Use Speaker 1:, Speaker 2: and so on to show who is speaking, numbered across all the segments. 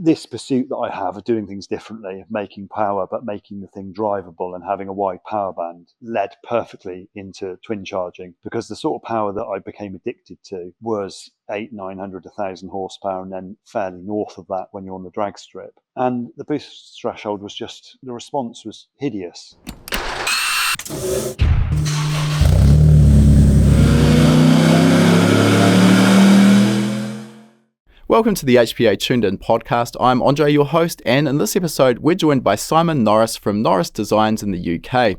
Speaker 1: this pursuit that I have of doing things differently, of making power, but making the thing drivable and having a wide power band led perfectly into twin charging, because the sort of power that I became addicted to was 800, 900, 1,000 horsepower, and then fairly north of that when you're on the drag strip. And the boost threshold was just, the response was hideous.
Speaker 2: Welcome to the HPA Tuned In podcast. I'm Andre, your host, and in this episode, we're joined by Simon Norris from Norris Designs in the UK.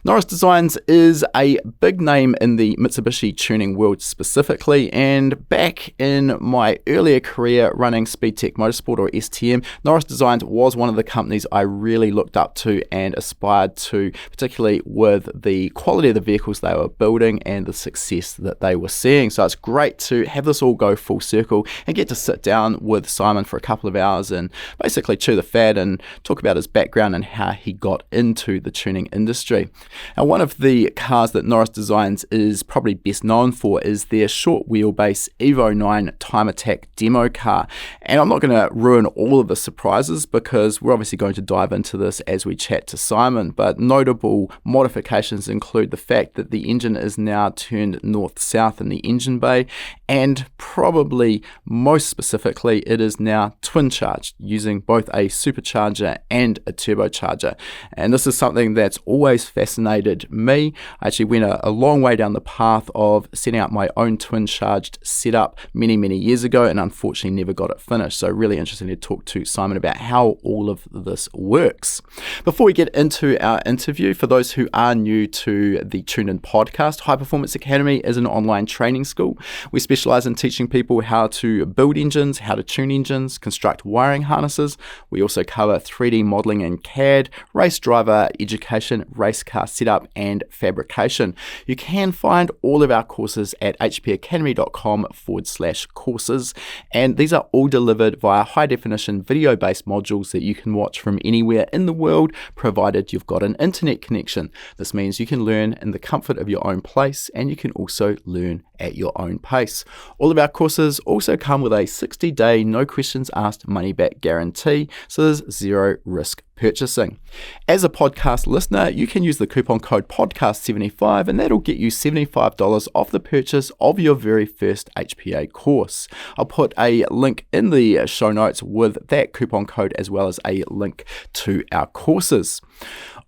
Speaker 2: Norris Designs is a big name in the Mitsubishi tuning world specifically, and back in my earlier career running Speedtech Motorsport or STM, Norris Designs was one of the companies I really looked up to and aspired to, particularly with the quality of the vehicles they were building and the success that they were seeing. So it's great to have this all go full circle and get to sit down with Simon for a couple of hours and basically chew the fat and talk about his background and how he got into the tuning industry. Now, one of the cars that Norris Designs is probably best known for is their short wheelbase Evo IX time attack demo car. And I'm not going to ruin all of the surprises because we're obviously going to dive into this as we chat to Simon, but notable modifications include the fact that the engine is now turned north-south in the engine bay, and probably most specifically, it is now twin charged using both a supercharger and a turbocharger. And this is something that's always fascinated me. I actually went a long way down the path of setting up my own twin charged setup many years ago, and unfortunately never got it finished. So really interesting to talk to Simon about how all of this works. Before we get into our interview, for those who are new to the Tuned In podcast, High Performance Academy is an online training school. We specialize in teaching people how to build engines, how to tune engines, construct wiring harnesses. We also cover 3D modeling in CAD, race driver education, race car setup, and fabrication. You can find all of our courses at hpacademy.com/courses, and these are all delivered via high definition video based modules that you can watch from anywhere in the world, provided you've got an internet connection. This means you can learn in the comfort of your own place, and you can also learn at your own pace. All of our courses also come with a 60-day no questions asked money back guarantee, so there's zero risk purchasing. As a podcast listener, you can use the coupon code podcast75, and that'll get you $75 off the purchase of your very first HPA course. I'll put a link in the show notes with that coupon code, as well as a link to our courses.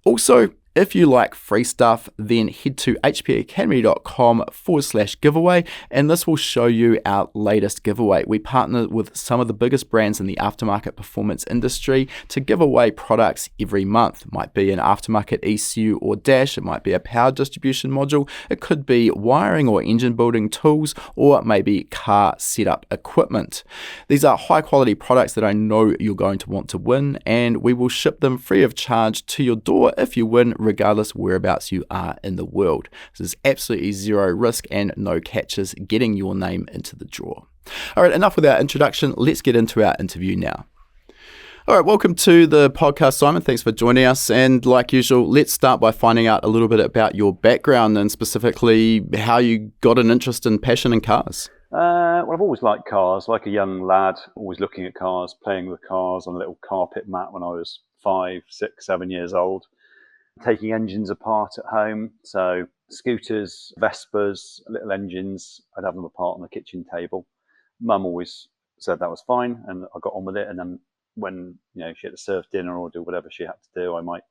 Speaker 2: Also, if you like free stuff, then head to hpacademy.com/giveaway, and this will show you our latest giveaway. We partner with some of the biggest brands in the aftermarket performance industry to give away products every month. It might be an aftermarket ECU or dash, it might be a power distribution module, it could be wiring or engine building tools, or maybe car setup equipment. These are high quality products that I know you're going to want to win, and we will ship them free of charge to your door if you win, regardless whereabouts you are in the world. This is absolutely zero risk and no catches getting your name into the draw. All right, enough with our introduction. Let's get into our interview now. All right, welcome to the podcast, Simon. Thanks for joining us. And like usual, let's start by finding out a little bit about your background and specifically how you got an interest and passion in cars.
Speaker 1: Well, I've always liked cars, like a young lad, always looking at cars, playing with cars on a little carpet mat when I was 5, 6, 7 years old. Taking engines apart at home, so scooters, Vespas, little engines, I'd have them apart on the kitchen table. Mum always said that was fine, and I got on with it. And then when she had to serve dinner or do whatever she had to do, I might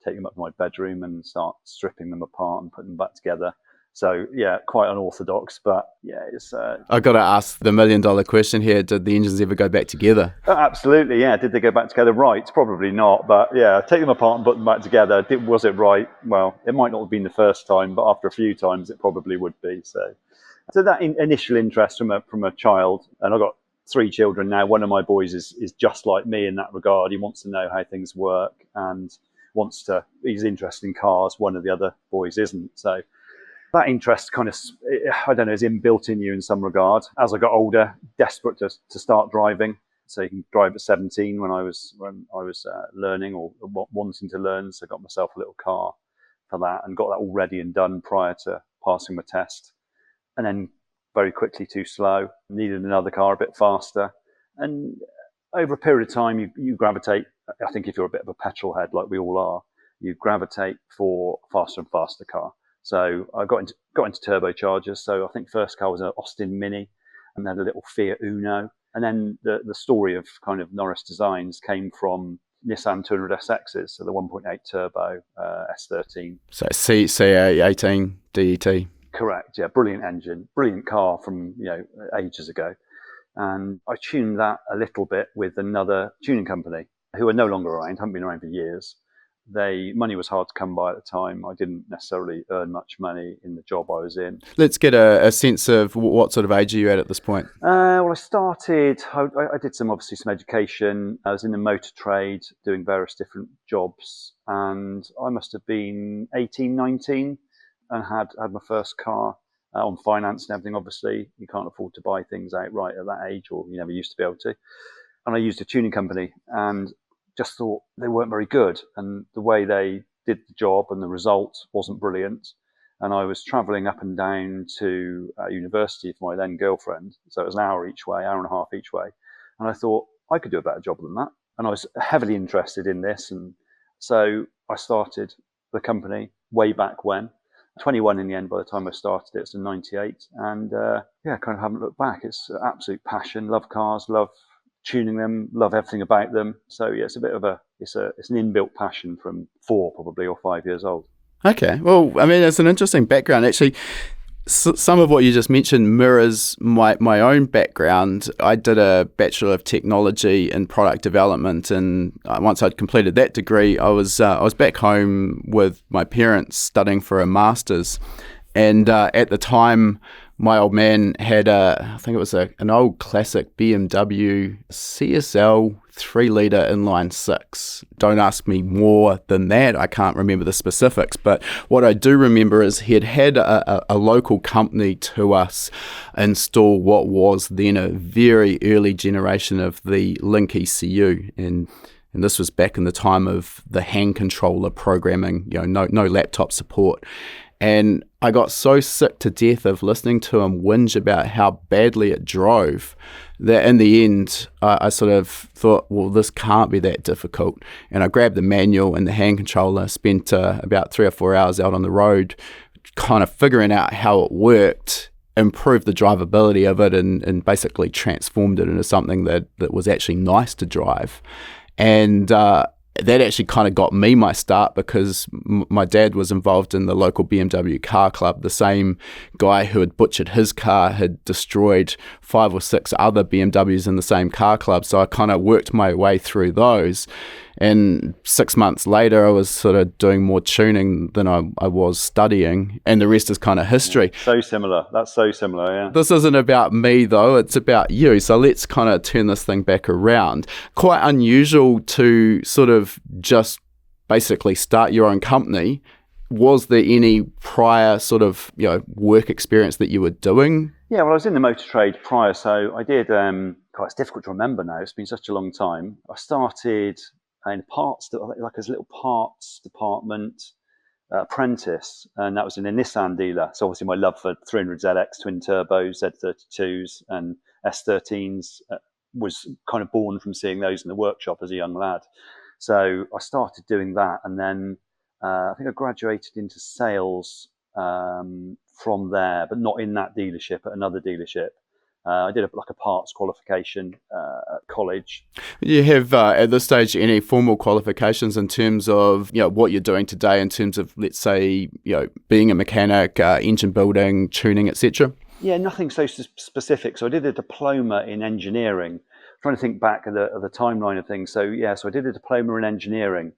Speaker 1: take them up to my bedroom and start stripping them apart and putting them back together. So yeah, quite unorthodox, but yeah, it's.
Speaker 2: I got to ask the $1 million question here: did the engines ever go back together?
Speaker 1: Absolutely, yeah. Did they go back together right? Probably not, but yeah, take them apart and put them back together. Was it right? Well, it might not have been the first time, but after a few times, it probably would be. So that initial interest from a child, and I've got 3 children now. One of my boys is just like me in that regard. He wants to know how things work and he's interested in cars. One of the other boys isn't. So that interest kind of, I don't know, is inbuilt in you in some regard. As I got older, desperate to start driving. So you can drive at 17 when I was learning or wanting to learn. So I got myself a little car for that and got that all ready and done prior to passing my test. And then very quickly too slow, needed another car a bit faster. And over a period of time, you gravitate. I think if you're a bit of a petrol head like we all are, you gravitate for faster and faster car. So I got into turbochargers. So I think first car was an Austin Mini, and then a little Fiat Uno. And then the story of kind of Norris Designs came from Nissan 200SXs, so the 1.8 turbo S13.
Speaker 2: So CA18 DET.
Speaker 1: Correct, yeah, brilliant engine, brilliant car from ages ago. And I tuned that a little bit with another tuning company who are no longer around, haven't been around for years. Money was hard to come by at the time. I didn't necessarily earn much money in the job I was in.
Speaker 2: Let's get a sense of what sort of age are you at this point?
Speaker 1: Well, I did some education. I was in the motor trade doing various different jobs, and I must have been 18, 19 and had my first car on finance and everything. Obviously, you can't afford to buy things outright at that age, or you never used to be able to. And I used a tuning company and just thought they weren't very good. And the way they did the job and the result wasn't brilliant. And I was traveling up and down to university for my then girlfriend. So it was an hour each way, hour and a half each way. And I thought I could do a better job than that. And I was heavily interested in this. And so I started the company way back when. 21 in the end by the time I started it. It's in 98. And kind of haven't looked back. It's absolute passion. Love cars, love tuning them, love everything about them. So yeah, it's a bit of it's an inbuilt passion from 4 probably or 5 years old.
Speaker 2: Okay, well, I mean, it's an interesting background. Actually, some of what you just mentioned mirrors my own background. I did a Bachelor of Technology in Product Development, and once I'd completed that degree, I was back home with my parents studying for a master's. And at the time, my old man had I think it was an old classic BMW CSL 3-litre inline 6. Don't ask me more than that. I can't remember the specifics. But what I do remember is he had a local company to us install what was then a very early generation of the Link ECU. And this was back in the time of the hand controller programming, no laptop support. And I got so sick to death of listening to him whinge about how badly it drove that in the end, I sort of thought, well, this can't be that difficult. And I grabbed the manual and the hand controller, spent about 3 or 4 hours out on the road kind of figuring out how it worked, improved the drivability of it, and basically transformed it into something that was actually nice to drive. And that actually kind of got me my start because my dad was involved in the local BMW car club. The same guy who had butchered his car had destroyed 5 or 6 other BMWs in the same car club. So I kind of worked my way through those. And 6 months later, I was sort of doing more tuning than I was studying. And the rest is kind of history.
Speaker 1: So similar. That's so similar, yeah.
Speaker 2: This isn't about me, though. It's about you. So let's kind of turn this thing back around. Quite unusual to sort of just basically start your own company. Was there any prior sort of work experience that you were doing?
Speaker 1: Yeah, well, I was in the motor trade prior. So I did, it's difficult to remember now. It's been such a long time. I started in parts, like as a little parts department apprentice, and that was in a Nissan dealer. So obviously my love for 300ZX twin turbos, Z32s and S13s was kind of born from seeing those in the workshop as a young lad. So I started doing that, and then I think I graduated into sales from there, but not in that dealership, at another dealership. I did a parts qualification at college.
Speaker 2: You have at this stage any formal qualifications in terms of what you're doing today in terms of, let's say, being a mechanic, engine building, tuning, etc.?
Speaker 1: Yeah, nothing so specific. So I did a diploma in engineering. I'm trying to think back at the timeline of things. So I did a diploma in engineering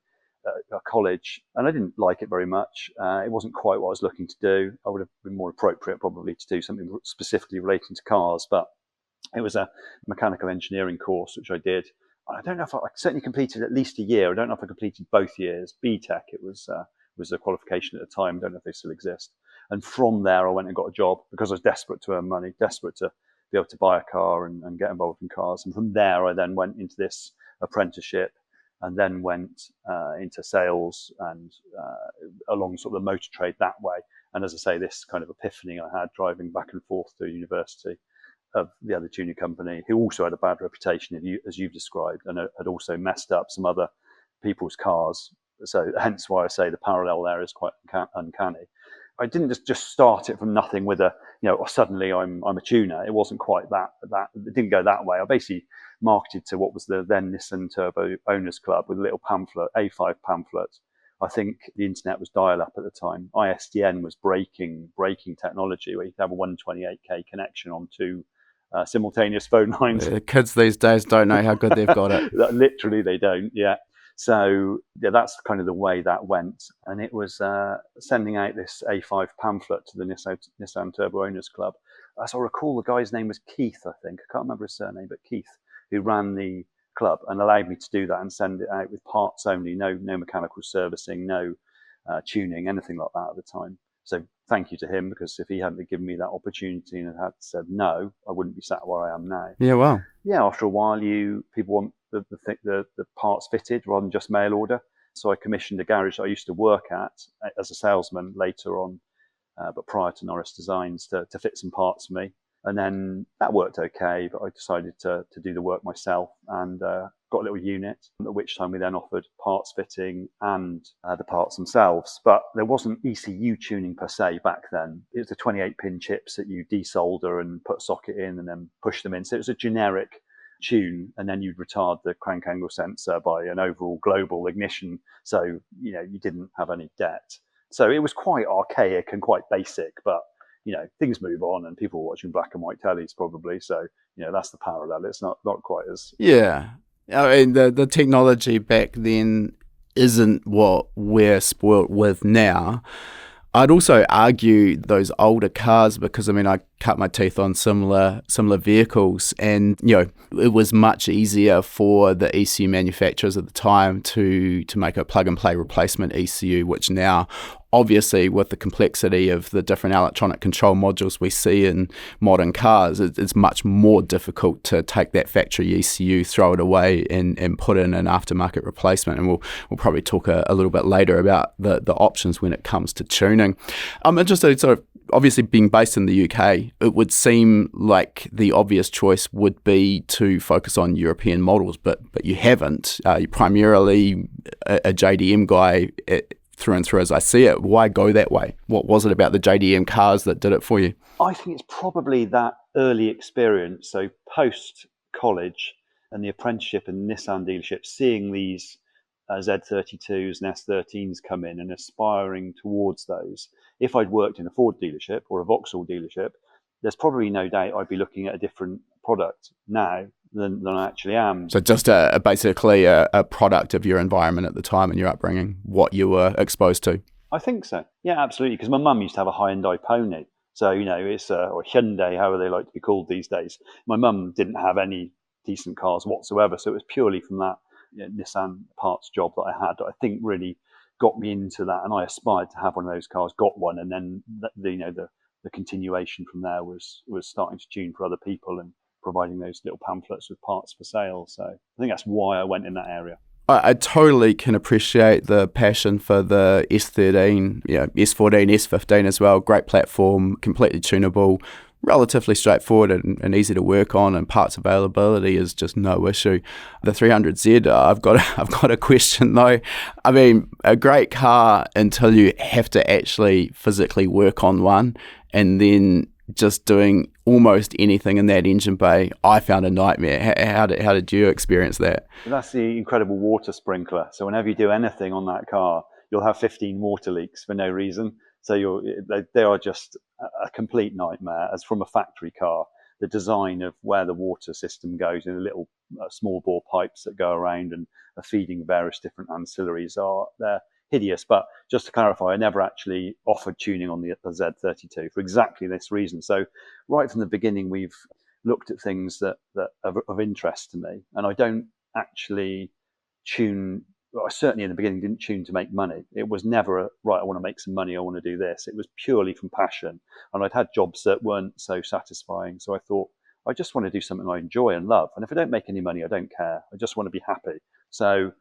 Speaker 1: at college, and I didn't like it very much. It wasn't quite what I was looking to do. I would have been more appropriate probably to do something specifically relating to cars, but it was a mechanical engineering course, which I did. I don't know if I certainly completed at least a year. I don't know if I completed both years. BTEC, it was a qualification at the time. I don't know if they still exist. And from there, I went and got a job because I was desperate to earn money, desperate to be able to buy a car and get involved in cars. And from there, I then went into this apprenticeship, and then went into sales and along sort of the motor trade that way. And as I say, this kind of epiphany I had driving back and forth to university of the other tuning company, who also had a bad reputation, as you've described, and had also messed up some other people's cars. So hence why I say the parallel there is quite uncanny. I didn't just start it from nothing with suddenly I'm a tuner. It wasn't quite that. It didn't go that way. I basically marketed to what was the then Nissan Turbo Owners Club with a little pamphlet, A5 pamphlet. I think the internet was dial-up at the time. ISDN was breaking technology, where you could have a 128k connection on two simultaneous phone lines.
Speaker 2: Kids these days don't know how good they've got it.
Speaker 1: Literally, they don't. Yeah. So yeah, that's kind of the way that went. And it was sending out this A5 pamphlet to the Nissan Turbo Owners Club. As I recall, the guy's name was Keith, I think. I can't remember his surname, but Keith, who ran the club and allowed me to do that and send it out with parts only, no mechanical servicing, no tuning, anything like that at the time. So thank you to him, because if he hadn't given me that opportunity and had said no, I wouldn't be sat where I am now.
Speaker 2: Yeah, wow.
Speaker 1: Yeah, after a while, people want the parts fitted rather than just mail order. So I commissioned a garage that I used to work at as a salesman later on, but prior to Norris Designs, to fit some parts for me. And then that worked okay, but I decided to do the work myself and got a little unit, at which time we then offered parts fitting and the parts themselves. But there wasn't ECU tuning per se back then. It was the 28-pin chips that you desolder and put a socket in and then push them in. So it was a generic tune, and then you'd retard the crank angle sensor by an overall global ignition. So, you didn't have any debt. So it was quite archaic and quite basic, but things move on and people are watching black and white tellies probably. So, that's the parallel. It's not quite as...
Speaker 2: Yeah. I mean, the technology back then isn't what we're spoilt with now. I'd also argue those older cars, because I cut my teeth on similar vehicles, and it was much easier for the ECU manufacturers at the time to make a plug and play replacement ECU, which now, obviously, with the complexity of the different electronic control modules we see in modern cars, it's much more difficult to take that factory ECU, throw it away, and put in an aftermarket replacement. And we'll probably talk a little bit later about the options when it comes to tuning. I'm interested, sort of, obviously being based in the UK, it would seem like the obvious choice would be to focus on European models, but you haven't. You're primarily a JDM guy through and through, as I see it. Why go that way? What was it about the JDM cars that did it for you?
Speaker 1: I think it's probably that early experience. So post-college and the apprenticeship in Nissan dealerships, seeing these Z32s and S13s come in and aspiring towards those. If I'd worked in a Ford dealership or a Vauxhall dealership, there's probably no doubt I'd be looking at a different product now than I actually am.
Speaker 2: So just basically a product of your environment at the time and your upbringing, what you were exposed to.
Speaker 1: I think so. Yeah, absolutely. Because my mum used to have a Hyundai Pony. So, it's or Hyundai, however they like to be called these days. My mum didn't have any decent cars whatsoever. So it was purely from that Nissan parts job that I had that I think really got me into that. And I aspired to have one of those cars, got one. And then, the continuation from there was starting to tune for other people and providing those little pamphlets with parts for sale. So I think that's why I went in that area.
Speaker 2: I totally can appreciate the passion for the S13, S14, S15 as well. Great platform, completely tunable, relatively straightforward and easy to work on, and parts availability is just no issue. The 300Z, I've got a question though. I mean, a great car until you have to actually physically work on one, and then just doing almost anything in that engine bay, I found a nightmare. How did you experience that?
Speaker 1: That's the incredible water sprinkler. So whenever you do anything on that car, you'll have 15 water leaks for no reason. So they are just a complete nightmare. As from a factory car, the design of where the water system goes in the little small bore pipes that go around and are feeding various different ancillaries they're hideous. But just to clarify, I never actually offered tuning on the Z32 for exactly this reason. So right from the beginning, we've looked at things that are of interest to me, and I don't actually tune. Well, I certainly in the beginning didn't tune to make money. It was never right, I want to make some money, I want to do this. It was purely from passion. And I'd had jobs that weren't so satisfying. So I thought, I just want to do something I enjoy and love. And if I don't make any money, I don't care. I just want to be happy. So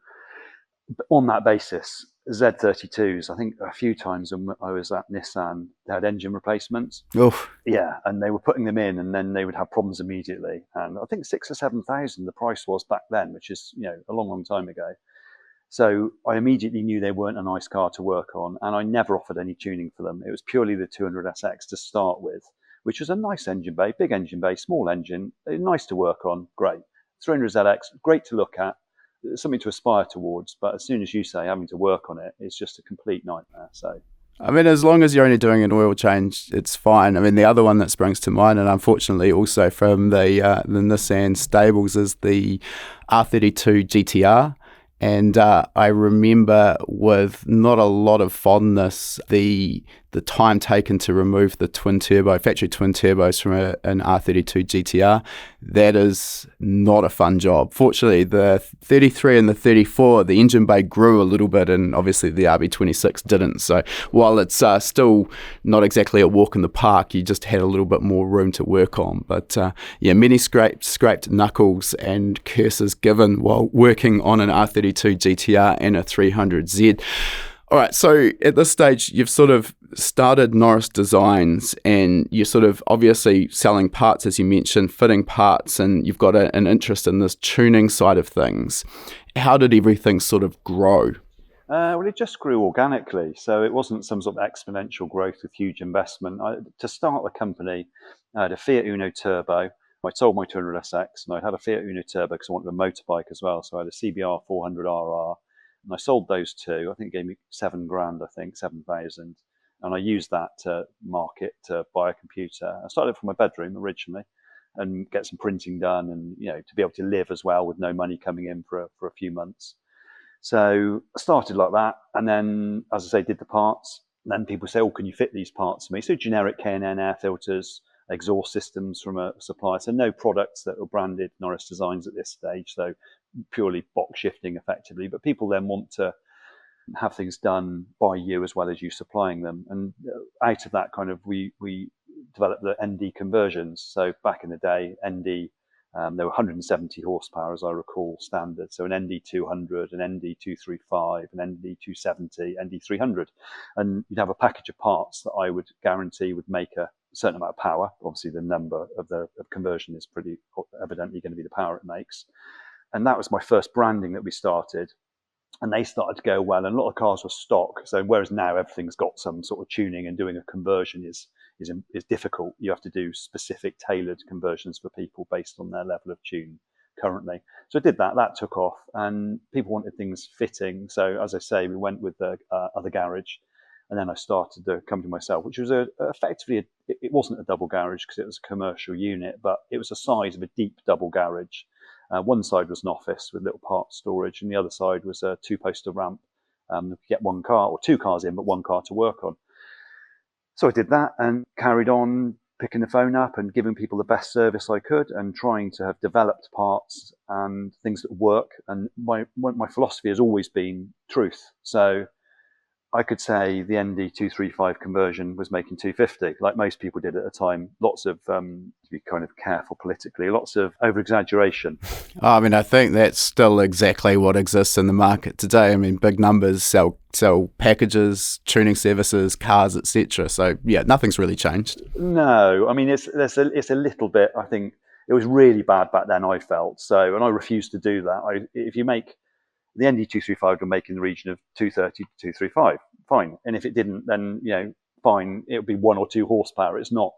Speaker 1: on that basis, Z32s. I think a few times when I was at Nissan, they had engine replacements.
Speaker 2: Oof.
Speaker 1: Yeah, and they were putting them in, and then they would have problems immediately. And I think 6,000 or 7,000 the price was back then, which is a long, long time ago. So I immediately knew they weren't a nice car to work on, and I never offered any tuning for them. It was purely the 200SX to start with, which was a nice engine bay, big engine bay, small engine, nice to work on, great. 300ZX, great to look at, something to aspire towards. But as soon as you say having to work on it, it's just a complete nightmare. So.
Speaker 2: I mean, as long as you're only doing an oil change, it's fine. I mean, the other one that springs to mind, and unfortunately also from the Nissan stables, is the R32 GTR. And I remember with not a lot of fondness the time taken to remove the factory twin turbos from an R32 GTR. That is not a fun job. Fortunately, the 33 and the 34, the engine bay grew a little bit, and obviously the RB26 didn't. So while it's still not exactly a walk in the park, you just had a little bit more room to work on. But many scraped knuckles and curses given while working on an R32 GTR and a 300Z. All right, so at this stage, you've sort of started Norris Designs, and you're sort of obviously selling parts, as you mentioned, fitting parts, and you've got an interest in this tuning side of things. How did everything sort of grow?
Speaker 1: Well, it just grew organically. So it wasn't some sort of exponential growth with huge investment. To start the company, I had a Fiat Uno Turbo. I sold my 200SX, and I had a Fiat Uno Turbo because I wanted a motorbike as well. So I had a CBR 400RR. And I sold those two. I think it gave me $7,000, 7,000. And I used that to market to buy a computer. I started from my bedroom originally and get some printing done, and to be able to live as well with no money coming in for a few months. So I started like that. And then, as I say, did the parts. And then people say, can you fit these parts for me? So generic K&N air filters, exhaust systems from a supplier. So no products that were branded Norris Designs at this stage. So purely box shifting effectively, but people then want to have things done by you as well as you supplying them. And out of that kind of, we developed the ND conversions. So back in the day, ND, there were 170 horsepower, as I recall, standard. So an ND 200, an ND 235, an ND 270, ND 300. And you'd have a package of parts that I would guarantee would make a certain amount of power. Obviously, the number of conversion is pretty evidently going to be the power it makes. And that was my first branding that we started. And they started to go well. And a lot of cars were stock. So whereas now everything's got some sort of tuning, and doing a conversion is difficult. You have to do specific tailored conversions for people based on their level of tune currently. So I did that. That took off, and people wanted things fitting. So as I say, we went with the other garage. And then I started the company myself, which was effectively, it wasn't a double garage because it was a commercial unit, but it was the size of a deep double garage. One side was an office with little part storage, and the other side was a two-poster ramp. You could get one car or two cars in, but one car to work on. So I did that and carried on picking the phone up and giving people the best service I could, and trying to have developed parts and things that work. And my philosophy has always been truth. So I could say the ND235 conversion was making 250, like most people did at the time. Lots of, to be kind of careful politically, lots of over-exaggeration.
Speaker 2: I mean, I think that's still exactly what exists in the market today. I mean, big numbers sell packages, tuning services, cars, etc. So, yeah, nothing's really changed.
Speaker 1: No, I mean, it's a little bit, I think, it was really bad back then, I felt. So, and I refused to do that. If you make the ND235 will make in the region of 230 to 235, fine. And if it didn't, then fine. It would be 1 or 2 horsepower. It's not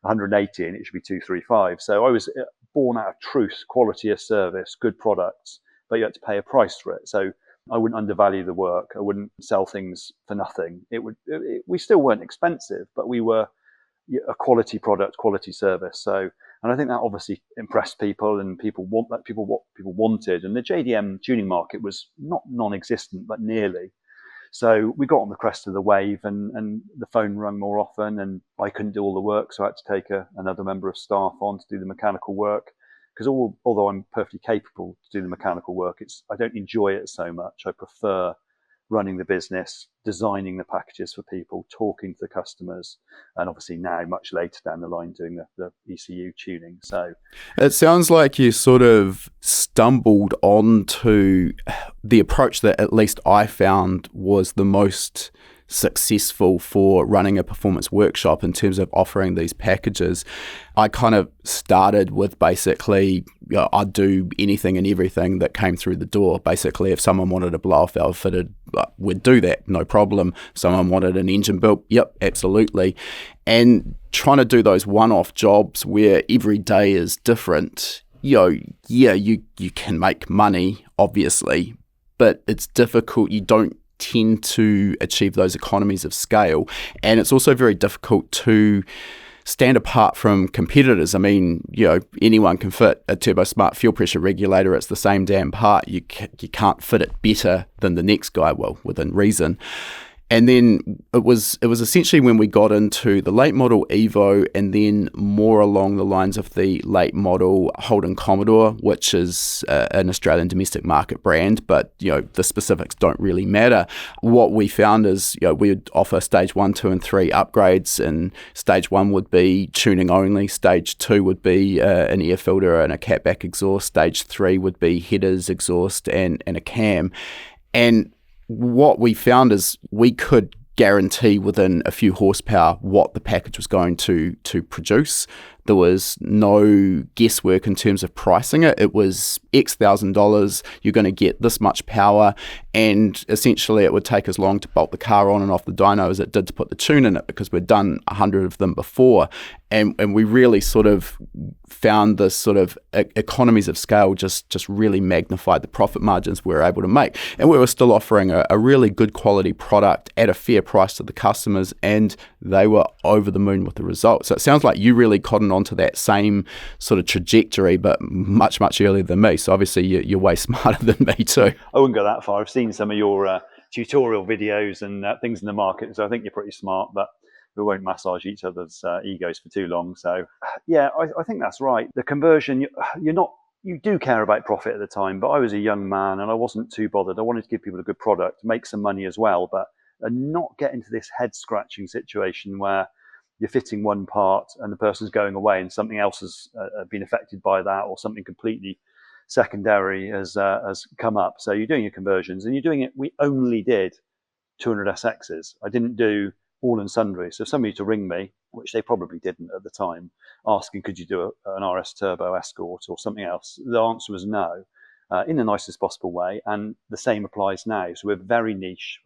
Speaker 1: 180, and it should be 235. So I was born out of truth, quality of service, good products, but you had to pay a price for it. So I wouldn't undervalue the work. I wouldn't sell things for nothing. We still weren't expensive, but we were a quality product, quality service. So. And I think that obviously impressed people, and what people wanted. And the JDM tuning market was not non-existent, but nearly. So we got on the crest of the wave, and the phone rang more often, and I couldn't do all the work. So I had to take another member of staff on to do the mechanical work. Because although I'm perfectly capable to do the mechanical work, I don't enjoy it so much. I prefer running the business, designing the packages for people, talking to the customers, and obviously now, much later down the line, doing the ECU tuning. So
Speaker 2: it sounds like you sort of stumbled onto the approach that at least I found was the most successful for running a performance workshop in terms of offering these packages. I kind of started with basically, I'd do anything and everything that came through the door. Basically, if someone wanted a blow-off valve fitted, we'd do that, no problem. Someone wanted an engine built, yep, absolutely. And trying to do those one-off jobs where every day is different, you can make money, obviously, but it's difficult. You don't tend to achieve those economies of scale, and it's also very difficult to stand apart from competitors. I mean, anyone can fit a turbo smart fuel pressure regulator. It's the same damn part. You can't fit it better than the next guy, well, within reason. And then it was essentially when we got into the late model Evo, and then more along the lines of the late model Holden Commodore, which is an Australian domestic market brand, but the specifics don't really matter. What we found is we would offer stage 1, 2, and 3 upgrades, and stage 1 would be tuning only, stage 2 would be an air filter and a catback exhaust, stage 3 would be headers, exhaust, and a cam. And what we found is we could guarantee within a few horsepower what the package was going to produce. There was no guesswork in terms of pricing it. It was X $1,000, you're going to get this much power, and essentially it would take as long to bolt the car on and off the dyno as it did to put the tune in it, because we'd done 100 of them before. And we really sort of found this sort of economies of scale just really magnified the profit margins we were able to make. And we were still offering a really good quality product at a fair price to the customers, and they were over the moon with the results. So it sounds like you really cottoned onto that same sort of trajectory, but much, much earlier than me. So obviously you're way smarter than me too.
Speaker 1: I wouldn't go that far. I've seen some of your tutorial videos and things in the market, so I think you're pretty smart, but we won't massage each other's egos for too long. So yeah, I think that's right. The conversion, you do care about profit at the time, but I was a young man and I wasn't too bothered. I wanted to give people a good product, make some money as well, but not get into this head scratching situation where you're fitting one part and the person's going away and something else has been affected by that, or something completely secondary has come up. So you're doing your conversions and you're doing it. We only did 200 SXs. I didn't do all and sundry. So somebody to ring me, which they probably didn't at the time, asking, could you do an RS Turbo Escort or something else? The answer was no, in the nicest possible way. And the same applies now. So we're very niche.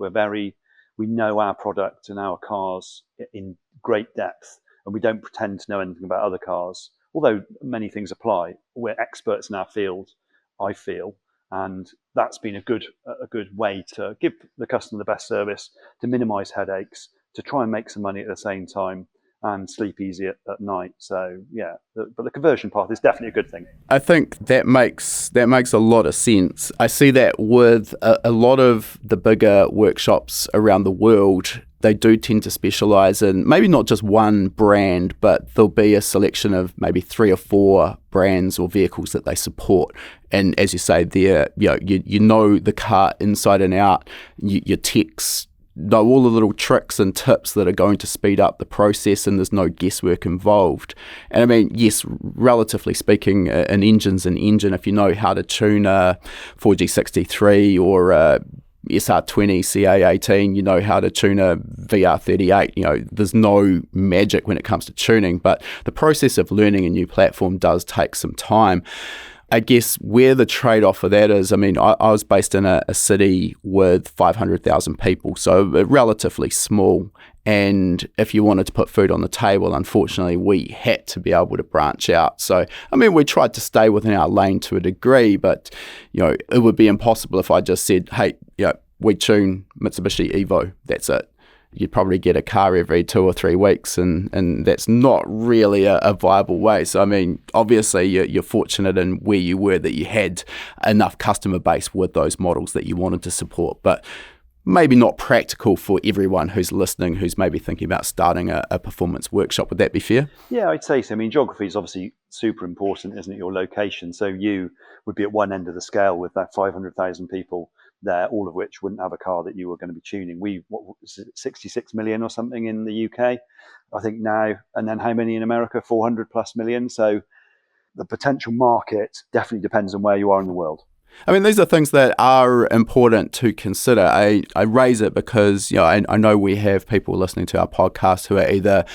Speaker 1: We know our product and our cars in great depth, and we don't pretend to know anything about other cars, although many things apply. We're experts in our field, I feel, and that's been a good way to give the customer the best service, to minimize headaches, to try and make some money at the same time, and sleep easy at night. So yeah, but the conversion path is definitely a good thing.
Speaker 2: I think that makes a lot of sense. I see that with a lot of the bigger workshops around the world. They do tend to specialize in maybe not just one brand, but there'll be a selection of maybe 3 or 4 brands or vehicles that they support. And as you say there, you know the car inside and out. Your techs know all the little tricks and tips that are going to speed up the process, and there's no guesswork involved. And I mean, yes, relatively speaking, an engine's an engine. If you know how to tune a 4G63 or a SR20 CA18, you know how to tune a VR38. There's no magic when it comes to tuning, but the process of learning a new platform does take some time. I guess where the trade-off for that is, I mean, I was based in a city with 500,000 people, so relatively small. And if you wanted to put food on the table, unfortunately, we had to be able to branch out. So, I mean, we tried to stay within our lane to a degree, but, it would be impossible if I just said, hey, we tune Mitsubishi Evo, that's it. You'd probably get a car every 2 or 3 weeks, and that's not really a viable way. So, I mean, obviously you're fortunate in where you were that you had enough customer base with those models that you wanted to support, but maybe not practical for everyone who's listening, who's maybe thinking about starting a performance workshop. Would that be fair?
Speaker 1: Yeah, I'd say so. I mean, geography is obviously super important, isn't it? Your location. So you would be at one end of the scale with that 500,000 people there, all of which wouldn't have a car that you were going to be tuning. What was it, 66 million or something in the UK, I think now, and then how many in America? 400 plus million. So the potential market definitely depends on where you are in the world.
Speaker 2: I mean, these are things that are important to consider. I raise it because, I know we have people listening to our podcast who are either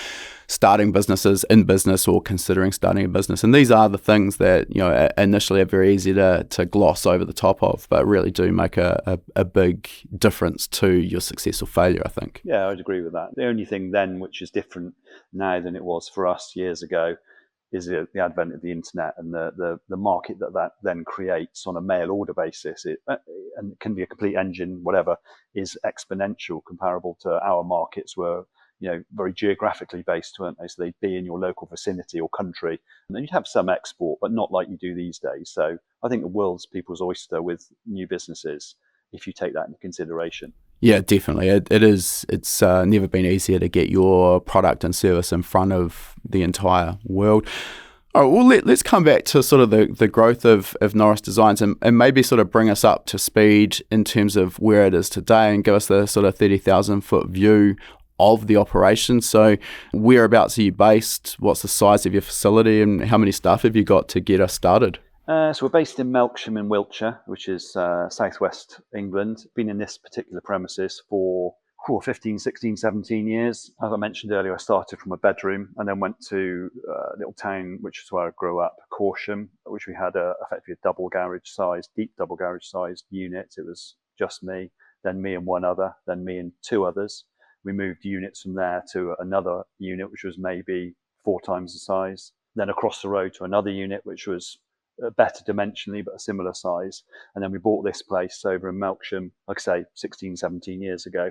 Speaker 2: starting businesses, in business, or considering starting a business. And these are the things that, initially are very easy to gloss over the top of, but really do make a big difference to your success or failure, I think.
Speaker 1: Yeah, I'd agree with that. The only thing then which is different now than it was for us years ago is the advent of the internet and the market that then creates on a mail order basis. And it can be a complete engine, whatever, is exponential comparable to our markets were, very geographically based, weren't they? So they'd be in your local vicinity or country. And then you'd have some export, but not like you do these days. So I think the world's people's oyster with new businesses, if you take that into consideration.
Speaker 2: Yeah, definitely. It's never been easier to get your product and service in front of the entire world. All right, well, let's come back to sort of the growth of Norris Designs and maybe sort of bring us up to speed in terms of where it is today and give us the sort of 30,000 foot view of the operation. So whereabouts are you based? What's the size of your facility and how many staff have you got to get us started?
Speaker 1: So we're based in Melksham in Wiltshire, which is southwest England. Been in this particular premises for 15, 16, 17 years. As I mentioned earlier, I started from a bedroom and then went to a little town, which is where I grew up, Corsham, which we had effectively a deep double garage sized unit. It was just me, then me and one other, then me and two others. We moved units from there to another unit, which was maybe 4 times the size. Then across the road to another unit, which was better dimensionally, but a similar size. And then we bought this place over in Melksham, like I say, 16, 17 years ago,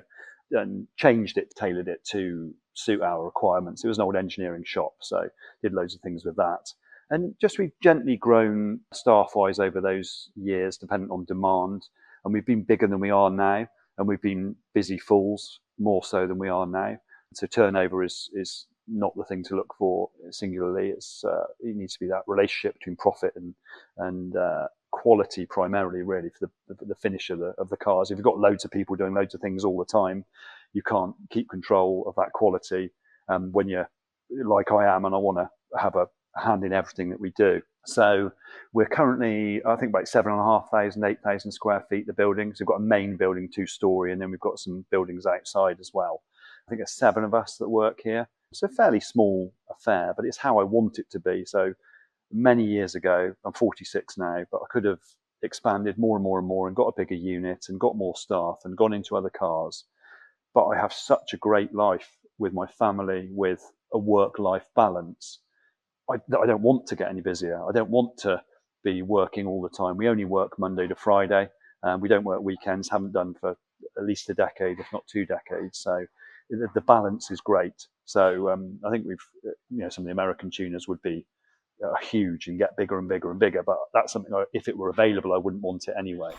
Speaker 1: and changed it, tailored it to suit our requirements. It was an old engineering shop, so did loads of things with that. And just we've gently grown staff-wise over those years, dependent on demand. And we've been bigger than we are now, and we've been busy fools more so than we are now. So turnover is not the thing to look for singularly. It needs to be that relationship between profit and quality primarily, really, for the finish of the cars. If you've got loads of people doing loads of things all the time, you can't keep control of that quality. When you're like I am, and I want to have a hand in everything that we do. So we're currently, I think, about 7,500, 8,000 square feet, the building. So we've got a main building, 2-story, and then we've got some buildings outside as well. I think there's 7 of us that work here. It's a fairly small affair, but it's how I want it to be. So many years ago, I'm 46 now, but I could have expanded more and more and more and got a bigger unit and got more staff and gone into other cars. But I have such a great life with my family, with a work-life balance. I don't want to get any busier. I don't want to be working all the time. We only work Monday to Friday. We don't work weekends, haven't done for at least a decade, if not 2 decades. So the balance is great. So I think some of the American tuners would be huge and get bigger and bigger and bigger. But that's something, if it were available, I wouldn't want it anyway.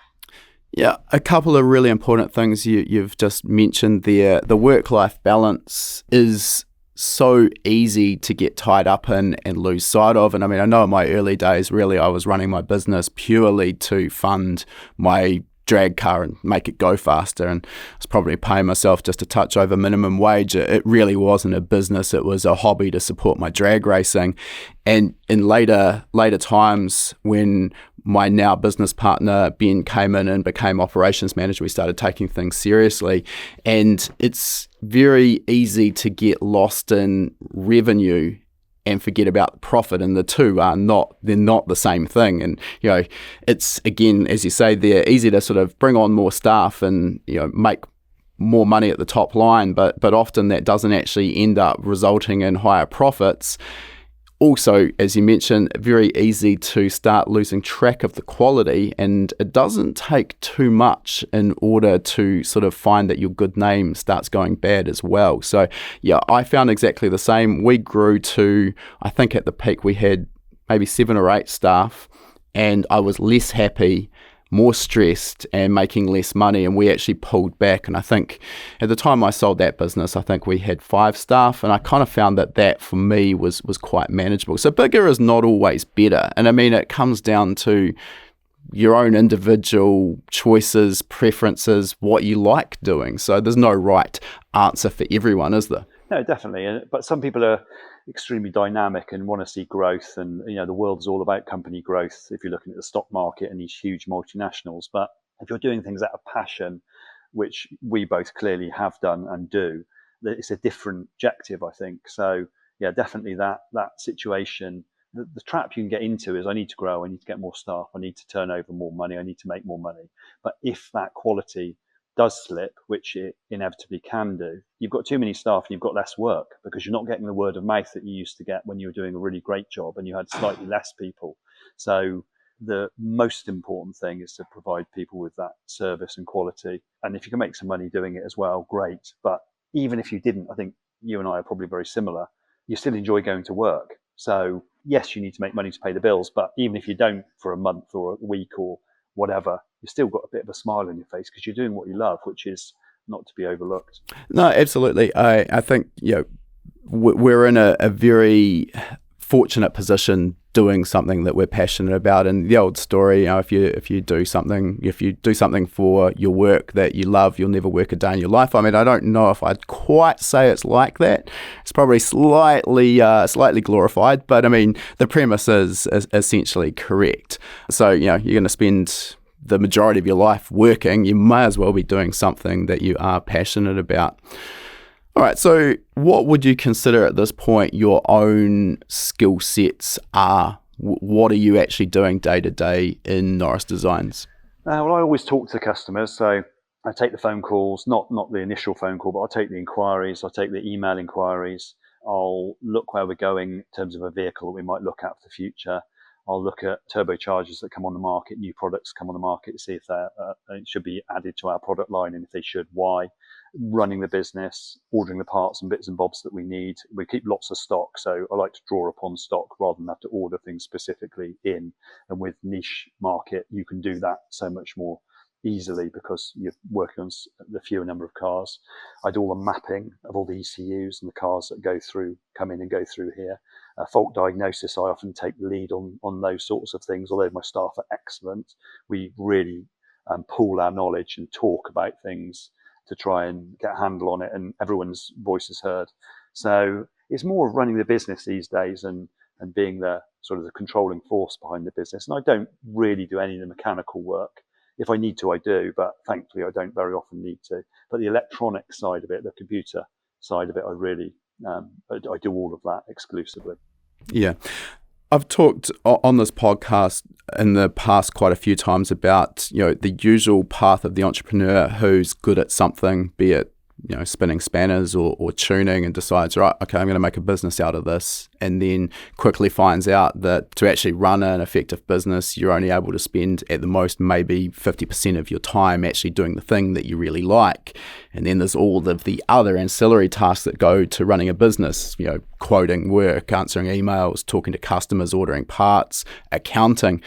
Speaker 2: Yeah, a couple of really important things you've just mentioned there. The work-life balance is so easy to get tied up in and lose sight of. And I mean, I know in my early days, really, I was running my business purely to fund my drag car and make it go faster, and I was probably paying myself just a touch over minimum wage. It really wasn't a business, it was a hobby to support my drag racing. And in later times, when my now business partner Ben came in and became operations manager, we started taking things seriously, and it's very easy to get lost in revenue and forget about the profit, and the two they're not the same thing. And it's, again, as you say, they're easy to sort of bring on more staff and make more money at the top line, but often that doesn't actually end up resulting in higher profits. Also, as you mentioned, very easy to start losing track of the quality, and it doesn't take too much in order to sort of find that your good name starts going bad as well. So yeah, I found exactly the same. We grew to, I think at the peak we had maybe 7 or 8 staff, and I was less happy, more stressed, and making less money, and we actually pulled back. And I think at the time I sold that business, I think we had 5 staff, and I kind of found that for me was quite manageable. So bigger is not always better, and I mean, it comes down to your own individual choices, preferences, what you like doing. So there's no right answer for everyone, is there?
Speaker 1: No, definitely. But some people are extremely dynamic and want to see growth. And, the world is all about company growth if you're looking at the stock market and these huge multinationals. But if you're doing things out of passion, which we both clearly have done and do, it's a different objective, I think. So, yeah, definitely that situation. The trap you can get into is I need to grow, I need to get more staff, I need to turn over more money, I need to make more money. But if that quality does slip, which it inevitably can do, you've got too many staff and you've got less work because you're not getting the word of mouth that you used to get when you were doing a really great job and you had slightly less people. So the most important thing is to provide people with that service and quality. And if you can make some money doing it as well, great. But even if you didn't, I think you and I are probably very similar, you still enjoy going to work. So yes, you need to make money to pay the bills, but even if you don't for a month or a week or whatever, you've still got a bit of a smile on your face because you're doing what you love, which is not to be overlooked.
Speaker 2: No, absolutely. I think we're in a very fortunate position doing something that we're passionate about. And the old story, if you do something for your work that you love, you'll never work a day in your life. I mean, I don't know if I'd quite say it's like that. It's probably slightly glorified, but I mean, the premise is essentially correct. So, you're going to spend the majority of your life working, you may as well be doing something that you are passionate about. All right, so what would you consider at this point your own skill sets are? What are you actually doing day to day in Norris Designs?
Speaker 1: Well, I always talk to customers, so I take the phone calls, not the initial phone call, but I'll take the inquiries, I'll take the email inquiries, I'll look where we're going in terms of a vehicle that we might look at for the future. I'll look at turbochargers that come on the market, new products come on the market, see if it should be added to our product line, and if they should, why. Running the business, ordering the parts and bits and bobs that we need. We keep lots of stock, so I like to draw upon stock rather than have to order things specifically in. And with niche market, you can do that so much more easily because you're working on the fewer number of cars. I do all the mapping of all the ECUs and the cars that come in and go through here. Fault diagnosis, I often take the lead on those sorts of things. Although my staff are excellent, we really pool our knowledge and talk about things to try and get a handle on it, and everyone's voice is heard. So it's more of running the business these days and being the sort of the controlling force behind the business. And I don't really do any of the mechanical work. If I need to, I do, but thankfully I don't very often need to. But the electronic side of it, the computer side of it, I really, I do all of that exclusively.
Speaker 2: Yeah. I've talked on this podcast in the past quite a few times about, the usual path of the entrepreneur who's good at something, be it, spinning spanners or tuning, and decides, right, okay, I'm going to make a business out of this, and then quickly finds out that to actually run an effective business, you're only able to spend at the most maybe 50% of your time actually doing the thing that you really like. And then there's all of the other ancillary tasks that go to running a business, quoting work, answering emails, talking to customers, ordering parts, accounting.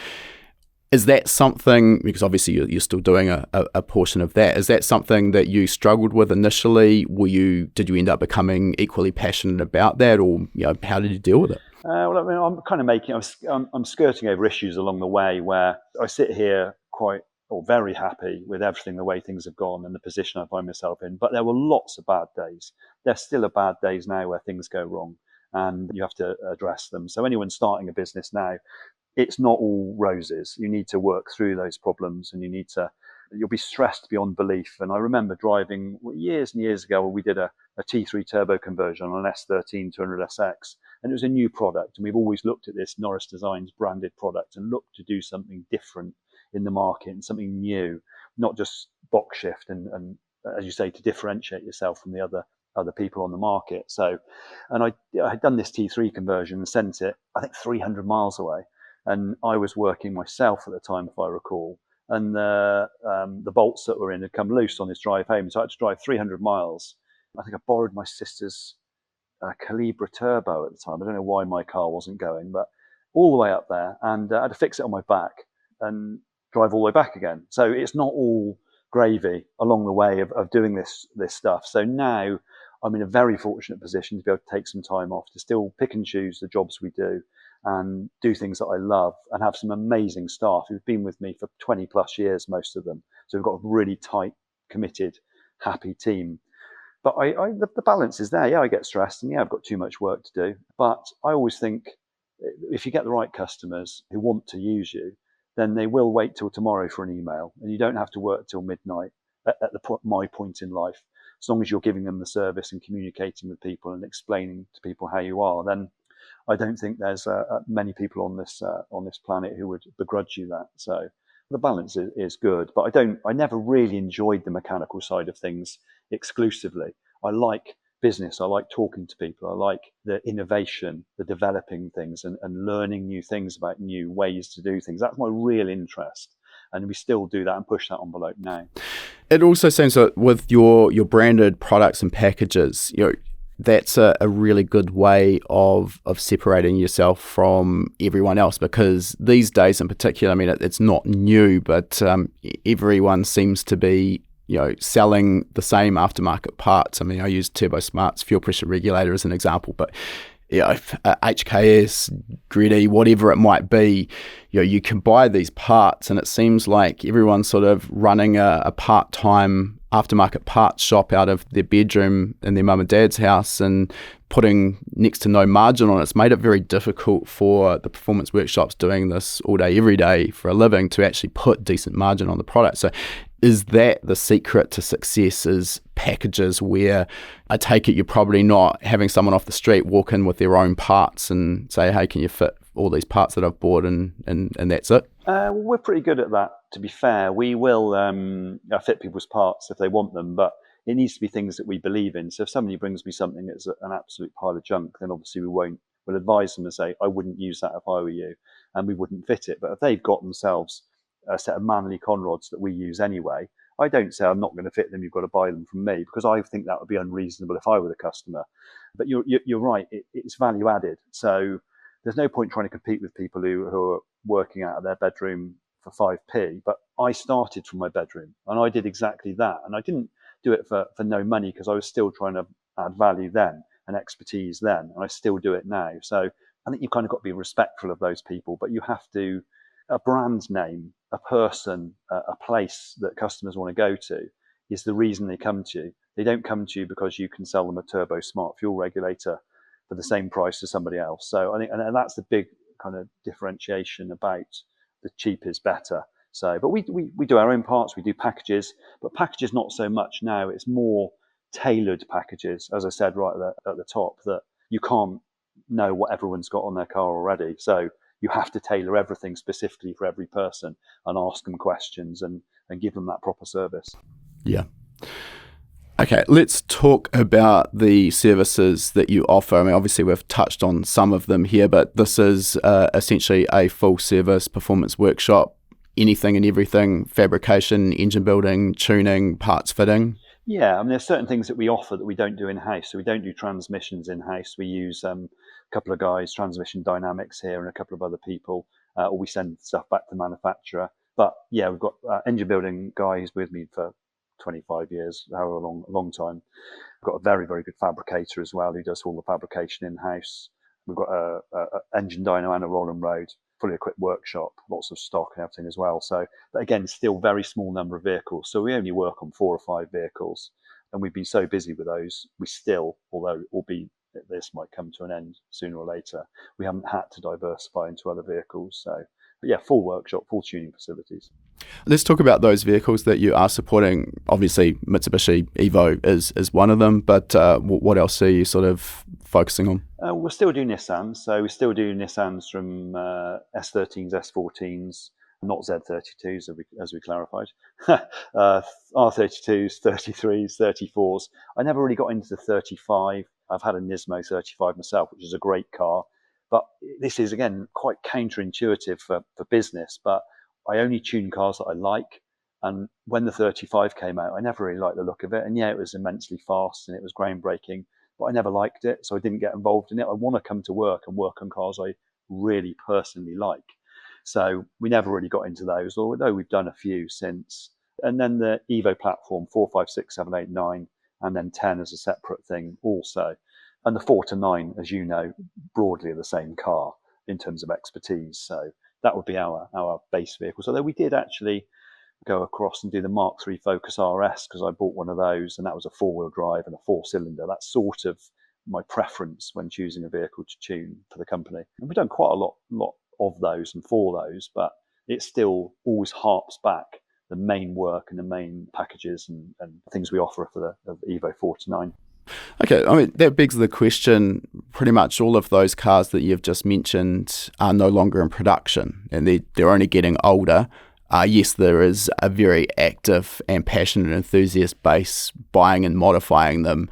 Speaker 2: Is that something, because obviously you're still doing a portion of that, is that something that you struggled with initially? Did you end up becoming equally passionate about that, or how did you deal with it?
Speaker 1: Well, I mean, I'm kind of I'm skirting over issues along the way where I sit here very happy with everything, the way things have gone and the position I find myself in. But there were lots of bad days. There still are bad days now where things go wrong and you have to address them. So anyone starting a business now, it's not all roses. You need to work through those problems, and you'll be stressed beyond belief. And I remember driving years and years ago, we did a T3 turbo conversion on an S13 200SX, and it was a new product. And we've always looked at this Norris Designs branded product and looked to do something different in the market and something new, not just box shift and as you say, to differentiate yourself from the other people on the market. So, and I had done this T3 conversion and sent it, I think 300 miles away. And I was working myself at the time, if I recall, and the bolts that were in had come loose on this drive home. So I had to drive 300 miles. I think I borrowed my sister's Calibra Turbo at the time. I don't know why my car wasn't going, but all the way up there, and I had to fix it on my back and drive all the way back again. So it's not all gravy along the way of doing this stuff. So now I'm in a very fortunate position to be able to take some time off, to still pick and choose the jobs we do and do things that I love, and have some amazing staff who've been with me for 20 plus years, most of them. So we've got a really tight, committed, happy team. But the balance is there. Yeah, I get stressed, and yeah, I've got too much work to do. But I always think if you get the right customers who want to use you, then they will wait till tomorrow for an email, and you don't have to work till midnight at my point in life. As long as you're giving them the service and communicating with people and explaining to people how you are, then I don't think there's many people on this planet who would begrudge you that. So the balance is good, but I never really enjoyed the mechanical side of things exclusively. I like business. I like talking to people. I like the innovation, the developing things, and learning new things about new ways to do things. That's my real interest. And we still do that and push that envelope now.
Speaker 2: It also seems that with your branded products and packages, that's a really good way of separating yourself from everyone else, because these days in particular, I mean, it's not new, but everyone seems to be selling the same aftermarket parts. I mean, I use Turbo Smart's fuel pressure regulator as an example, but HKS, Gritty, whatever it might be, you can buy these parts, and it seems like everyone's sort of running a part-time aftermarket parts shop out of their bedroom in their mum and dad's house and putting next to no margin on it. It's made it very difficult for the performance workshops doing this all day, every day for a living to actually put decent margin on the product. So is that the secret to success, is packages where I take it you're probably not having someone off the street walk in with their own parts and say, hey, can you fit all these parts that I've bought, and that's it?
Speaker 1: We're pretty good at that, to be fair. We will fit people's parts if they want them, but it needs to be things that we believe in. So if somebody brings me something that's an absolute pile of junk, then obviously we'll advise them and say, I wouldn't use that if I were you, and we wouldn't fit it. But if they've got themselves a set of Manley conrods that we use anyway, I don't say I'm not going to fit them, you've got to buy them from me, because I think that would be unreasonable if I were the customer. But you're right, it's value added. So there's no point trying to compete with people who are working out of their bedroom for 5p. But I started from my bedroom, and I did exactly that. And I didn't do it for no money, because I was still trying to add value then and expertise then, and I still do it now. So I think you've kind of got to be respectful of those people, but you have to, a brand name, a person, a place that customers want to go to is the reason they come to you. They don't come to you because you can sell them a Turbo Smart fuel regulator for the same price as somebody else. So I think, and that's the big kind of differentiation about the cheap is better. So, but we do our own parts, we do packages, but packages not so much now. It's more tailored packages, as I said right at the top, that you can't know what everyone's got on their car already. So you have to tailor everything specifically for every person and ask them questions and give them that proper service.
Speaker 2: Yeah. Okay, let's talk about the services that you offer. I mean, obviously we've touched on some of them here, but this is essentially a full service performance workshop, anything and everything, fabrication, engine building, tuning, parts fitting.
Speaker 1: Yeah, I mean, there's certain things that we offer that we don't do in-house. So we don't do transmissions in-house. We use a couple of guys, Transmission Dynamics here, and a couple of other people, or we send stuff back to manufacturer. But yeah, we've got engine building guy who's with me for 25 years, however long time. We've got a very, very good fabricator as well who does all the fabrication in-house. We've got a engine dyno and a Roland Road, fully equipped workshop, lots of stock and everything as well. So, but again, still very small number of vehicles. So we only work on 4 or 5 vehicles, and we've been so busy with those. We still, although albeit this might come to an end sooner or later, we haven't had to diversify into other vehicles. So, but yeah, full workshop, full tuning facilities.
Speaker 2: Let's talk about those vehicles that you are supporting. Obviously, Mitsubishi Evo is one of them, but what else are you sort of focusing on?
Speaker 1: We'll still do Nissans. So we still do Nissans from S13s, S14s, not Z32s, as we clarified. R32s, 33s, 34s. I never really got into the 35. I've had a Nismo 35 myself, which is a great car. But this is, again, quite counterintuitive for business. But I only tune cars that I like. And when the 35 came out, I never really liked the look of it. And yeah, it was immensely fast and it was groundbreaking, but I never liked it. So I didn't get involved in it. I want to come to work and work on cars I really personally like. So we never really got into those, although we've done a few since. And then the Evo platform, 4, 5, 6, 7, 8, 9, and then 10 as a separate thing also. And the 4 to 9, as you know, broadly are the same car in terms of expertise. So that would be our base vehicles. Although we did actually, go across and do the Mark III Focus RS because I bought one of those, and that was a 4-wheel drive and a 4-cylinder. That's sort of my preference when choosing a vehicle to tune for the company. And we've done quite a lot of those and for those, but it still always harps back the main work and the main packages and things we offer for the Evo 49.
Speaker 2: Okay, I mean, that begs the question, pretty much all of those cars that you've just mentioned are no longer in production and they're only getting older. Yes, there is a very active and passionate enthusiast base buying and modifying them,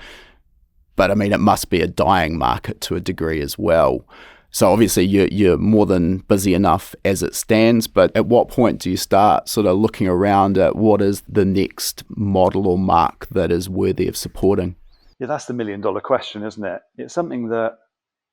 Speaker 2: but I mean, it must be a dying market to a degree as well. So obviously you're more than busy enough as it stands, but at what point do you start sort of looking around at what is the next model or marque that is worthy of supporting?
Speaker 1: Yeah, that's the million-dollar question, isn't it? It's something that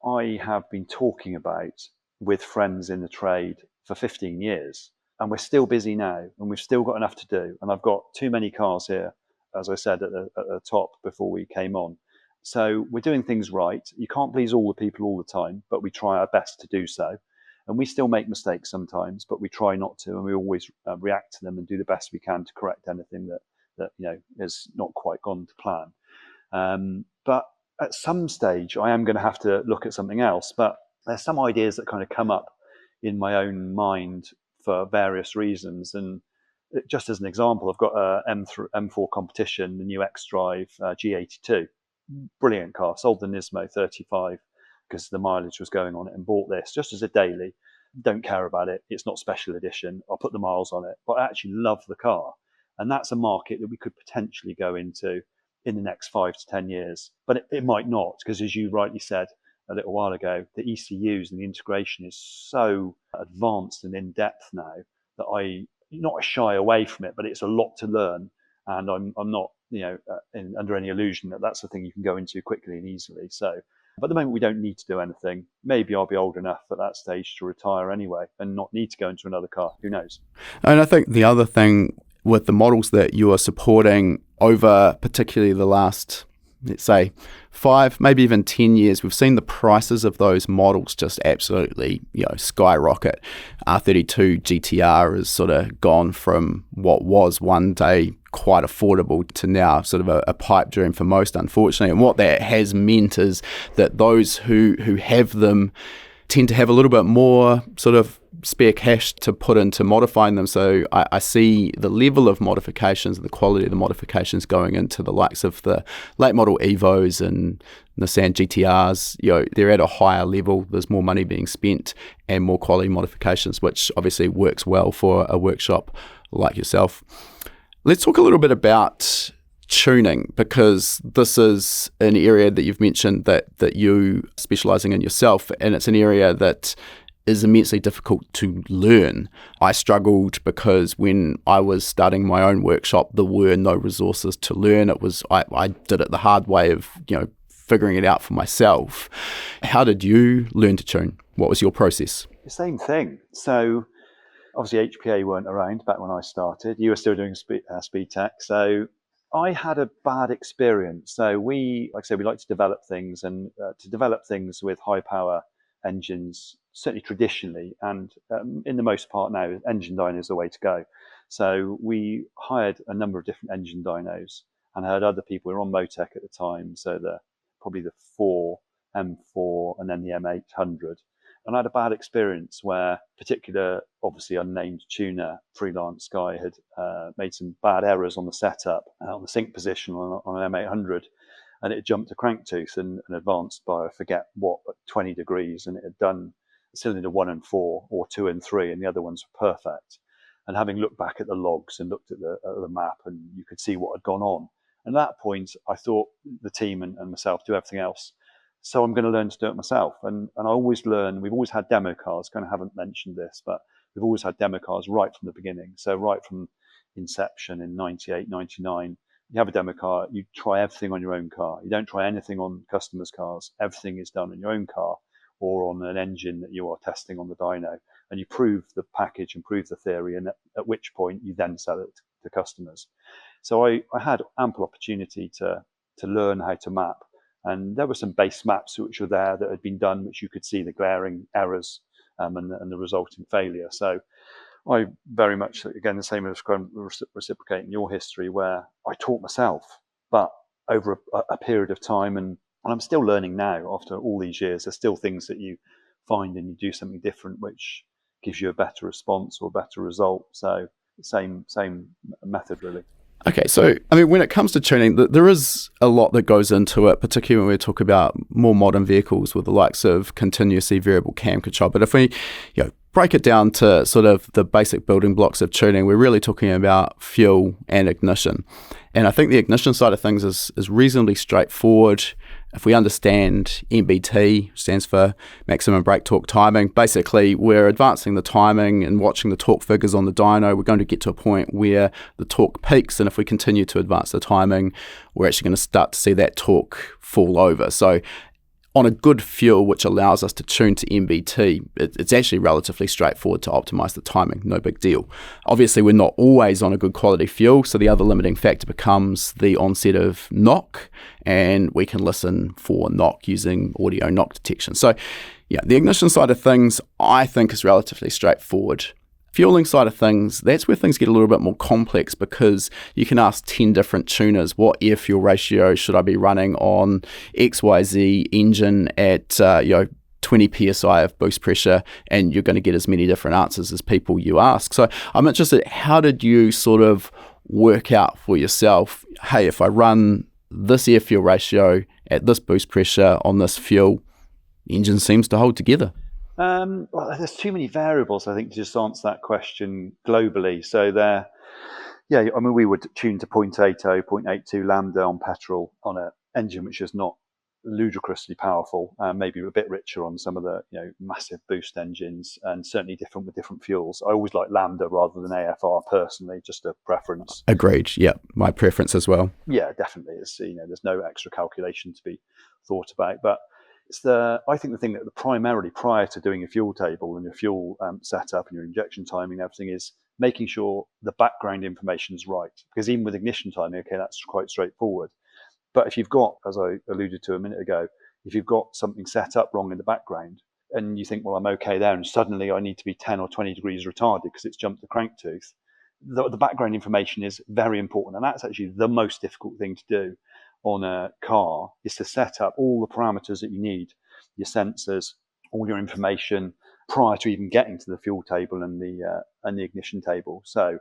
Speaker 1: I have been talking about with friends in the trade for 15 years, and we're still busy now, and we've still got enough to do. And I've got too many cars here, as I said at the top before we came on. So we're doing things right. You can't please all the people all the time, but we try our best to do so. And we still make mistakes sometimes, but we try not to, and we always react to them and do the best we can to correct anything that has not quite gone to plan. But at some stage, I am going to have to look at something else. But there's some ideas that kind of come up in my own mind for various reasons. And just as an example, I've got a M4 Competition, the new X-Drive G82. Brilliant car. Sold the Nismo 35 because the mileage was going on it, and bought this just as a daily. Don't care about it. It's not special edition. I'll put the miles on it, but I actually love the car. And that's a market that we could potentially go into in the next 5 to 10 years. But it might not, because as you rightly said a little while ago, the ECUs and the integration is so advanced and in depth now that I not shy away from it, but it's a lot to learn. And I'm not, under any illusion that that's the thing you can go into quickly and easily. So, but at the moment we don't need to do anything. Maybe I'll be old enough at that stage to retire anyway and not need to go into another car. Who knows?
Speaker 2: And I think the other thing with the models that you are supporting over particularly the last, let's say, 5, maybe even 10 years, we've seen the prices of those models just absolutely, skyrocket. R32 GTR has sort of gone from what was one day quite affordable to now sort of a pipe dream for most, unfortunately. And what that has meant is that those who have them tend to have a little bit more sort of spare cash to put into modifying them. So I see the level of modifications and the quality of the modifications going into the likes of the late model Evos and Nissan GTRs. They're at a higher level. There's more money being spent and more quality modifications, which obviously works well for a workshop like yourself. Let's talk a little bit about tuning, because this is an area that you've mentioned that you specialising in yourself, and it's an area that is immensely difficult to learn. I struggled because when I was starting my own workshop, there were no resources to learn. It was I did it the hard way of figuring it out for myself. How did you learn to tune? What was your process?
Speaker 1: The same thing. So obviously HPA weren't around back when I started. You were still doing speed tech. So I had a bad experience. So we like to develop things, and to develop things with high power engines, certainly traditionally, and in the most part now, engine dyno is the way to go. So we hired a number of different engine dynos and had other people. We were on Motec at the time, so probably the 4, M4, and then the M800. And I had a bad experience where particular, obviously unnamed tuner, freelance guy, had made some bad errors on the setup, on the sync position on an M800, and it jumped a crank tooth and advanced by, I forget what, 20 degrees, and it had done cylinder 1 and 4, or 2 and 3, and the other ones were perfect. And having looked back at the logs and looked at the map, and you could see what had gone on. And at that point, I thought the team and myself do everything else. So I'm going to learn to do it myself. And I always learn. We've always had demo cars. Kind of haven't mentioned this, but we've always had demo cars right from the beginning. So right from inception in 98, 99, you have a demo car, you try everything on your own car. You don't try anything on customers' cars. Everything is done on your own car or on an engine that you are testing on the dyno. And you prove the package and prove the theory, and at which point you then sell it to customers. So I had ample opportunity to learn how to map. And there were some base maps which were there that had been done, which you could see the glaring errors and the resulting failure. So I very much, again, the same as reciprocating your history, where I taught myself, but over a period of time, and I'm still learning now after all these years. There's still things that you find and you do something different, which gives you a better response or a better result. So same method, really.
Speaker 2: Okay, so I mean, when it comes to tuning, there is a lot that goes into it, particularly when we talk about more modern vehicles with the likes of continuously variable cam control. But if we, break it down to sort of the basic building blocks of tuning, we're really talking about fuel and ignition. And I think the ignition side of things is reasonably straightforward. If we understand MBT, stands for maximum brake torque timing, basically we're advancing the timing and watching the torque figures on the dyno. We're going to get to a point where the torque peaks, and if we continue to advance the timing, we're actually going to start to see that torque fall over. So on a good fuel, which allows us to tune to MBT, it's actually relatively straightforward to optimize the timing, no big deal. Obviously, we're not always on a good quality fuel, so the other limiting factor becomes the onset of knock, and we can listen for knock using audio knock detection. So, the ignition side of things, I think, is relatively straightforward. Fueling side of things, that's where things get a little bit more complex, because you can ask 10 different tuners, what air fuel ratio should I be running on XYZ engine at 20 psi of boost pressure, and you're going to get as many different answers as people you ask. So I'm interested, how did you sort of work out for yourself, hey, if I run this air fuel ratio at this boost pressure on this fuel, engine seems to hold together?
Speaker 1: Well, there's too many variables, I think, to just answer that question globally. So we would tune to 0.80, 0.82 lambda on petrol on an engine which is not ludicrously powerful, maybe a bit richer on some of the massive boost engines, and certainly different with different fuels. I always like lambda rather than AFR personally, just a preference.
Speaker 2: Agreed. Yeah, my preference as well.
Speaker 1: Yeah, definitely. There's no extra calculation to be thought about, but I think the thing that primarily prior to doing a fuel table and your fuel setup and your injection timing and everything is making sure the background information is right. Because even with ignition timing, okay, that's quite straightforward. But if you've got, as I alluded to a minute ago, if you've got something set up wrong in the background and you think, well, I'm okay there, and suddenly I need to be 10 or 20 degrees retarded because it's jumped the crank tooth, the background information is very important. And that's actually the most difficult thing to do on a car, is to set up all the parameters that you need, your sensors, all your information prior to even getting to the fuel table and the ignition table. So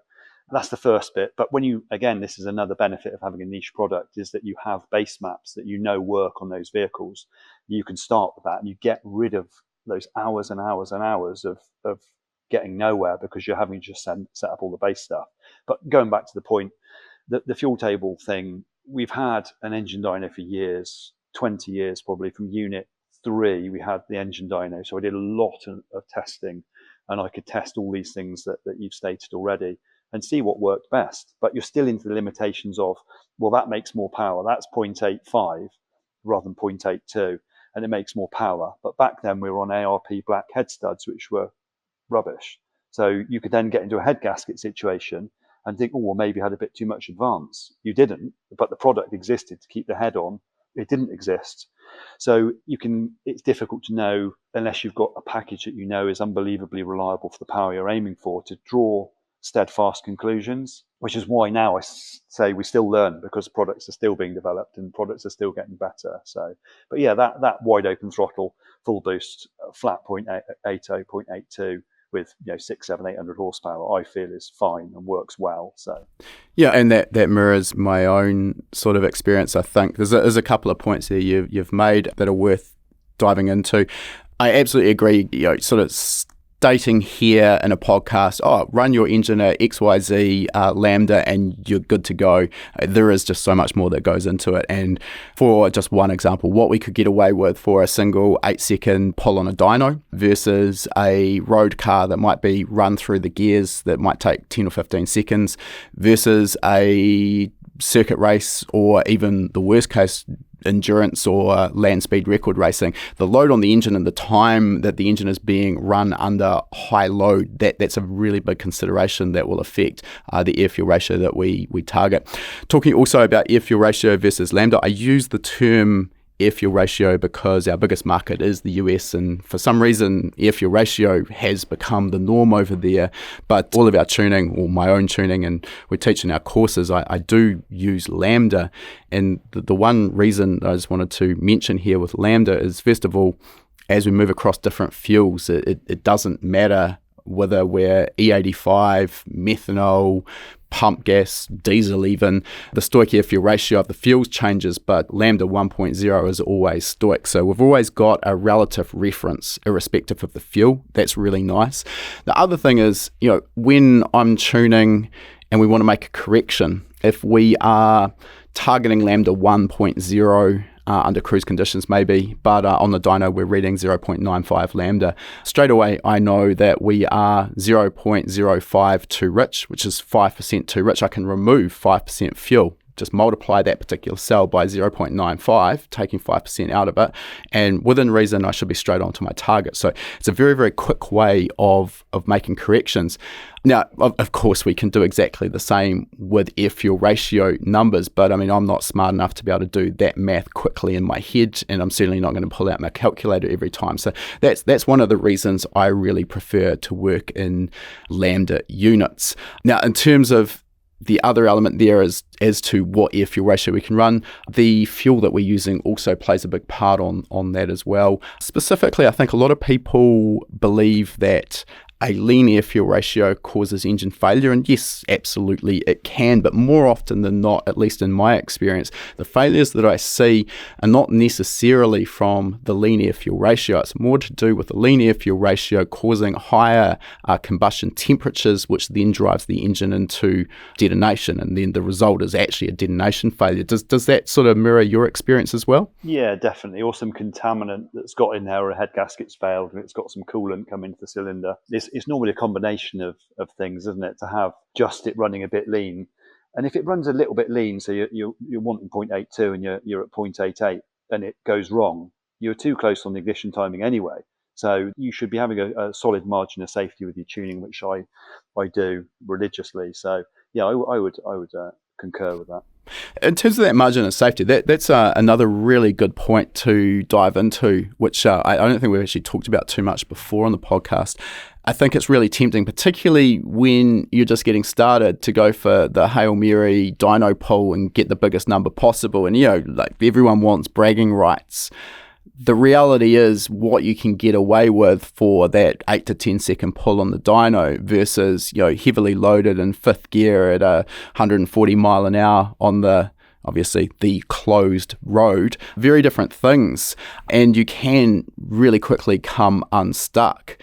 Speaker 1: that's the first bit. But this is another benefit of having a niche product, is that you have base maps that work on those vehicles. You can start with that and you get rid of those hours and hours and hours of getting nowhere because you're having to just set up all the base stuff. But going back to the point, the fuel table thing, we've had an engine dyno for years, 20 years probably. From unit 3, we had the engine dyno. So I did a lot of testing, and I could test all these things that you've stated already and see what worked best. But you're still into the limitations of, well, that makes more power. That's 0.85 rather than 0.82, and it makes more power. But back then we were on ARP black head studs, which were rubbish. So you could then get into a head gasket situation and think, oh, well, maybe I had a bit too much advance. You didn't, but the product existed to keep the head on. It didn't exist. So it's difficult to know, unless you've got a package that is unbelievably reliable for the power you're aiming for, to draw steadfast conclusions, which is why now I say we still learn, because products are still being developed and products are still getting better. So, but yeah, that wide open throttle, full boost, flat 0.80, 0.82, with 600, 700, 800 horsepower, I feel is fine and works well. So
Speaker 2: yeah, and that mirrors my own sort of experience. I think there's a couple of points there you've made that are worth diving into. I absolutely agree. Sort of stating here in a podcast, run your engine at XYZ lambda and you're good to go. There is just so much more that goes into it. And for just one example, what we could get away with for a single 8-second pull on a dyno versus a road car that might be run through the gears that might take 10 or 15 seconds versus a circuit race, or even the worst case, endurance or land speed record racing. The load on the engine and the time that the engine is being run under high load, that's a really big consideration that will affect the air fuel ratio that we target. Talking also about air fuel ratio versus lambda, I use the term air fuel ratio because our biggest market is the US, and for some reason air fuel ratio has become the norm over there. But all of our tuning, or my own tuning, and we teach in our courses, I do use Lambda. And the one reason I just wanted to mention here with Lambda is, first of all, as we move across different fuels, it doesn't matter whether we're E85, methanol, pump gas, diesel even. The stoic air fuel ratio of the fuels changes, but Lambda 1.0 is always stoic. So we've always got a relative reference irrespective of the fuel. That's really nice. The other thing is, when I'm tuning and we want to make a correction, if we are targeting Lambda 1.0 under cruise conditions maybe, but on the dyno we're reading 0.95 Lambda, straight away I know that we are 0.05 too rich, which is 5% too rich. I can remove 5% fuel. Just multiply that particular cell by 0.95, taking 5% out of it, and within reason I should be straight on to my target. So it's a very, very quick way of making corrections. Now, of course, we can do exactly the same with air fuel ratio numbers, but I mean, I'm not smart enough to be able to do that math quickly in my head, and I'm certainly not going to pull out my calculator every time. So that's one of the reasons I really prefer to work in Lambda units. Now, in terms of the other element there is as to what air fuel ratio we can run. The fuel that we're using also plays a big part on that as well. Specifically, I think a lot of people believe that a lean air fuel ratio causes engine failure, and yes, absolutely it can, but more often than not, at least in my experience, the failures that I see are not necessarily from the lean air fuel ratio. It's more to do with the lean air fuel ratio causing higher combustion temperatures, which then drives the engine into detonation, and then the result is actually a detonation failure. Does that sort of mirror your experience as well?
Speaker 1: Yeah, definitely. Or some contaminant that's got in there, or a head gasket's failed and it's got some coolant coming into the cylinder. It's normally a combination of things, isn't it, to have just it running a bit lean. And if it runs a little bit lean, so you're wanting 0.82 and you're at 0.88 and it goes wrong, you're too close on the ignition timing anyway. So you should be having a solid margin of safety with your tuning, which I do religiously. So yeah, I would concur with that.
Speaker 2: In terms of that margin of safety, that's another really good point to dive into, which I don't think we've actually talked about too much before on the podcast. I think it's really tempting, particularly when you're just getting started, to go for the Hail Mary dyno pull and get the biggest number possible. And, like everyone wants bragging rights. The reality is what you can get away with for that 8 to 10 second pull on the dyno versus, heavily loaded in fifth gear at 140 mile an hour on obviously the closed road. Very different things, and you can really quickly come unstuck.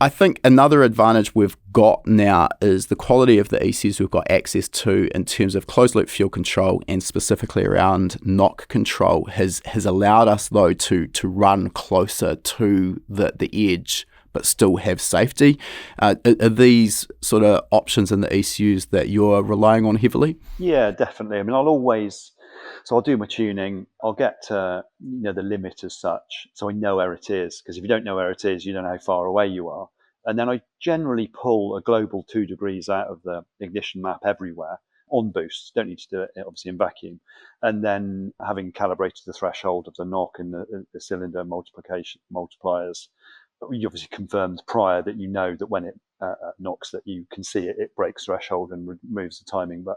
Speaker 2: I think another advantage we've got now is the quality of the ECUs we've got access to in terms of closed loop fuel control, and specifically around knock control has allowed us though to run closer to the edge but still have safety. Are these sort of options in the ECUs that you're relying on heavily?
Speaker 1: Yeah, definitely. I mean, I'll do my tuning. I'll get the limit as such, so I know where it is. Because if you don't know where it is, you don't know how far away you are. And then I generally pull a global 2 degrees out of the ignition map everywhere on boost. Don't need to do it obviously in vacuum. And then having calibrated the threshold of the knock and the cylinder multipliers, you obviously confirmed prior that you know that when it knocks, that you can see it breaks threshold and removes the timing. But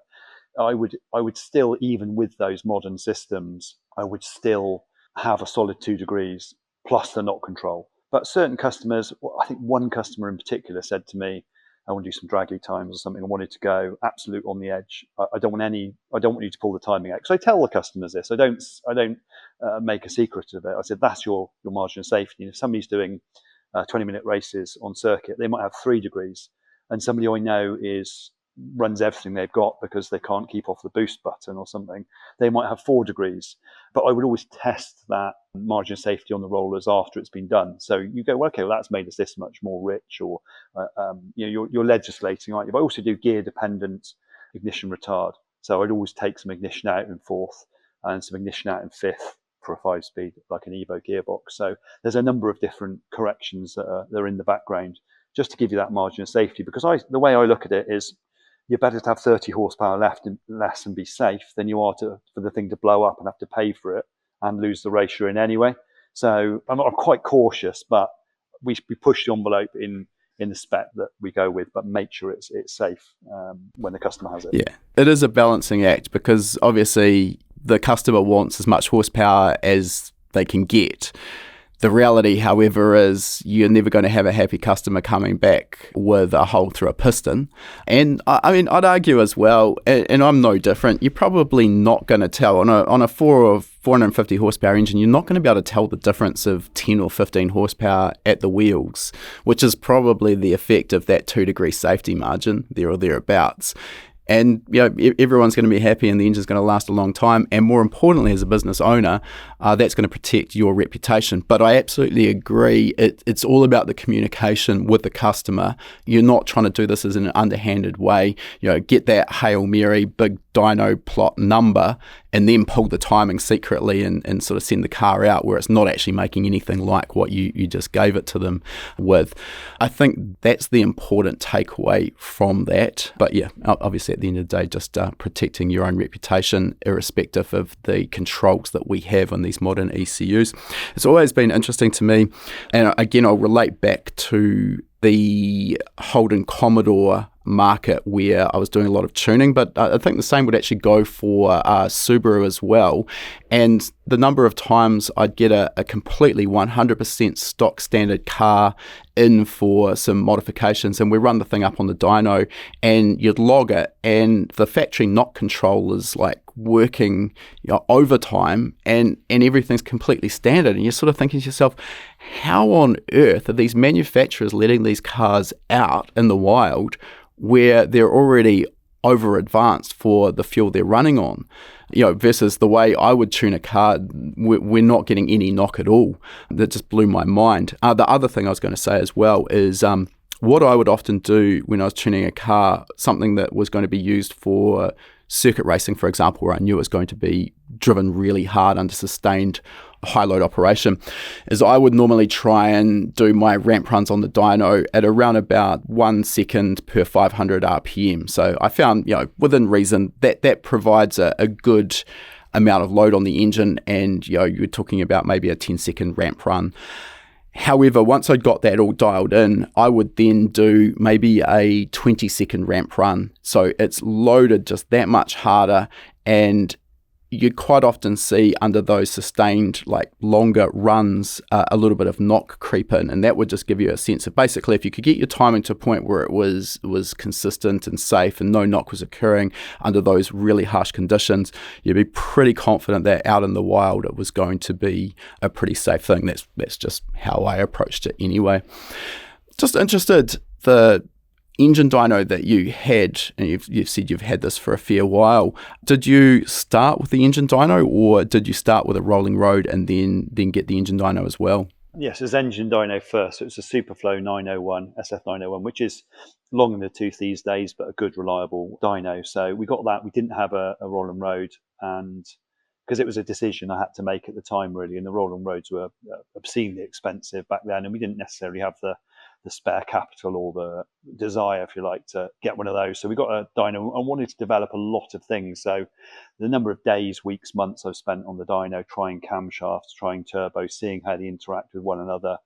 Speaker 1: I would still, even with those modern systems, I would still have a solid 2 degrees plus the knock control. But certain customers, I think one customer in particular said to me, I want to do some draggy times or something. I wanted to go absolute on the edge. I don't want you to pull the timing out. Because I tell the customers this. I don't make a secret of it. I said, that's your margin of safety. And if somebody's doing 20-minute races on circuit, they might have 3 degrees. And somebody I know runs everything they've got because they can't keep off the boost button or something, they might have 4 degrees. But I would always test that margin of safety on the rollers after it's been done. So you go, well, okay, well, that's made us this much more rich, or you're legislating, aren't you? But I also do gear dependent ignition retard. So I'd always take some ignition out in fourth and some ignition out in fifth for a 5-speed, like an Evo gearbox. So there's a number of different corrections that are in the background just to give you that margin of safety. Because the way I look at it is, you're better to have 30 horsepower less and be safe than you are for the thing to blow up and have to pay for it and lose the racer in anyway. So I'm quite cautious, but we push the envelope in the spec that we go with, but make sure it's safe when the customer has it.
Speaker 2: Yeah, it is a balancing act because obviously the customer wants as much horsepower as they can get. The reality, however, is you're never going to have a happy customer coming back with a hole through a piston. And I mean, I'd argue as well, and I'm no different, you're probably not going to tell on a 450 horsepower engine, you're not going to be able to tell the difference of 10 or 15 horsepower at the wheels, which is probably the effect of that 2-degree safety margin there or thereabouts. And everyone's going to be happy and the engine's going to last a long time. And more importantly, as a business owner, that's going to protect your reputation. But I absolutely agree. It's all about the communication with the customer. You're not trying to do this as an underhanded way. Get that Hail Mary big dyno plot number and then pull the timing secretly and sort of send the car out where it's not actually making anything like what you just gave it to them with. I think that's the important takeaway from that. But yeah, obviously at the end of the day, just protecting your own reputation irrespective of the controls that we have on these modern ECUs. It's always been interesting to me, and again, I'll relate back to the Holden Commodore market where I was doing a lot of tuning, but I think the same would actually go for Subaru as well. And the number of times I'd get a completely 100% stock standard car in for some modifications, and we run the thing up on the dyno and you'd log it, and the factory knock control is like working overtime and everything's completely standard, and you're sort of thinking to yourself, how on earth are these manufacturers letting these cars out in the wild where they're already over advanced for the fuel they're running on, versus the way I would tune a car, we're not getting any knock at all. That just blew my mind. The other thing I was going to say as well is what I would often do when I was tuning a car, something that was going to be used for circuit racing, for example, where I knew it was going to be driven really hard under sustained high load operation, is I would normally try and do my ramp runs on the dyno at around about 1 second per 500 RPM. So I found, within reason, that provides a good amount of load on the engine, and you're talking about maybe a 10-second ramp run. However, once I'd got that all dialed in, I would then do maybe a 20-second ramp run. So it's loaded just that much harder, and you quite often see under those sustained, longer runs, a little bit of knock creep in, and that would just give you a sense of basically if you could get your timing to a point where it was consistent and safe and no knock was occurring under those really harsh conditions, you'd be pretty confident that out in the wild it was going to be a pretty safe thing. That's just how I approached it anyway. Just interested, the engine dyno that you had, and you've said you've had this for a fair while, did you start with the engine dyno, or did you start with a rolling road and then get the engine dyno as well?
Speaker 1: Yes, it was engine dyno first. So it's a Superflow 901, SF901, which is long in the tooth these days, but a good, reliable dyno. So we got that. We didn't have a rolling road, and because it was a decision I had to make at the time, really, and the rolling roads were obscenely expensive back then, and we didn't necessarily have the spare capital or the desire, if you like, to get one of those. So we got a dyno. I wanted to develop a lot of things. So the number of days, weeks, months I've spent on the dyno, trying camshafts, trying turbos, seeing how they interact with one another,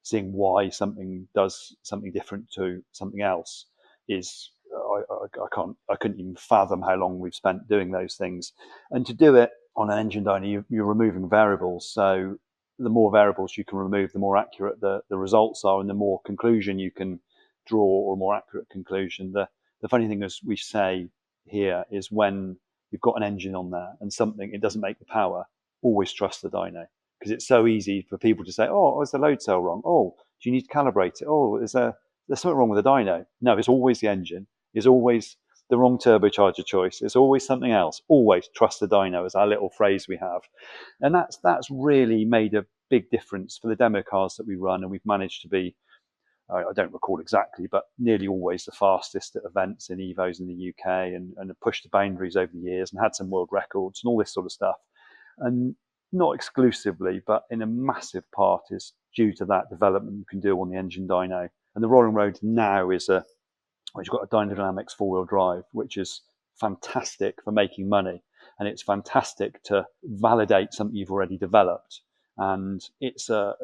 Speaker 1: seeing why something does something different to something else is, I couldn't even fathom how long we've spent doing those things. And to do it on an engine dyno, you're removing variables. So the more variables you can remove, the more accurate the results are, and the more conclusion you can draw, or more accurate conclusion. The funny thing, as we say here, is when you've got an engine on there and it doesn't make the power, always trust the dyno, because it's so easy for people to say, oh, is the load cell wrong? Oh, do you need to calibrate it? Oh, there's something wrong with the dyno. No, it's always the engine. It's always the wrong turbocharger choice. It's always something else. Always trust the dyno, is our little phrase we have. And that's really made a big difference for the demo cars that we run. And we've managed to be, I don't recall exactly, but nearly always the fastest at events in Evos in the UK, and have pushed the boundaries over the years and had some world records and all this sort of stuff. And not exclusively, but in a massive part is due to that development you can do on the engine dyno. And the rolling road now is which got a Dynadynamics 4-wheel drive, which is fantastic for making money. and it's fantastic to validate something you've already developed. And it's a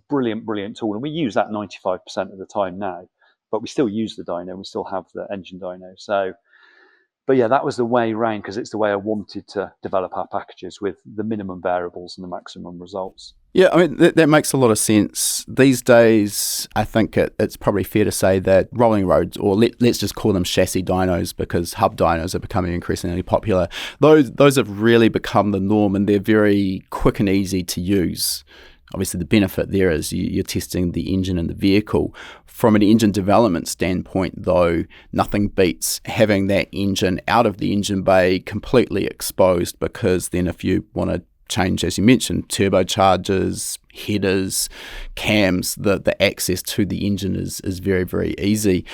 Speaker 1: brilliant tool, and we use that 95% of the time now. But we still use the dyno. We still have the engine dyno. So, but yeah, that was the way round, because it's the way I wanted to develop our packages, with the minimum variables and the maximum results.
Speaker 2: Yeah, I mean, that makes a lot of sense. These days, I think it's probably fair to say that rolling roads, or let's just call them chassis dynos, because hub dynos are becoming increasingly popular. Those have really become the norm, and they're very quick and easy to use. Obviously, the benefit there is you're testing the engine and the vehicle. From an engine development standpoint, though, nothing beats having that engine out of the engine bay completely exposed, because then if you want to change, as you mentioned, turbochargers, headers, cams, the access to the engine is very, very easy.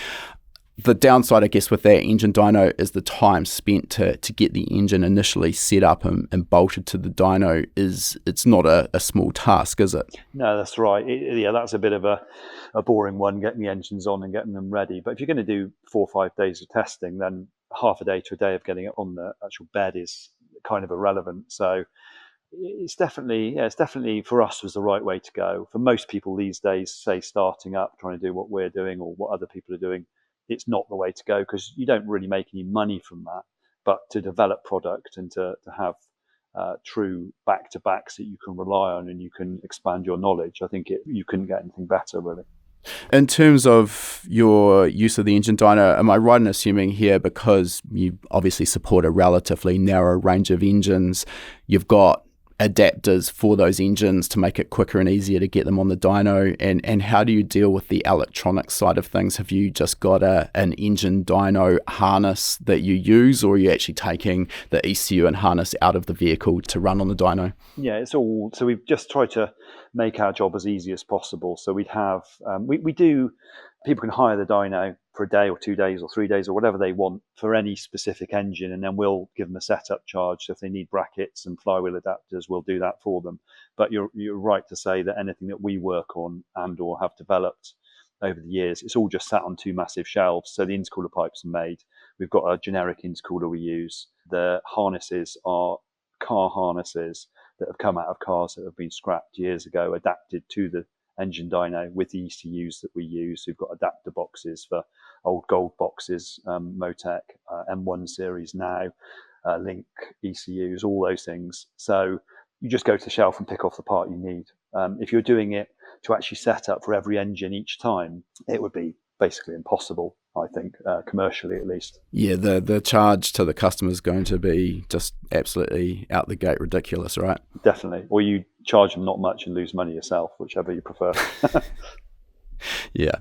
Speaker 2: The downside, I guess, with that engine dyno is the time spent to get the engine initially set up and bolted to the dyno. It's not a small task, is it?
Speaker 1: No, that's right. That's a bit of a boring one, getting the engines on and getting them ready. But if you're going to do 4 or 5 days of testing, then half a day to a day of getting it on the actual bed is kind of irrelevant. So it's definitely for us was the right way to go. For most people these days, say starting up, trying to do what we're doing or what other people are doing, it's not the way to go, because you don't really make any money from that. But to develop product and to have true back-to-backs that you can rely on and you can expand your knowledge, I think you couldn't get anything better, really.
Speaker 2: In terms of your use of the engine dyno, am I right in assuming here, because you obviously support a relatively narrow range of engines, you've got adapters for those engines to make it quicker and easier to get them on the dyno? And how do you deal with the electronic side of things? Have you just got an engine dyno harness that you use, or are you actually taking the ECU and harness out of the vehicle to run on the dyno?
Speaker 1: Yeah, it's all. So we've just tried to make our job as easy as possible. So we'd have, we do, people can hire the dyno for a day or 2 days or 3 days or whatever they want for any specific engine, and then we'll give them a setup charge. So if they need brackets and flywheel adapters, we'll do that for them. But you're right to say that anything that we work on and or have developed over the years, it's all just sat on 2 massive shelves. So the intercooler pipes are made. We've got a generic intercooler we use. The harnesses are car harnesses that have come out of cars that have been scrapped years ago, adapted to the engine dyno with the ECUs that we use. We've got adapter boxes for old gold boxes, Motec, M1 series now, Link ECUs, all those things. So you just go to the shelf and pick off the part you need. If you're doing it to actually set up for every engine each time, it would be basically impossible, I think, commercially at least.
Speaker 2: Yeah, the charge to the customer is going to be just absolutely out the gate ridiculous, right?
Speaker 1: Definitely. Or you charge them not much and lose money yourself, whichever you prefer.
Speaker 2: Yeah.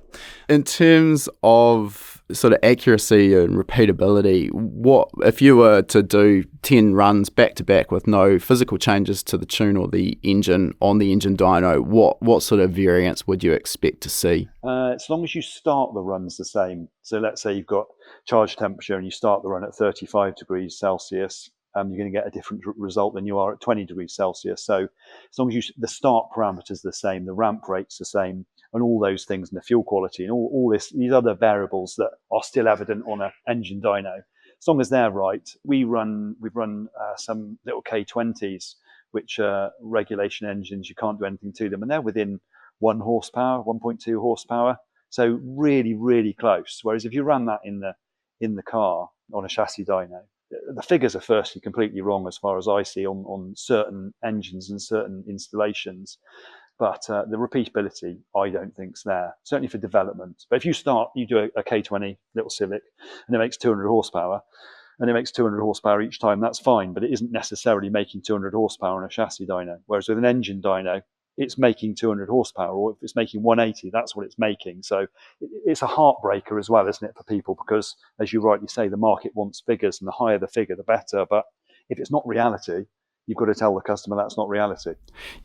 Speaker 2: In terms of sort of accuracy and repeatability, what if you were to do 10 runs back to back with no physical changes to the tune or the engine on the engine dyno, what sort of variance would you expect to see?
Speaker 1: As long as you start the runs the same. So let's say you've got charge temperature and you start the run at 35 degrees Celsius, you're going to get a different result than you are at 20 degrees Celsius. So as long as the start parameters are the same, the ramp rate's the same, and all those things, and the fuel quality and all these other variables that are still evident on an engine dyno, as long as they're right. We've run some little K20s, which are regulation engines. You can't do anything to them, and they're within 1 horsepower, 1.2 horsepower. So really, really close. Whereas if you ran that in the car on a chassis dyno, the figures are firstly completely wrong as far as I see on certain engines and certain installations. But the repeatability, I don't think is there, certainly for development. But if you do a K20 little Civic and it makes 200 horsepower, and it makes 200 horsepower each time, that's fine, but it isn't necessarily making 200 horsepower on a chassis dyno. Whereas with an engine dyno, it's making 200 horsepower, or if it's making 180, that's what it's making. So it's a heartbreaker as well, isn't it, for people? Because, as you rightly say, the market wants figures, and the higher the figure, the better. But if it's not reality, you've got to tell the customer that's not reality.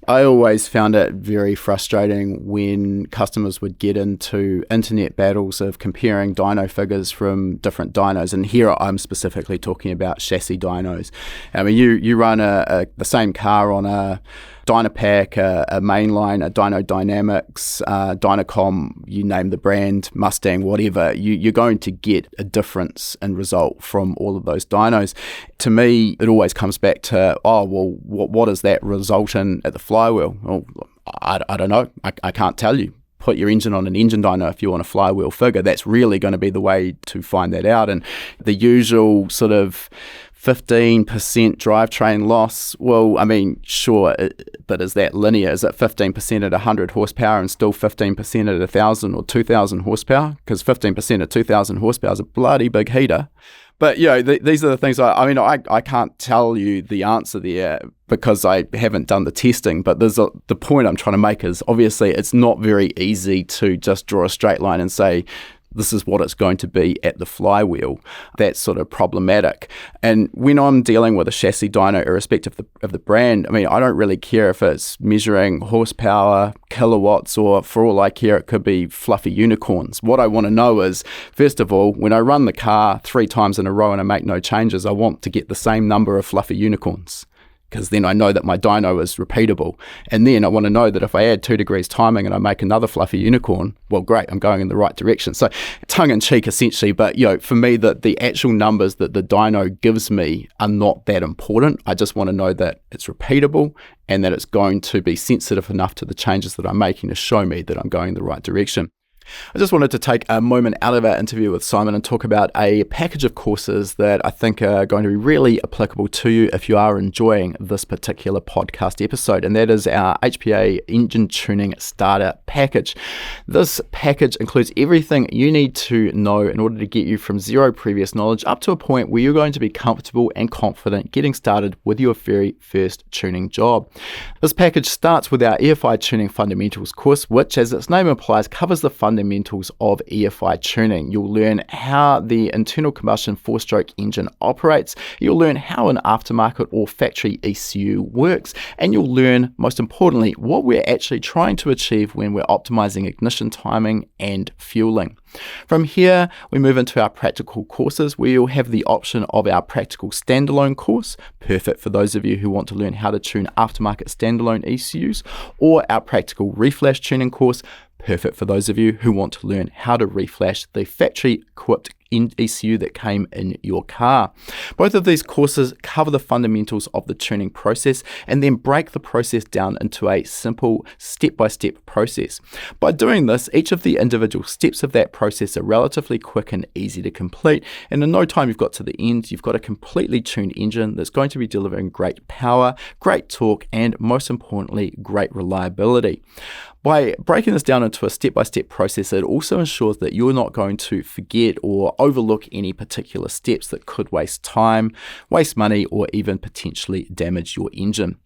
Speaker 2: I always found it very frustrating when customers would get into internet battles of comparing dyno figures from different dynos. And here I'm specifically talking about chassis dynos. I mean, you run the same car on a Dynapack, a mainline, a Dyno Dynamics, Dynacom, you name the brand, Mustang, whatever, you're going to get a difference in result from all of those dynos. To me, it always comes back to, what does that result in at the flywheel? Well, I don't know. I can't tell you. Put your engine on an engine dyno if you want a flywheel figure. That's really going to be the way to find that out. And the usual sort of 15% drivetrain loss, well, I mean, sure, but is that linear? Is it 15% at 100 horsepower and still 15% at 1,000 or 2,000 horsepower? Because 15% at 2,000 horsepower is a bloody big heater. But, these are the things I can't tell you the answer there because I haven't done the testing. But the point I'm trying to make is obviously it's not very easy to just draw a straight line and say, this is what it's going to be at the flywheel. That's sort of problematic. And when I'm dealing with a chassis dyno, irrespective of the brand, I mean, I don't really care if it's measuring horsepower, kilowatts, or for all I care, it could be fluffy unicorns. What I want to know is, first of all, when I run the car 3 times in a row and I make no changes, I want to get the same number of fluffy unicorns, because then I know that my dyno is repeatable. And then I want to know that if I add 2 degrees timing and I make another fluffy unicorn, well, great, I'm going in the right direction. So tongue-in-cheek, essentially, but for me, the actual numbers that the dyno gives me are not that important. I just want to know that it's repeatable and that it's going to be sensitive enough to the changes that I'm making to show me that I'm going in the right direction. I just wanted to take a moment out of our interview with Simon and talk about a package of courses that I think are going to be really applicable to you if you are enjoying this particular podcast episode, and that is our HPA Engine Tuning Starter Package. This package includes everything you need to know in order to get you from zero previous knowledge up to a point where you're going to be comfortable and confident getting started with your very first tuning job. This package starts with our EFI Tuning Fundamentals course, which, as its name implies, covers the fundamentals of EFI tuning. You'll learn how the internal combustion 4-stroke engine operates, you'll learn how an aftermarket or factory ECU works, and you'll learn, most importantly, what we're actually trying to achieve when we're optimizing ignition timing and fueling. From here, we move into our practical courses, where you'll have the option of our practical standalone course, perfect for those of you who want to learn how to tune aftermarket standalone ECUs, or our practical reflash tuning course, perfect for those of you who want to learn how to reflash the factory-equipped ECU that came in your car. Both of these courses cover the fundamentals of the tuning process and then break the process down into a simple step-by-step process. By doing this, each of the individual steps of that process are relatively quick and easy to complete, and in no time you've got to the end, you've got a completely tuned engine that's going to be delivering great power, great torque, and most importantly, great reliability. By breaking this down into a step-by-step process, it also ensures that you're not going to forget or overlook any particular steps that could waste time, waste money, or even potentially damage your engine.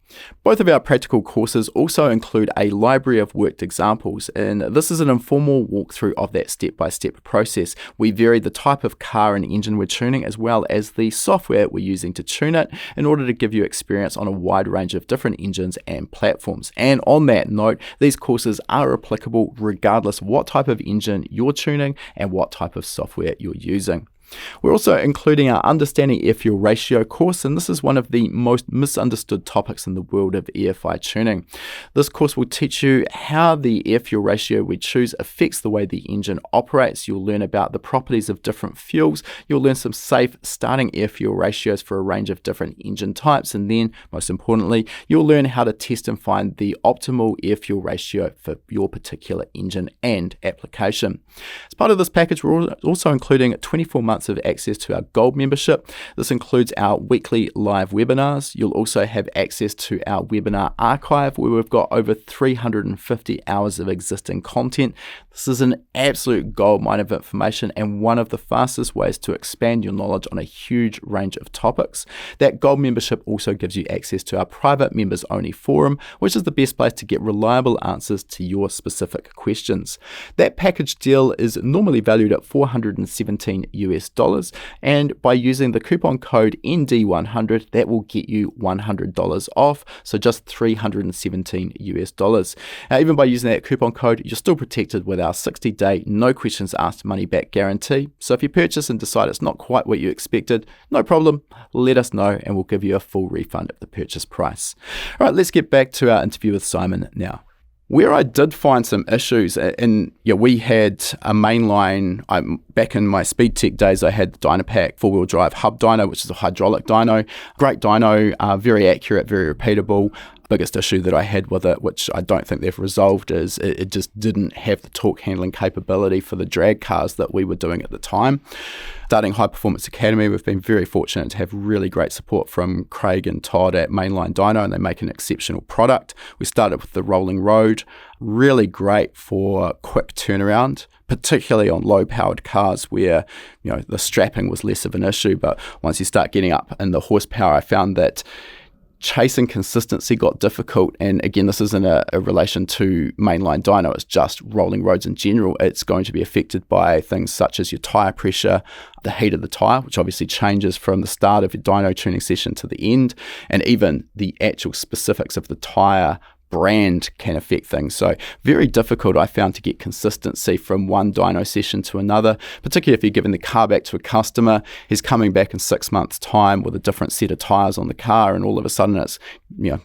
Speaker 2: Both of our practical courses also include a library of worked examples, and this is an informal walkthrough of that step-by-step process. We vary the type of car and engine we're tuning, as well as the software we're using to tune it, in order to give you experience on a wide range of different engines and platforms. And on that note, these courses are applicable regardless what type of engine you're tuning and what type of software you're using. We're also including our Understanding Air Fuel Ratio course, and this is one of the most misunderstood topics in the world of EFI tuning. This course will teach you how the air fuel ratio we choose affects the way the engine operates. You'll learn about the properties of different fuels. You'll learn some safe starting air fuel ratios for a range of different engine types, and then, most importantly, you'll learn how to test and find the optimal air fuel ratio for your particular engine and application. As part of this package, we're also including 24 months of access to our Gold membership. This includes our weekly live webinars. You'll also have access to our webinar archive, where we've got over 350 hours of existing content. This is an absolute goldmine of information and one of the fastest ways to expand your knowledge on a huge range of topics. That Gold membership also gives you access to our private members only forum, which is the best place to get reliable answers to your specific questions. That package deal is normally valued at $417 US dollars. And by using the coupon code ND100, that will get you $100 off. So just $317 US dollars. Even by using that coupon code, you're still protected with our 60-day, no questions asked money back guarantee. So if you purchase and decide it's not quite what you expected, no problem, let us know and we'll give you a full refund of the purchase price. All right, let's get back to our interview with Simon now. Where I did find some issues, and we had a mainline, back in my speed tech days, I had the Dynapack four-wheel drive hub dyno, which is a hydraulic dyno. Great dyno, very accurate, very repeatable. Biggest issue that I had with it, which I don't think they've resolved, is it just didn't have the torque handling capability for the drag cars that we were doing at the time. Starting High Performance Academy, we've been very fortunate to have really great support from Craig and Todd at Mainline Dyno, and they make an exceptional product. We started with the Rolling Road, really great for quick turnaround, particularly on low-powered cars where the strapping was less of an issue. But once you start getting up in the horsepower, I found that chasing consistency got difficult. And again, this isn't a relation to mainline dyno, it's just rolling roads in general. It's going to be affected by things such as your tyre pressure, the heat of the tyre, which obviously changes from the start of your dyno tuning session to the end, and even the actual specifics of the tyre brand can affect things. So very difficult, I found, to get consistency from one dyno session to another, particularly if you're giving the car back to a customer. He's coming back in 6 months' time with a different set of tyres on the car, and all of a sudden it's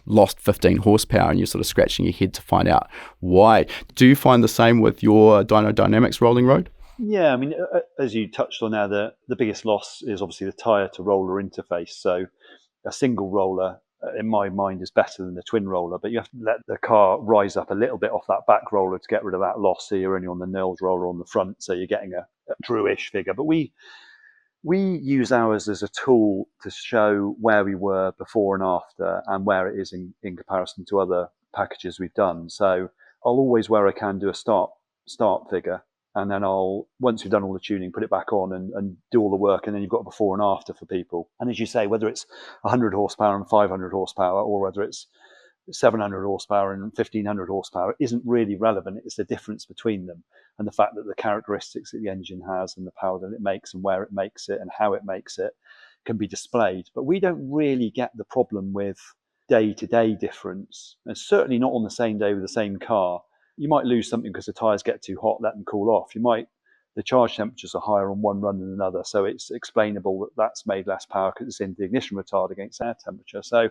Speaker 2: lost 15 horsepower, and you're sort of scratching your head to find out why. Do you find the same with your Dyno Dynamics rolling road?
Speaker 1: Yeah, I mean, as you touched on now, the biggest loss is obviously the tyre to roller interface. So a single roller, in my mind, is better than the twin roller, but you have to let the car rise up a little bit off that back roller to get rid of that loss. So you're only on the nose roller on the front, so you're getting a true-ish figure. But we use ours as a tool to show where we were before and after, and where it is in comparison to other packages we've done. So I'll always, where I can, do a start figure, and then I'll, once we've done all the tuning, put it back on and do all the work, and then you've got a before and after for people. And as you say, whether it's 100 horsepower and 500 horsepower, or whether it's 700 horsepower and 1500 horsepower, isn't really relevant. It's the difference between them, and the fact that the characteristics that the engine has and the power that it makes and where it makes it and how it makes it can be displayed. But we don't really get the problem with day-to-day difference, and certainly not on the same day with the same car. You might lose something because the tyres get too hot, let them cool off. The charge temperatures are higher on one run than another, so it's explainable that that's made less power because it's in the ignition retard against air temperature. So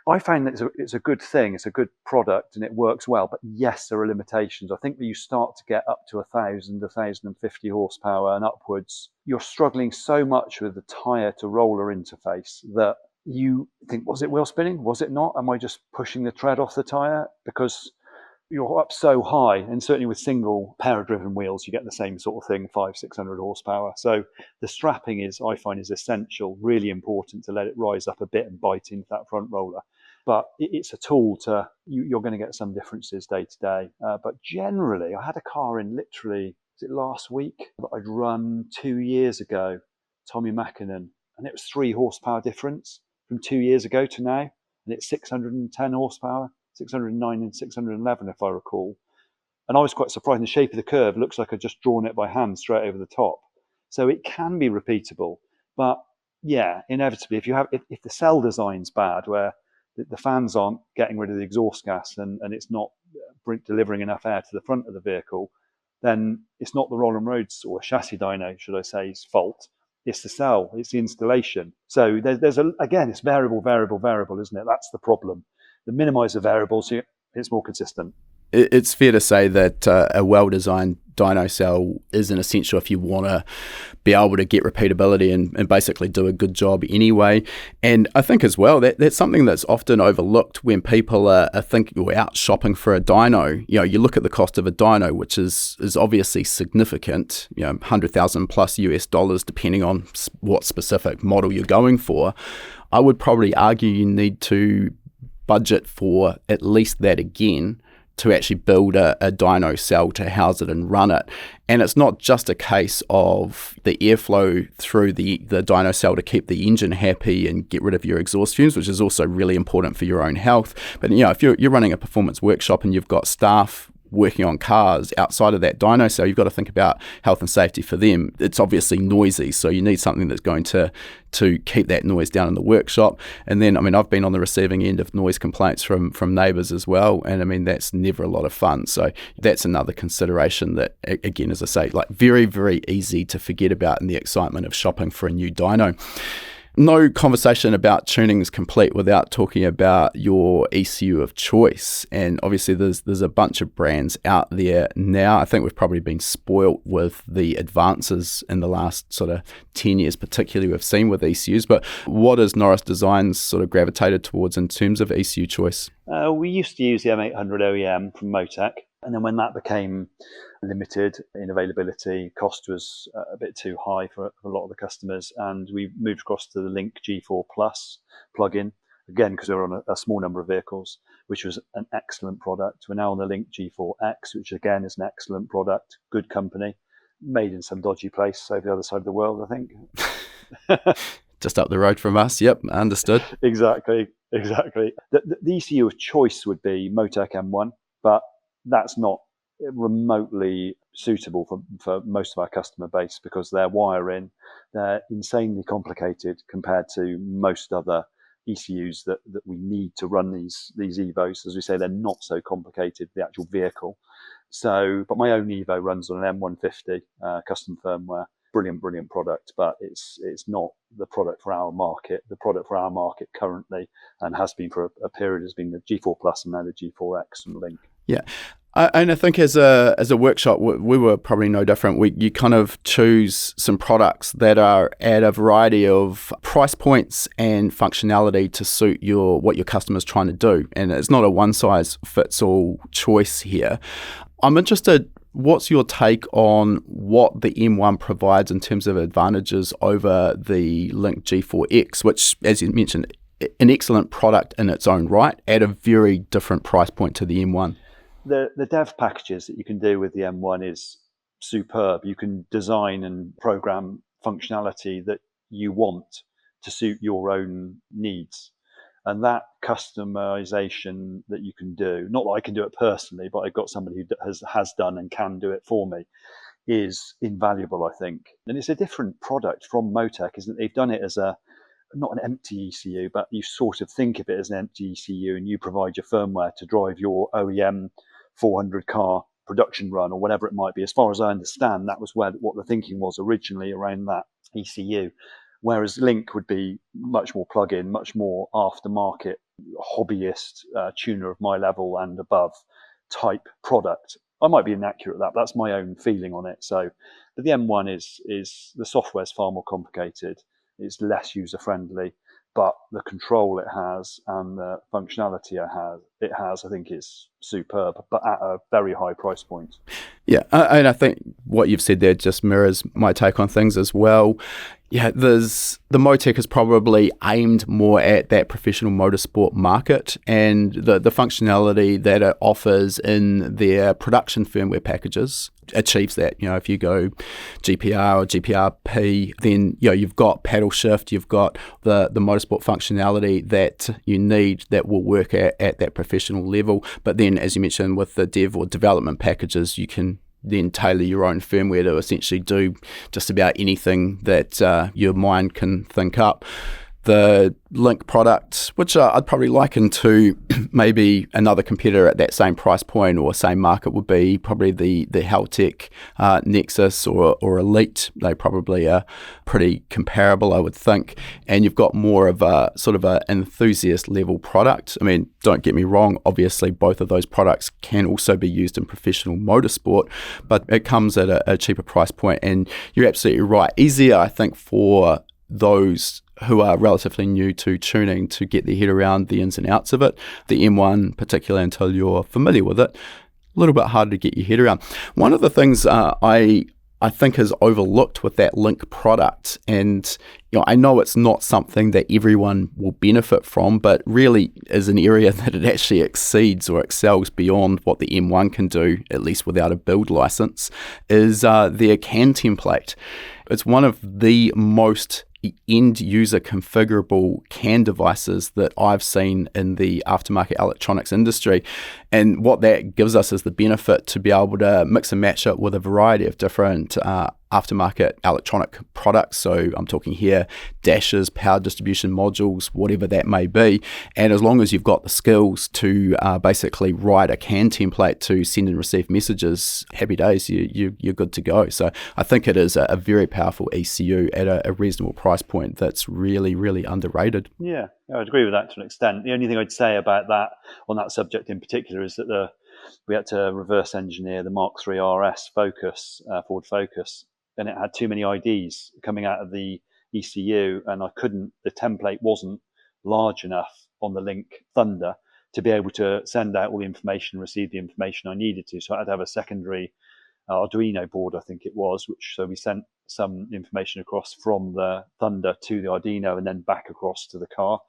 Speaker 1: I find that it's a good thing, it's a good product, and it works well. But yes, there are limitations. I think when you start to get up to 1,000, 1,050 horsepower and upwards, you're struggling so much with the tyre to roller interface that you think, was it wheel spinning? Was it not? Am I just pushing the tread off the tyre? Because you're up so high, and certainly with single power-driven wheels, you get the same sort of thing, 500-600 horsepower. So the strapping I find is essential, really important to let it rise up a bit and bite into that front roller. But it's a tool you're going to get some differences day to day. But generally, I had a car in literally, was it last week, that I'd run 2 years ago, Tommy Mackinnon, and it was 3 horsepower difference from 2 years ago to now, and it's 610 horsepower. 609 and 611, if I recall. And I was quite surprised. The shape of the curve looks like I'd just drawn it by hand straight over the top. So it can be repeatable. But yeah, inevitably, if the cell design's bad, where the fans aren't getting rid of the exhaust gas and it's not delivering enough air to the front of the vehicle, then it's not the rolling roads or chassis dyno, should I say, fault. It's the cell, it's the installation. So there's again, it's variable, isn't it? That's the problem. The minimize the variables, it's more consistent.
Speaker 2: It's fair to say that a well-designed dyno cell is an essential if you want to be able to get repeatability and basically do a good job anyway. And I think as well that's something that's often overlooked when people are thinking or out shopping for a dyno. You look at the cost of a dyno, which is obviously significant, $100,000 plus US dollars, depending on what specific model you're going for. I would probably argue you need to budget for at least that again to actually build a dyno cell to house it and run it. And it's not just a case of the airflow through the dyno cell to keep the engine happy and get rid of your exhaust fumes, which is also really important for your own health. But if you're running a performance workshop and you've got staff working on cars outside of that dyno cell, you've got to think about health and safety for them. It's obviously noisy, so you need something that's going to keep that noise down in the workshop. And then, I mean, I've been on the receiving end of noise complaints from neighbours as well, and I mean, that's never a lot of fun. So that's another consideration that, again, as I say, like very, very easy to forget about in the excitement of shopping for a new dyno. No conversation about tuning is complete without talking about your ECU of choice. And obviously there's a bunch of brands out there now. I think we've probably been spoilt with the advances in the last sort of 10 years, particularly we've seen with ECUs. But what has Norris Designs sort of gravitated towards in terms of ECU choice?
Speaker 1: We used to use the M800 OEM from Motec. And then when that became limited in availability, cost was a bit too high for a lot of the customers. And we moved across to the Link G4 Plus plug-in, again, because we were on a small number of vehicles, which was an excellent product. We're now on the Link G4X, which again is an excellent product, good company, made in some dodgy place over the other side of the world, I think.
Speaker 2: Just up the road from us. Yep, understood.
Speaker 1: Exactly. The ECU of choice would be Motec M1, but that's not remotely suitable for most of our customer base because their wiring, they're insanely complicated compared to most other ECUs that we need to run these Evos. As we say, they're not so complicated, the actual vehicle. So, but my own Evo runs on an M150 custom firmware. Brilliant product, but it's not the product for our market. The product for our market currently, and has been for a period, has been the G4 Plus and now the G4X from Link.
Speaker 2: Yeah. And I think as a workshop, we were probably no different. You kind of choose some products that are at a variety of price points and functionality to suit what your customer's trying to do. And it's not a one-size-fits-all choice here. I'm interested, what's your take on what the M1 provides in terms of advantages over the Link G4X, which, as you mentioned, an excellent product in its own right at a very different price point to the M1?
Speaker 1: The dev packages that you can do with the M1 is superb. You can design and program functionality that you want to suit your own needs. And that customization that you can do, not that I can do it personally, but I've got somebody who has done and can do it for me, is invaluable, I think. And it's a different product from Motec, isn't it? They've done it as not an empty ECU, but you sort of think of it as an empty ECU, and you provide your firmware to drive your OEM 400 car production run or whatever it might be. As far as I understand, that was what the thinking was originally around that ECU. Whereas Link would be much more plug-in, much more aftermarket, hobbyist, tuner of my level and above type product. I might be inaccurate at that, but that's my own feeling on it. So, but the M1 is the software's far more complicated. It's less user-friendly, but the control it has and the functionality it has, I think, is superb, but at a very high price point.
Speaker 2: Yeah, and I think what you've said there just mirrors my take on things as well. Yeah, the Motec is probably aimed more at that professional motorsport market, and the functionality that it offers in their production firmware packages achieves that. You know, if you go GPR or GPRP, then you've got paddle shift, you've got the motorsport functionality that you need that will work at that professional level. But then, as you mentioned, with the dev or development packages, you can then tailor your own firmware to essentially do just about anything that your mind can think up. The Link product, which I'd probably liken to maybe another competitor at that same price point or same market, would be probably the Haltech Nexus or Elite. They probably are pretty comparable, I would think. And you've got more of a sort of an enthusiast level product. I mean, don't get me wrong, obviously both of those products can also be used in professional motorsport, but it comes at a cheaper price point. And you're absolutely right. Easier, I think, for those who are relatively new to tuning to get their head around the ins and outs of it. The M1, particularly until you're familiar with it, a little bit harder to get your head around. One of the things I think is overlooked with that Link product, and I know it's not something that everyone will benefit from, but really is an area that it actually exceeds or excels beyond what the M1 can do, at least without a build license, is their CAN template. It's one of the most end user configurable CAN devices that I've seen in the aftermarket electronics industry. And what that gives us is the benefit to be able to mix and match it with a variety of different aftermarket electronic products. So I'm talking here dashes, power distribution modules, whatever that may be. And as long as you've got the skills to basically write a CAN template to send and receive messages, happy days, you're good to go. So I think it is a very powerful ECU at a reasonable price point that's really, really underrated.
Speaker 1: Yeah, I'd agree with that to an extent. The only thing I'd say about that, on that subject in particular, is that we had to reverse engineer the Mark III RS Focus, Ford Focus, and it had too many IDs coming out of the ECU, and the template wasn't large enough on the Link Thunder to be able to send out all the information, receive the information I needed to. So I had to have a secondary Arduino board, I think it was, so we sent some information across from the Thunder to the Arduino and then back across to the car,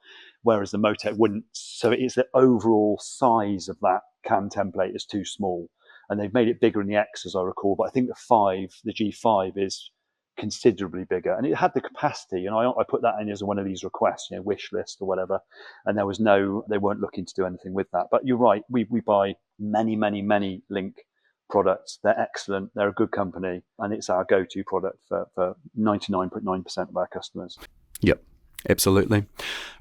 Speaker 1: whereas the Motec wouldn't. So it's the overall size of that CAN template is too small, and they've made it bigger in the X, as I recall, but I think the G5 is considerably bigger, and it had the capacity, and I put that in as one of these requests, wish list or whatever, and they weren't looking to do anything with that. But you're right, we buy many Link products. They're excellent, they're a good company, and it's our go-to product for 99.9% of our customers.
Speaker 2: Yep, absolutely.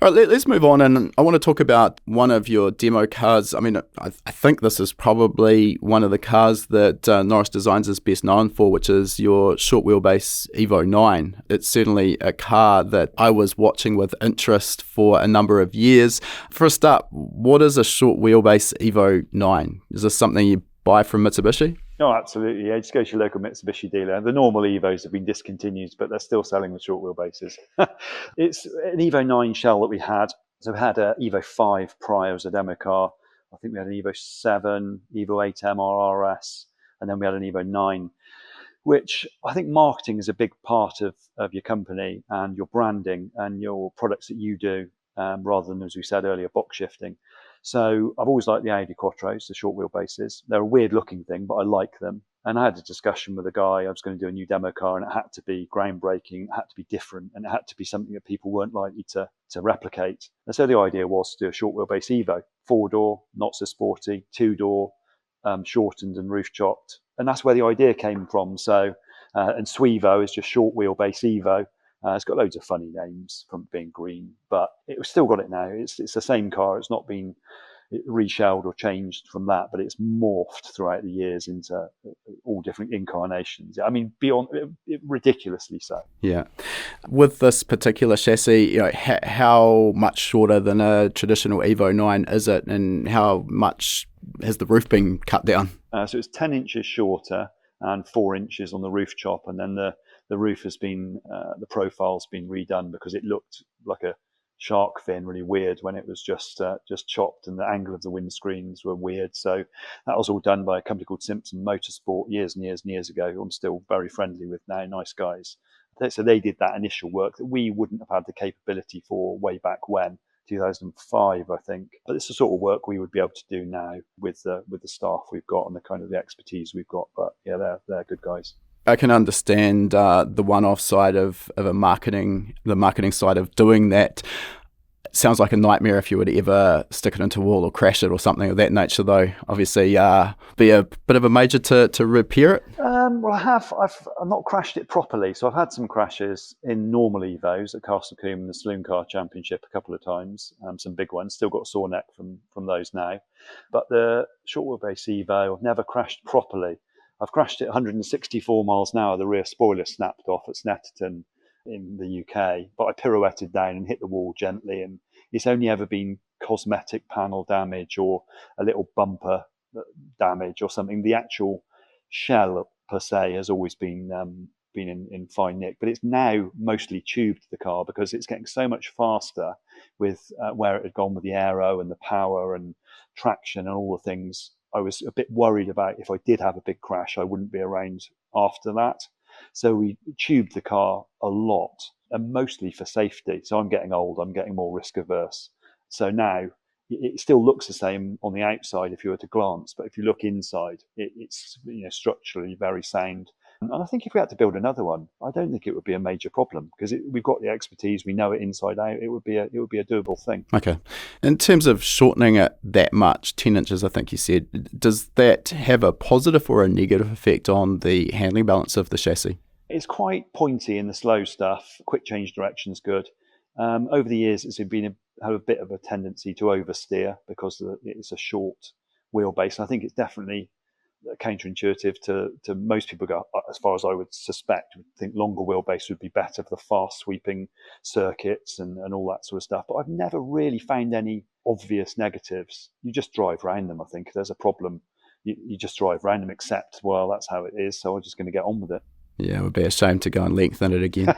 Speaker 2: All right, let's move on, and I want to talk about one of your demo cars. I mean, I think this is probably one of the cars that Norris Designs is best known for, which is your short wheelbase Evo IX. It's certainly a car that I was watching with interest for a number of years. For a start, what is a short wheelbase Evo IX? Is this something you buy from Mitsubishi?
Speaker 1: Oh, absolutely. Yeah, just go to your local Mitsubishi dealer. The normal Evos have been discontinued, but they're still selling the short wheelbases. It's an Evo 9 shell that we had. So we had an Evo 5 prior as a demo car. I think we had an Evo 7, Evo 8 MRRS, and then we had an Evo 9, which I think marketing is a big part of your company and your branding and your products that you do, rather than, as we said earlier, box shifting. So I've always liked the Audi Quattros, the short wheelbases. They're a weird looking thing, but I like them. And I had a discussion with a guy. I was going to do a new demo car, and it had to be groundbreaking, it had to be different, and it had to be something that people weren't likely to replicate. And so the idea was to do a short wheelbase Evo, 4-door, not so sporty, 2-door, shortened and roof chopped. And that's where the idea came from. So, and Swevo is just short wheelbase Evo. It's got loads of funny names from being green, but it's still got it now. It's the same car. It's not been reshelled or changed from that, but it's morphed throughout the years into all different incarnations. I mean, beyond ridiculously so.
Speaker 2: Yeah. With this particular chassis, how much shorter than a traditional Evo 9 is it, and how much has the roof been cut down?
Speaker 1: So it's 10 inches shorter and 4 inches on the roof chop, and then the roof has been, the profile's been redone because it looked like a shark fin, really weird when it was just chopped, and the angle of the windscreens were weird. So that was all done by a company called Simon Motorsport years and years ago, who I'm still very friendly with now, nice guys. So they did that initial work that we wouldn't have had the capability for way back when, 2005, I think. But it's the sort of work we would be able to do now with the staff we've got and the kind of the expertise we've got. But yeah, they're good guys.
Speaker 2: I can understand the one-off side of the marketing side of doing that. It sounds like a nightmare if you were to ever stick it into a wall or crash it or something of that nature, though. Obviously, be a bit of a major to repair it.
Speaker 1: Well, I've not crashed it properly, so I've had some crashes in normal Evos at Castle Combe and the Saloon Car Championship a couple of times, some big ones. Still got a sore neck from those now. But the short wheelbase Evo, I've never crashed properly. I've crashed it 164 miles an hour. The rear spoiler snapped off at Snetterton in the UK, but I pirouetted down and hit the wall gently, and it's only ever been cosmetic panel damage or a little bumper damage or something. The actual shell per se has always been in fine nick, but it's now mostly tubed, the car, because it's getting so much faster with where it had gone with the aero and the power and traction and all the things. I was a bit worried about if I did have a big crash, I wouldn't be around after that. So we tubed the car a lot, and mostly for safety. So I'm getting old, I'm getting more risk averse. So now it still looks the same on the outside if you were to glance, but if you look inside, it's structurally very sound. And I think if we had to build another one, I don't think it would be a major problem because we've got the expertise, we know it inside out. It would be a doable thing.
Speaker 2: Okay. In terms of shortening it that much, 10 inches, I think you said, does that have a positive or a negative effect on the handling balance of the chassis?
Speaker 1: It's quite pointy in the slow stuff. Quick change direction is good. Over the years, it's been had a bit of a tendency to oversteer because it's a short wheelbase. And I think it's definitely counterintuitive to most people. Go as far as I would suspect, would think longer wheelbase would be better for the fast sweeping circuits and all that sort of stuff. But I've never really found any obvious negatives. You just drive around them. I think if there's a problem, you just drive around them, accept, well, that's how it is, so I'm just going to get on with it.
Speaker 2: Yeah, it would be a shame to go and lengthen it again.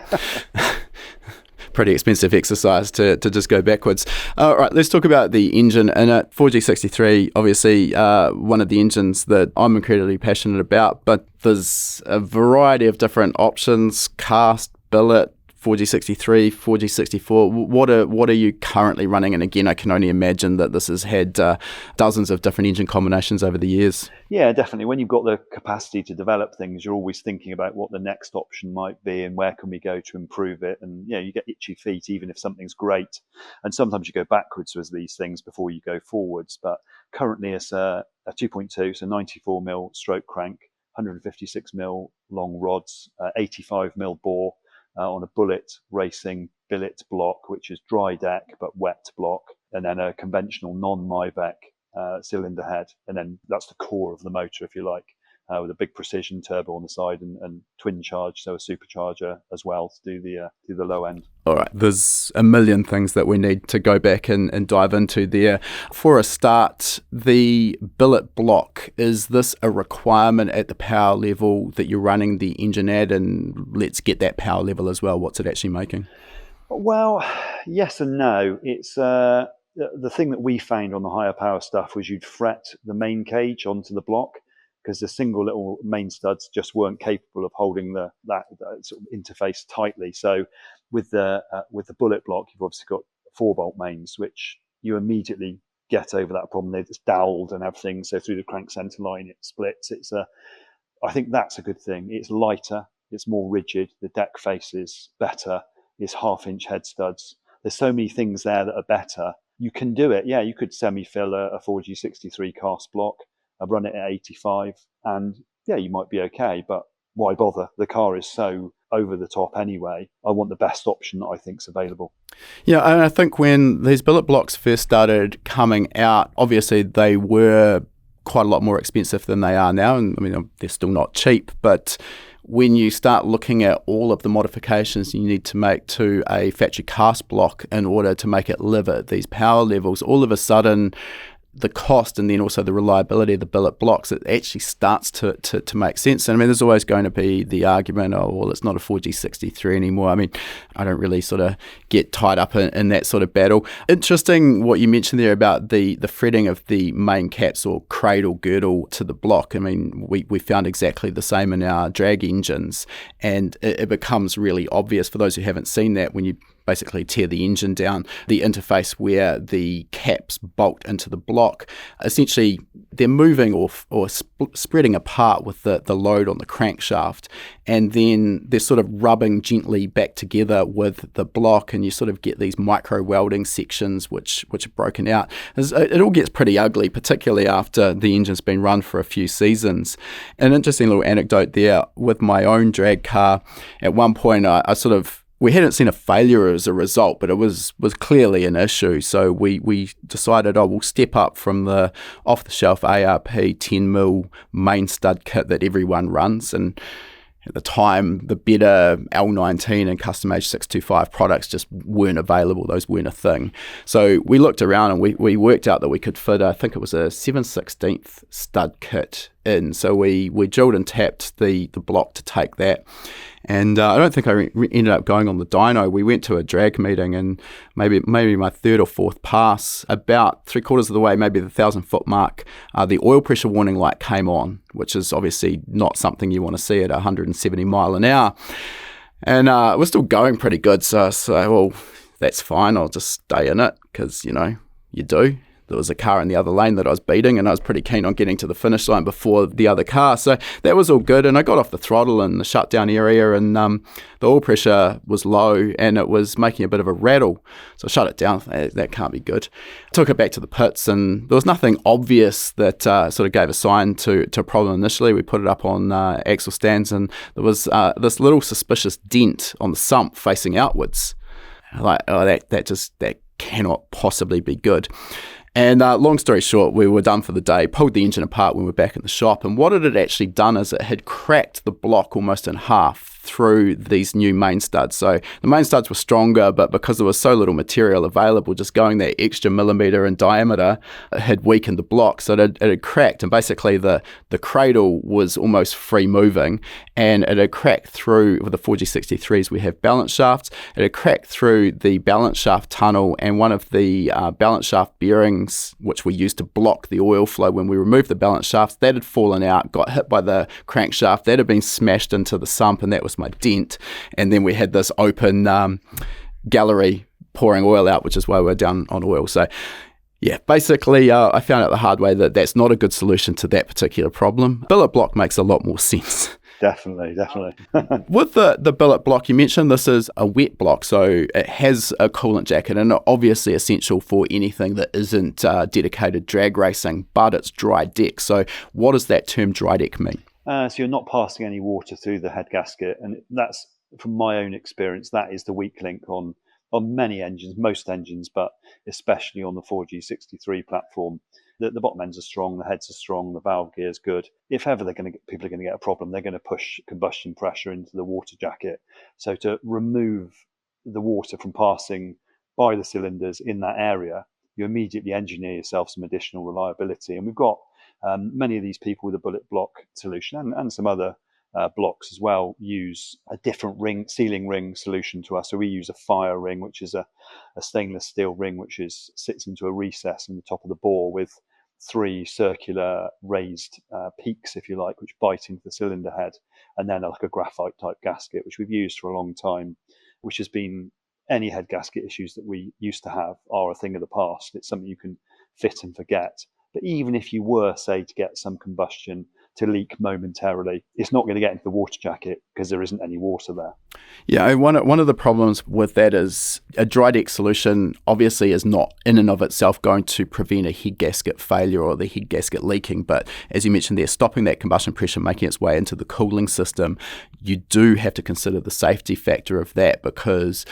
Speaker 2: Pretty expensive exercise to just go backwards. All right, let's talk about the engine in it. 4G63, obviously one of the engines that I'm incredibly passionate about, but there's a variety of different options: cast, billet, 4G63, 4G64. What are you currently running? And again, I can only imagine that this has had dozens of different engine combinations over the years.
Speaker 1: Yeah, definitely. When you've got the capacity to develop things, you're always thinking about what the next option might be and where can we go to improve it. And you get itchy feet even if something's great. And sometimes you go backwards with these things before you go forwards. But currently it's a 2.2, so 94mm stroke crank, 156mm long rods, 85mm bore. On a Bullet Racing billet block, which is dry deck but wet block, and then a conventional non-Myvec cylinder head. And then that's the core of the motor, if you like, with a big precision turbo on the side and twin charge, so a supercharger as well to do the low end.
Speaker 2: All right, there's a million things that we need to go back and dive into there. For a start, the billet block, is this a requirement at the power level that you're running the engine at? And let's get that power level as well. What's it actually making?
Speaker 1: Well, yes and no. It's the thing that we found on the higher power stuff was you'd fret the main cage onto the block, because the single little main studs just weren't capable of holding that sort of interface tightly. So with the bullet block, you've obviously got 4-bolt mains, which you immediately get over that problem. They're just doweled and everything. So through the crank center line, it splits. I think that's a good thing. It's lighter, it's more rigid. The deck face is better. It's 1/2-inch head studs. There's so many things there that are better. You can do it. Yeah, you could semi-fill a 4G63 cast block. I've run it at 85 and yeah, you might be okay, but why bother? The car is so over the top anyway. I want the best option that I think is available.
Speaker 2: Yeah, and I think when these billet blocks first started coming out, obviously they were quite a lot more expensive than they are now. And I mean, they're still not cheap, but when you start looking at all of the modifications you need to make to a factory cast block in order to make it live at these power levels, all of a sudden the cost and then also the reliability of the billet blocks, it actually starts to make sense. And I mean, there's always going to be the argument, oh, well, it's not a 4G63 anymore. I mean, I don't really sort of get tied up in that sort of battle. Interesting what you mentioned there about the threading of the main caps or cradle girdle to the block. I mean, we found exactly the same in our drag engines, and it becomes really obvious for those who haven't seen that when you basically tear the engine down, the interface where the caps bolt into the block, essentially they're moving or spreading apart with the load on the crankshaft, and then they're sort of rubbing gently back together with the block, and you sort of get these micro welding sections which are broken out. It all gets pretty ugly, particularly after the engine's been run for a few seasons. An interesting little anecdote there with my own drag car. At one point we hadn't seen a failure as a result, but it was clearly an issue. So we decided, we'll step up from the off-the-shelf ARP 10mm main stud kit that everyone runs. And at the time, the better L19 and custom H625 products just weren't available. Those weren't a thing. So we looked around and we worked out that we could fit, I think it was a 7/16 stud kit in. So we drilled and tapped the block to take that. And I don't think I ended up going on the dyno. We went to a drag meeting, and maybe my third or fourth pass, about 3/4 of the way, maybe the 1,000-foot mark, the oil pressure warning light came on, which is obviously not something you want to see at 170 mile an hour. And we're still going pretty good. So I say, well, that's fine. I'll just stay in it because, you do. there was a car in the other lane that I was beating, and I was pretty keen on getting to the finish line before the other car. So that was all good, and I got off the throttle in the shutdown area, and the oil pressure was low, and it was making a bit of a rattle. So I shut it down. That can't be good. Took it back to the pits, and there was nothing obvious that sort of gave a sign to a problem initially. We put it up on axle stands, and there was this little suspicious dent on the sump facing outwards. Like, oh, that cannot possibly be good. And long story short, we were done for the day, pulled the engine apart when we were back in the shop, and what it had actually done is it had cracked the block almost in half through these new main studs. So the main studs were stronger, but because there was so little material available, just going that extra millimeter in diameter, it had weakened the block. So it had cracked, and basically the cradle was almost free moving, and it had cracked through, with the 4G63s we have balance shafts, it had cracked through the balance shaft tunnel, and one of the balance shaft bearings, which we used to block the oil flow when we removed the balance shafts, that had fallen out, got hit by the crankshaft, that had been smashed into the sump, and that was my dent. And then we had this open gallery pouring oil out, which is why we're down on oil. So yeah, basically I found out the hard way that that's not a good solution to that particular problem. Billet block makes a lot more sense.
Speaker 1: Definitely.
Speaker 2: With the billet block, you mentioned this is a wet block, so it has a coolant jacket, and obviously essential for anything that isn't dedicated drag racing, but it's dry deck. So what does that term dry deck mean?
Speaker 1: So you're not passing any water through the head gasket, and that's, from my own experience, that is the weak link on many engines, most engines, but especially on the 4G63 platform. The bottom ends are strong, the heads are strong, the valve gear is good. If ever people are going to get a problem, they're going to push combustion pressure into the water jacket. So to remove the water from passing by the cylinders in that area, you immediately engineer yourself some additional reliability. And we've got many of these people with a bullet block solution, and some other blocks as well, use a different sealing ring solution to us. So we use a fire ring, which is a stainless steel ring which sits into a recess in the top of the bore with 3 circular raised peaks, if you like, which bite into the cylinder head, and then like a graphite type gasket, which we've used for a long time, which has been, any head gasket issues that we used to have are a thing of the past. It's something you can fit and forget. But even if you were, say, to get some combustion to leak momentarily, it's not going to get into the water jacket because there isn't any water there.
Speaker 2: Yeah, one of the problems with that is a dry deck solution obviously is not in and of itself going to prevent a head gasket failure or the head gasket leaking, but as you mentioned there, stopping that combustion pressure making its way into the cooling system, you do have to consider the safety factor of that, because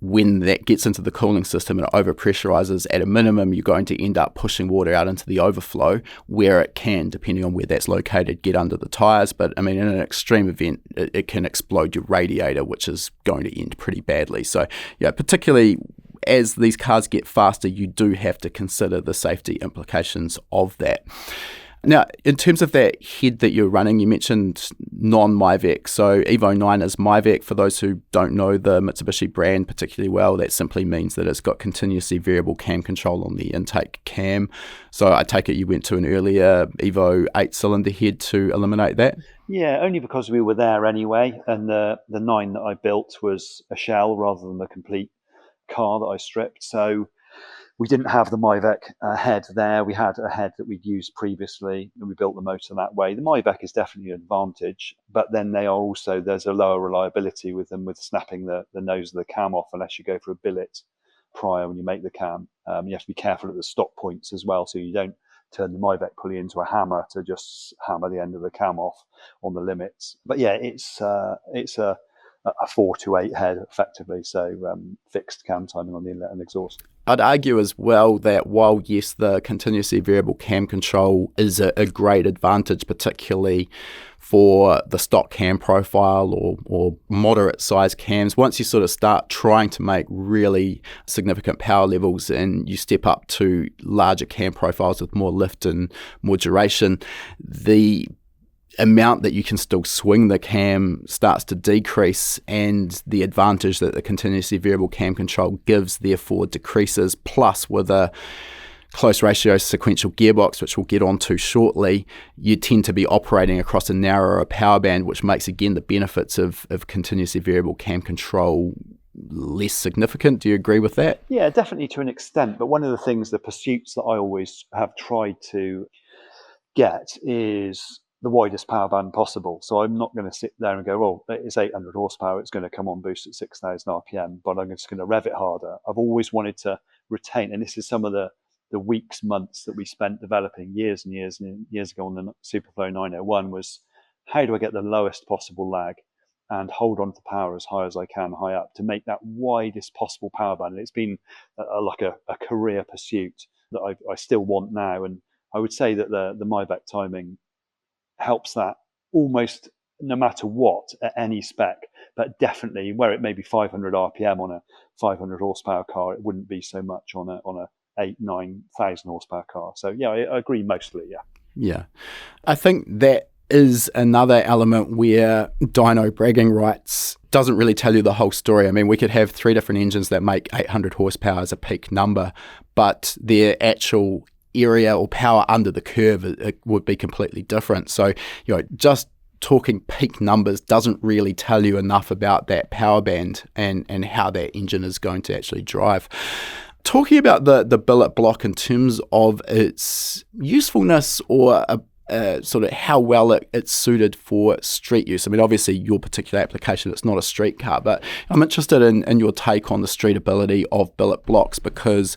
Speaker 2: when that gets into the cooling system and it overpressurizes, at a minimum, you're going to end up pushing water out into the overflow where it can, depending on where that's located, get under the tyres. But I mean, in an extreme event, it can explode your radiator, which is going to end pretty badly. So yeah, particularly as these cars get faster, you do have to consider the safety implications of that. Now, in terms of that head that you're running, you mentioned non-Myvac. So Evo IX is Myvac. For those who don't know the Mitsubishi brand particularly well, that simply means that it's got continuously variable cam control on the intake cam. So I take it you went to an earlier Evo 8-cylinder head to eliminate that?
Speaker 1: Yeah, only because we were there anyway, and the 9 that I built was a shell rather than the complete car that I stripped. So we didn't have the Myvac head there. We had a head that we'd used previously, and we built the motor that way. The Myvac is definitely an advantage, but then there's a lower reliability with them, with snapping the nose of the cam off unless you go for a billet prior when you make the cam. You have to be careful at the stop points as well, so you don't turn the Myvac pulley into a hammer to just hammer the end of the cam off on the limits. But yeah, it's a 4-8 head effectively, so fixed cam timing on the inlet and exhaust.
Speaker 2: I'd argue as well that while, yes, the continuously variable cam control is a great advantage, particularly for the stock cam profile or moderate size cams, once you sort of start trying to make really significant power levels and you step up to larger cam profiles with more lift and more duration, the amount that you can still swing the cam starts to decrease, and the advantage that the continuously variable cam control gives therefore decreases. Plus, with a close ratio sequential gearbox, which we'll get onto shortly, you tend to be operating across a narrower power band, which makes again the benefits of continuously variable cam control less significant. Do you agree with that?
Speaker 1: Yeah, definitely to an extent. But one of the pursuits that I always have tried to get is the widest power band possible. So I'm not going to sit there and go, well, it's 800 horsepower, it's going to come on boost at 6,000 RPM, but I'm just going to rev it harder. I've always wanted to retain, and this is some of the weeks, months that we spent developing years and years and years ago on the Superflow 901 was, how do I get the lowest possible lag and hold on to power as high as I can, high up, to make that widest possible power band. And it's been like a career pursuit that I still want now. And I would say that the Maybach timing helps that almost no matter what at any spec, but definitely where it may be 500 RPM on a 500 horsepower car, it wouldn't be so much on a 8,000-9,000 horsepower car. So yeah, I agree mostly.
Speaker 2: Yeah, I think that is another element where dyno bragging rights doesn't really tell you the whole story. I mean, we could have 3 different engines that make 800 horsepower as a peak number, but their actual area or power under the curve, it would be completely different. So, just talking peak numbers doesn't really tell you enough about that power band and how that engine is going to actually drive. Talking about the billet block in terms of its usefulness or sort of how well it's suited for street use. I mean, obviously your particular application, it's not a street car, but I'm interested in your take on the streetability of billet blocks, because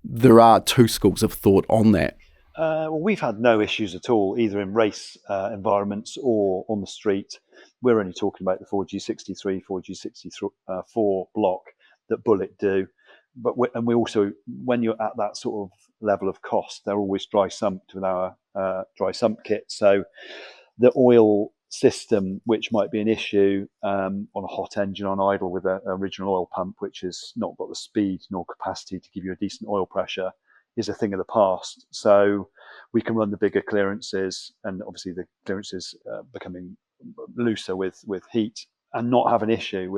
Speaker 2: there are 2 schools of thought on that.
Speaker 1: Well, we've had no issues at all, either in race environments or on the street. We're only talking about the 4G63, 4G64 block that Bullet do. But we also, when you're at that sort of level of cost, they're always dry sumped with our dry sump kit. So the oil system, which might be an issue on a hot engine on idle with an original oil pump, which has not got the speed nor capacity to give you a decent oil pressure, is a thing of the past. So we can run the bigger clearances, and obviously the clearances becoming looser with heat, and not have an issue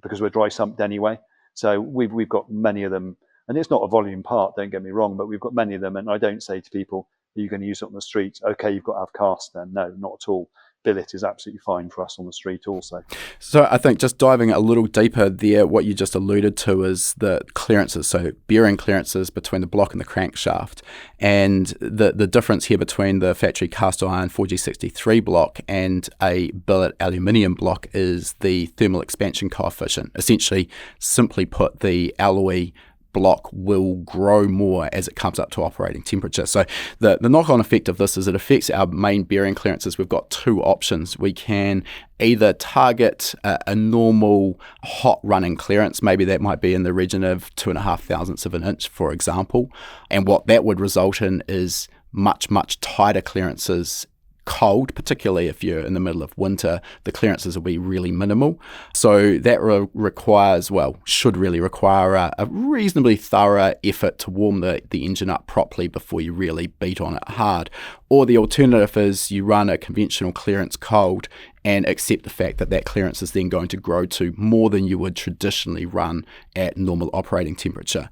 Speaker 1: because we're dry sumped anyway. So we've got many of them, and it's not a volume part, don't get me wrong, but we've got many of them. And I don't say to people, are you going to use it on the street? Okay, you've got to have cast then. No, not at all. Billet is absolutely fine for us on the street also.
Speaker 2: So I think just diving a little deeper there, what you just alluded to is the clearances, so bearing clearances between the block and the crankshaft. And the difference here between the factory cast iron 4G63 block and a billet aluminium block is the thermal expansion coefficient. Essentially, simply put, the alloy block will grow more as it comes up to operating temperature. So the knock-on effect of this is it affects our main bearing clearances. We've got 2 options. We can either target a normal hot running clearance, maybe that might be in the region of 2.5 thousandths of an inch, for example, and what that would result in is much tighter clearances. Cold, particularly if you're in the middle of winter, the clearances will be really minimal. So that should really require a reasonably thorough effort to warm the engine up properly before you really beat on it hard. Or the alternative is you run a conventional clearance cold and accept the fact that clearance is then going to grow to more than you would traditionally run at normal operating temperature.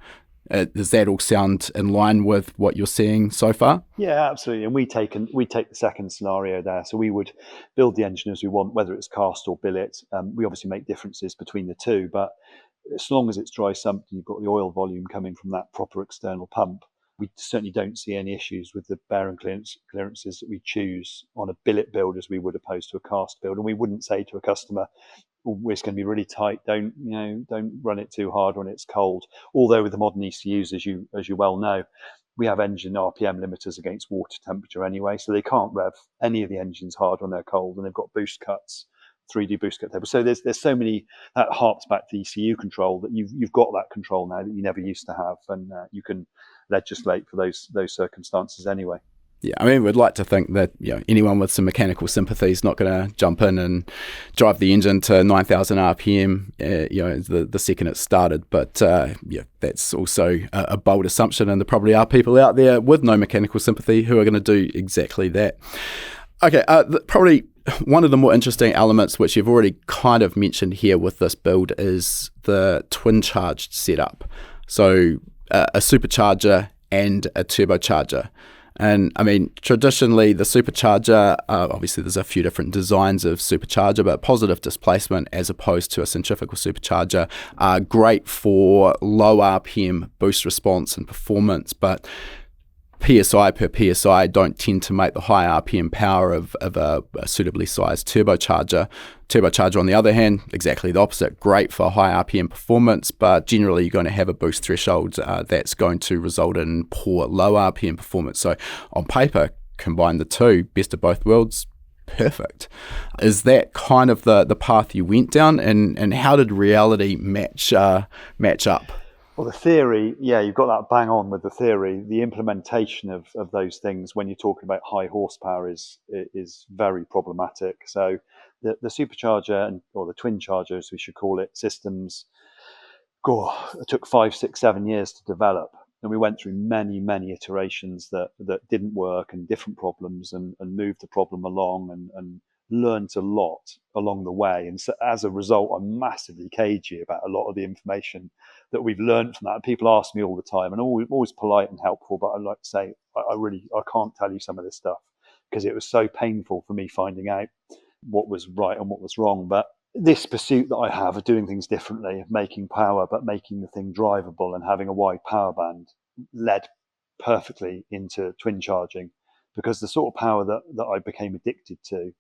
Speaker 2: Does that all sound in line with what you're seeing so far?
Speaker 1: Yeah, absolutely. And we take the second scenario there. So we would build the engine as we want, whether it's cast or billet. We obviously make differences between the 2, but as long as it's dry sumped and you've got the oil volume coming from that proper external pump, we certainly don't see any issues with the bearing clearances that we choose on a billet build as we would opposed to a cast build. And we wouldn't say to a customer, it's going to be really tight. Don't run it too hard when it's cold. Although with the modern ECUs, as you well know, we have engine RPM limiters against water temperature anyway, so they can't rev any of the engines hard when they're cold, and they've got boost cuts, 3D boost cut tables. So there's so many that harps back to the ECU control that you've got that control now that you never used to have, and you can legislate for those circumstances anyway.
Speaker 2: Yeah, I mean, we'd like to think that anyone with some mechanical sympathy is not going to jump in and drive the engine to 9,000 RPM, the second it started. But that's also a bold assumption, and there probably are people out there with no mechanical sympathy who are going to do exactly that. Okay, probably one of the more interesting elements, which you've already kind of mentioned here with this build, is the twin charged setup. So a supercharger and a turbocharger. And I mean, traditionally, the supercharger, obviously there's a few different designs of supercharger, but positive displacement as opposed to a centrifugal supercharger are great for low RPM boost response and performance, but PSI per PSI don't tend to make the high RPM power of a suitably sized turbocharger. Turbocharger, on the other hand, exactly the opposite. Great for high RPM performance, but generally you're going to have a boost threshold that's going to result in poor low RPM performance. So on paper, combine the two, best of both worlds, perfect. Is that kind of the path you went down, and how did reality match up?
Speaker 1: Well, the theory, yeah, you've got that bang on with the theory. The implementation of those things when you're talking about high horsepower is very problematic. So the supercharger, or the twin charger, as we should call it, systems, it took 5, 6, 7 years to develop. And we went through many iterations that didn't work, and different problems, and moved the problem along, and learned a lot along the way. And so as a result, I'm massively cagey about a lot of the information that we've learned from that. People ask me all the time, and always polite and helpful, but I like to say, I can't tell you some of this stuff because it was so painful for me finding out what was right and what was wrong. But this pursuit that I have of doing things differently, of making power, but making the thing drivable and having a wide power band, led perfectly into twin charging, because the sort of power that I became addicted to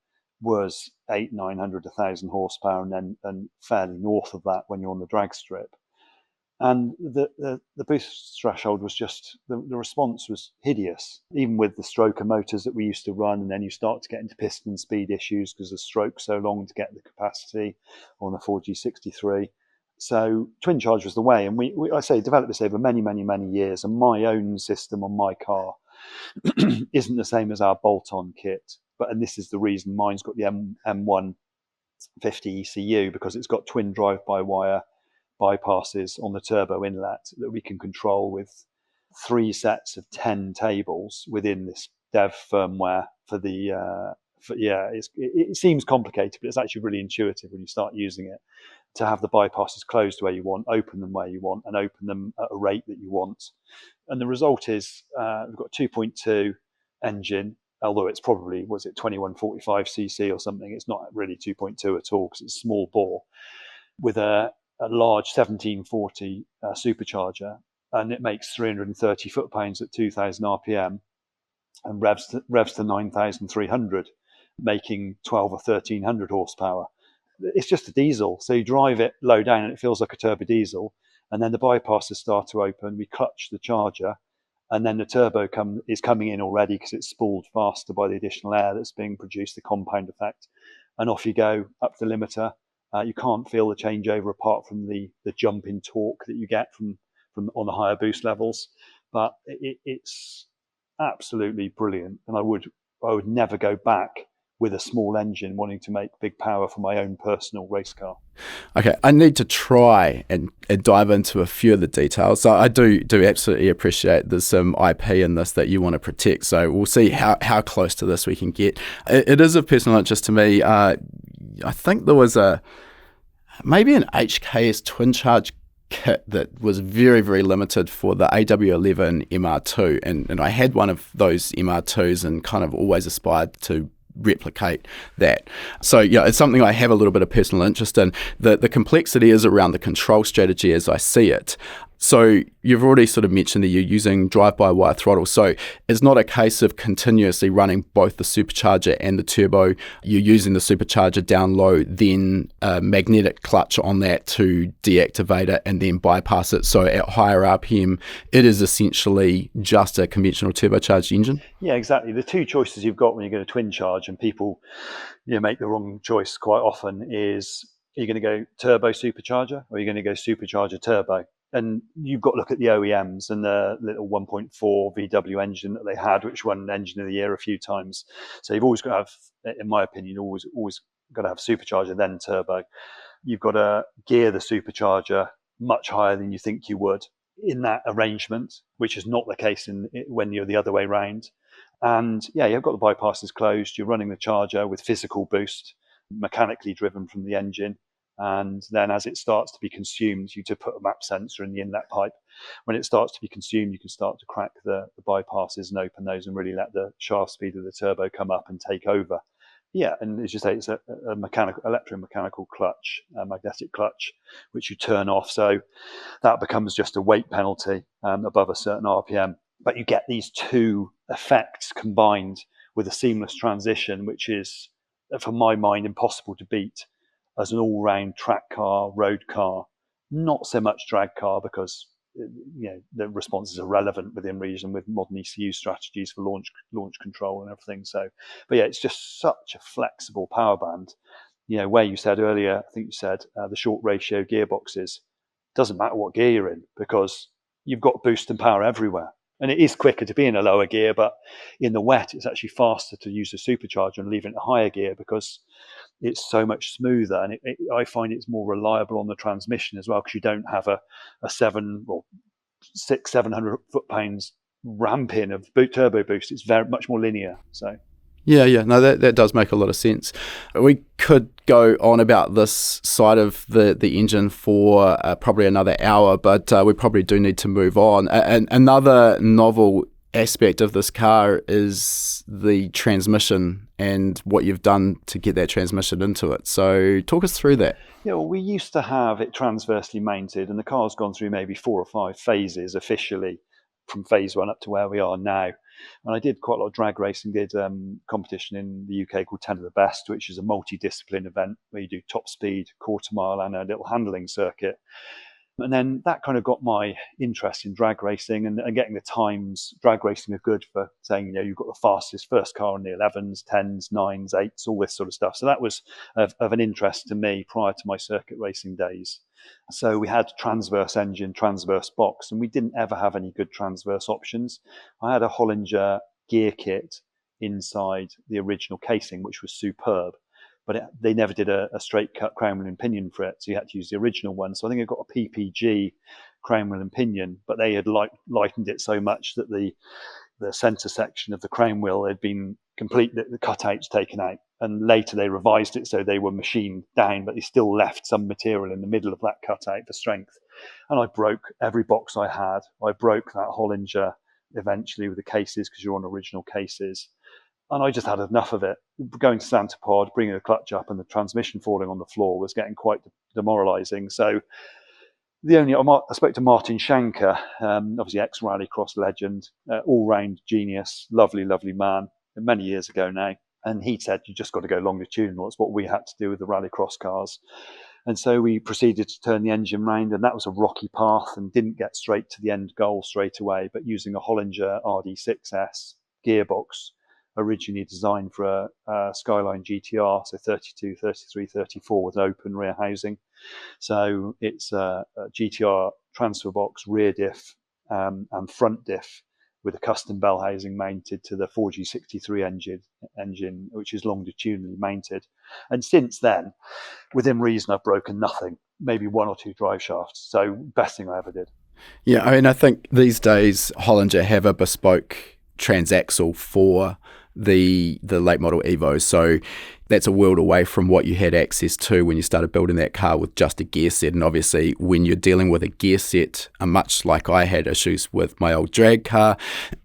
Speaker 1: was 800, 900, 1,000 horsepower, and fairly north of that when you're on the drag strip. And the boost threshold was just, the response was hideous, even with the stroker motors that we used to run. And then you start to get into piston speed issues because the stroke's so long to get the capacity on a 4G63. So twin charge was the way. And we developed this over many years. And my own system on my car isn't the same as our bolt-on kit. And this is the reason mine's got the M150 ECU, because it's got twin drive-by-wire bypasses on the turbo inlet that we can control with 3 sets of 10 tables within this dev firmware it seems complicated, but it's actually really intuitive when you start using it, to have the bypasses closed where you want, open them where you want, and open them at a rate that you want. And the result is we've got a 2.2 engine, although it's probably, 2145 cc or something. It's not really 2.2 at all because it's small bore, with a large 1740 supercharger, and it makes 330 foot-pounds at 2,000 RPM and revs to 9,300, making 12 or 1,300 horsepower. It's just a diesel, so you drive it low down and it feels like a turbo diesel, and then the bypasses start to open, we clutch the charger, and then the turbo is coming in already because it's spooled faster by the additional air that's being produced, the compound effect, and off you go up the limiter. You can't feel the changeover apart from the jump in torque that you get from on the higher boost levels, but it's absolutely brilliant. And I would never go back with a small engine wanting to make big power for my own personal race car.
Speaker 2: Okay, I need to try and dive into a few of the details. So I do absolutely appreciate there's some IP in this that you want to protect. So we'll see how close to this we can get. It is of personal interest to me. I think there was maybe an HKS twin charge kit that was very limited for the AW11 MR2, and I had one of those MR2s and kind of always aspired to replicate that. So yeah, it's something I have a little bit of personal interest in. The complexity is around the control strategy as I see it. So you've already sort of mentioned that you're using drive-by-wire throttle. So it's not a case of continuously running both the supercharger and the turbo. You're using the supercharger down low, then a magnetic clutch on that to deactivate it and then bypass it. So at higher RPM, it is essentially just a conventional turbocharged engine.
Speaker 1: Yeah, exactly. The two choices you've got when you're going to twin charge, and people make the wrong choice quite often, is are you going to go turbo supercharger or are you going to go supercharger turbo? And you've got to look at the OEMs and the little 1.4 VW engine that they had, which won Engine of the Year a few times. So you've always got to have, in my opinion, always got to have supercharger, then turbo. You've got to gear the supercharger much higher than you think you would in that arrangement, which is not the case when you're the other way around. And yeah, you've got the bypasses closed. You're running the charger with physical boost, mechanically driven from the engine. And then as it starts to be consumed, you to put a map sensor in the inlet pipe when it starts to be consumed, you can start to crack the bypasses and open those and really let the shaft speed of the turbo come up and take over. Yeah, and as you say, it's a mechanical, electromechanical clutch, a magnetic clutch, which you turn off. So that becomes just a weight penalty above a certain RPM. But you get these two effects combined with a seamless transition, which is, from my mind, impossible to beat as an all-round track car, road car. Not so much drag car, because the response is irrelevant within reason with modern ECU strategies for launch control and everything. So, but yeah, it's just such a flexible power band. Where you said earlier, I think you said the short ratio gearboxes, doesn't matter what gear you're in, because you've got boost and power everywhere. And it is quicker to be in a lower gear, but in the wet, it's actually faster to use a supercharger and leave it in a higher gear, because it's so much smoother. And I find it's more reliable on the transmission as well, because you don't have a 700 foot-pounds ramp in of turbo boost. It's very much more linear. So.
Speaker 2: Yeah, no, that does make a lot of sense. We could go on about this side of the engine for probably another hour, but we probably do need to move on. Another novel aspect of this car is the transmission and what you've done to get that transmission into it. So talk us through that.
Speaker 1: Yeah, well, we used to have it transversely mounted, and the car's gone through maybe 4 or 5 phases officially, from phase 1 up to where we are now. And I did quite a lot of drag racing, did competition in the UK called 10 of the Best, which is a multi-discipline event where you do top speed, quarter mile, and a little handling circuit. And then that kind of got my interest in drag racing and getting the times. Drag racing are good for saying, you've got the fastest first car in the 11s, 10s, 9s, 8s, all this sort of stuff. So that was of an interest to me prior to my circuit racing days. So we had transverse engine, transverse box, and we didn't ever have any good transverse options. I had a Hollinger gear kit inside the original casing, which was superb. But they never did a straight cut crown wheel and pinion for it, so you had to use the original one. So I think it got a PPG crown wheel and pinion, but they had lightened it so much that the centre section of the crown wheel had been completely, the cutouts taken out. And later they revised it so they were machined down, but they still left some material in the middle of that cutout for strength. And I broke every box I had. I broke that Hollinger eventually with the cases, because you're on original cases. And I just had enough of it. Going to Santa Pod, bringing the clutch up and the transmission falling on the floor was getting quite demoralising. So I spoke to Martin Shanker, obviously ex-rallycross legend, all-round genius, lovely, lovely man, many years ago now. And he said, you just got to go longitudinal. It's what we had to do with the rallycross cars. And so we proceeded to turn the engine round, and that was a rocky path and didn't get straight to the end goal straight away, but using a Hollinger RD6S gearbox, originally designed for a Skyline GTR, so 32, 33, 34 with open rear housing. So it's a GTR transfer box, rear diff and front diff with a custom bell housing mounted to the 4G63 engine, which is longitudinally mounted. And since then, within reason, I've broken nothing, maybe 1 or 2 drive shafts. So best thing I ever did.
Speaker 2: Yeah, I mean, I think these days Hollinger have a bespoke transaxle for the late model Evos, so that's a world away from what you had access to when you started building that car with just a gear set. And obviously when you're dealing with a gear set, much like I had issues with my old drag car,